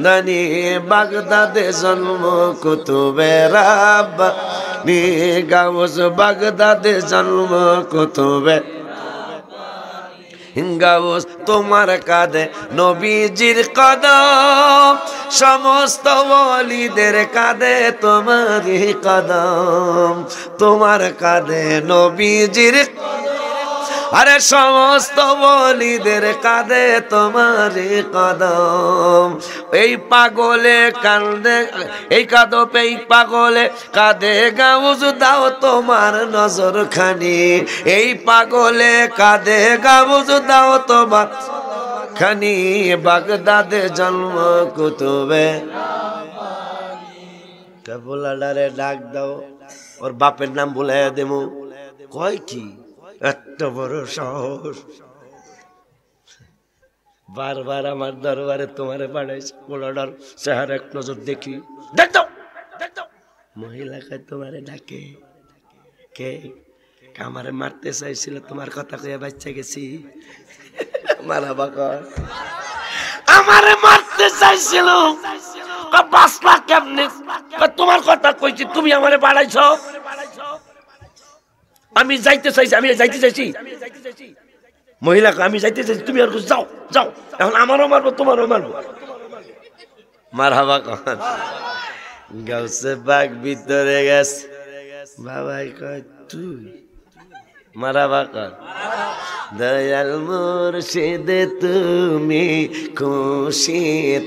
দানি। বাগদাদে জন্ম কুতুবে রাব্বানি, গাউস বাগদাদে জন্ম কুতুবে গাউস। তোমার কাঁধে নবীজির কদম, সমস্ত ওলিদের কাঁধে তোমারই কদম। তোমার কাঁধে নবীজির, আরে সমস্ত ওলিদের কাঁধে তোমারই কদম। এই পাগলে কাঁদে, এই কাঁদো এই পাগলে কাঁদে গাউস, দাও তোমার নজর খানি। এই পাগলে কাঁদে গাউস, দাও তোমার খানি। বাগদাদে জন্ম কুতুবে, বলাডারে ডাক দাও, ওর বাপের নাম বলে দেবো। কয় কি এত বড় সাহস, বারবার আমার দরবারে তোমারে পাঠাইছে, পোলাডার চেহারা এক নজর দেখি, দেখ দাও। মহিলা কয় তোমারে ডাকে কে? আমারে মারতে চাইছিল, তোমার কথা কয়ে বাচ্চা গেছি। মারাবা কর, আমারে মারতে চাইছিল, বাঁচলা কেমনে? তোমার কথা কইছি, তুমি আমারে বাড়াইছ। আমি যাইতে চাইছি, আমি যাইতে চাইছি। মহিলা আমি যাইতে চাইছি, তুমি আর যাও যাও, এখন আমারও মারবো তোমারও মারবো। মারহাবা কর। গাউসে বাগ ভিতরে গেছে, বাবাই কয় তুই? মারহাবা কর। দয়াল মুর্শিদ তুমি খুশি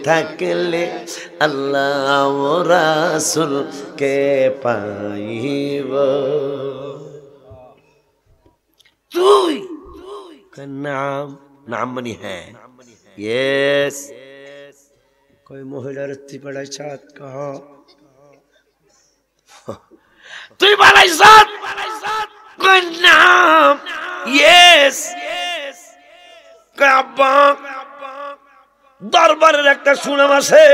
থাকলে, আল্লাহ ও রাসূল কে পাইব। তুই নাম, নাম মানে হ্যাঁ, ইয়েস। कोई মহিলার পড়া চাঁদ কহ, তুই বালাই সাত কোন নাম? ইয়েস। কাব্বা দরবারের একটা সুনাম আছে,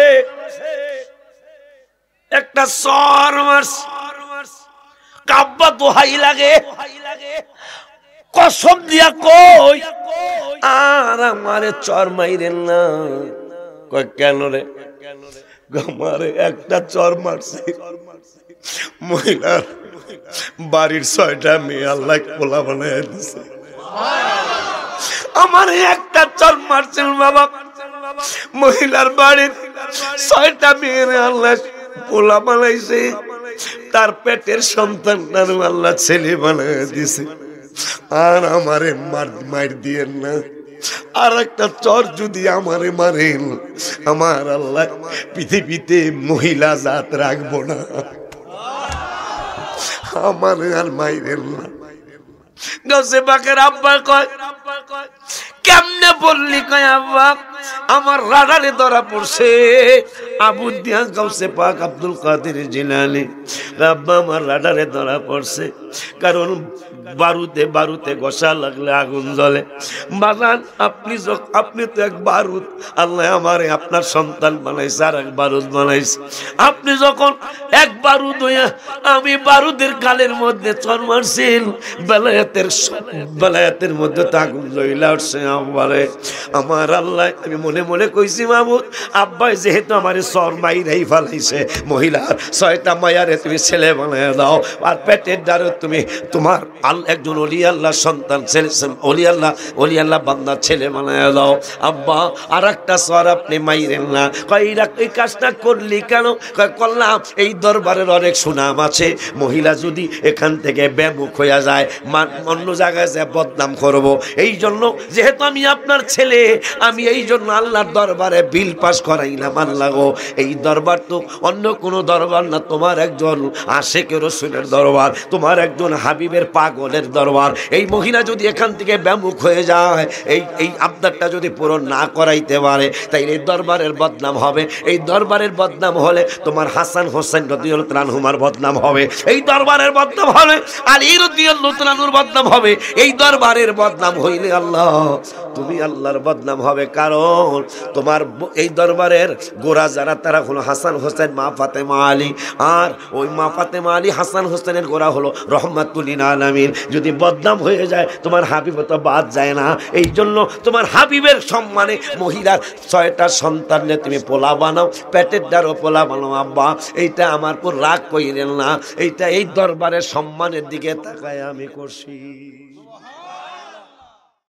একটা সর মাস কাব্বা দোহাই লাগে, কসম দিয়া কই আর আমারে চর মাইরেন না। কই কেন রে? আমারে একটা চর মারছে, মহিলার বাড়ির 6টা মেয়ে আল্লাহ পোলা বানায় দিছে। আমার একটা চর মারছিল বাবা, মহিলার বাড়ির 6টা মেয়ের আল্লাহ পোলা বানাইছে, তার পেটের সন্তানটার আল্লাহ ছেলে বানায় দিছে। আর আমারে মার দিয়েন না, আর একটা চর যদি আমারে মারেন, আমার আল্লাহ পৃথিবীতে মহিলা জাত রাখবো না, আমার আর মাইরেন না। গাছে বাকের আব্বা কয় কেমনে বললি? কয় আব্বা আমার রাডারে ধরা পড়ছে। আবুদ্দিয়া গাউসে পাক আব্দুল কাদের জিলানী, আব্বা আমার রাডারে ধরা পড়ছে, কারণ বারুদে বারুদে ঘষা লাগলে আগুন জ্বলে। বাজান আপনি তো এক বারুদ, আল্লাহ আমারে আপনার সন্তান বানাইছে আর এক বারুদ বানাইছে। আপনি যখন এক বারুদ হইয়া আমি বারুদের গালের মধ্যে চর মারছিল, বেলায়েতের মধ্যে তো আগুন জ্বলা উঠছে আমারে। আমার আল্লাহ, আমি মনে মনে কইছি মাহমুদ আব্বাই যেহেতু আমার চর মাইরাই ফেলাইছে, মহিলার 6টা মায়ারে তুমি ছেলে বানায় দাও, আর পেটের দ্বারে তুমি তোমার একজন অলি আল্লাহ সন্তান ছেলে, অলি আল্লাহ বান্দার ছেলে বানায় দাও। আব্বা আর একটা চর আপনি মাইরেন না। এই কাজটা করলি কেন? করলাম এই দরবারের অনেক সুনাম আছে, মহিলা যদি এখান থেকে বেমুখ হইয়া যায় অন্য জায়গায় যে বদনাম করব, এই জন্য যেহেতু আমি আপনার ছেলে, আমি এই জন্য আল্লাহর দরবারে বিল পাস করাইলাম। আল্লাহ গো, এই দরবার তো অন্য কোনো দরবার না, তোমার একজন আশিকে রাসূলের দরবার, তোমার একজন হাবিবের পাগলের দরবার। এই মহিলা যদি এখান থেকে বেমুখ হয়ে যায়, এই আবদারটা যদি পূরণ না করাইতে পারে, তাই এই দরবারের বদনাম হবে। এই দরবারের বদনাম হলে তোমার হাসান হোসেন রাদিয়াল্লাহু তাআলা আনহুমার বদনাম হবে, এই দরবারের বদনাম হবে। আলী রাদিয়াল্লাহু তাআলা আনহুর বদনাম হবে। এই দরবারের বদনাম হইলে আল্লাহ, তুমি আল্লাহর বদনাম হবে। কারণ তোমার এই দরবারের গোরা যারা, তারা হলো হাসান হোসেন, মা ফাতেমা আলী, আর ওই মা ফাতেমা আলী হাসান হোসেনের গোরা হলো রহমাতুল লিল আলামিন। যদি বদনাম হয়ে যায় তোমার হাবিব তো বাদ যায় না। এই জন্য তোমার হাবিবের সম্মানে মহিলার 6টা সন্তান নিয়ে তুমি পোলা বানাও, পেটের দ্বারও পোলা বানাও। আব্বা এইটা আমার পর রাগ কইরেন না, এইটা এই দরবারের সম্মানের দিকে তাকায় আমি করছি।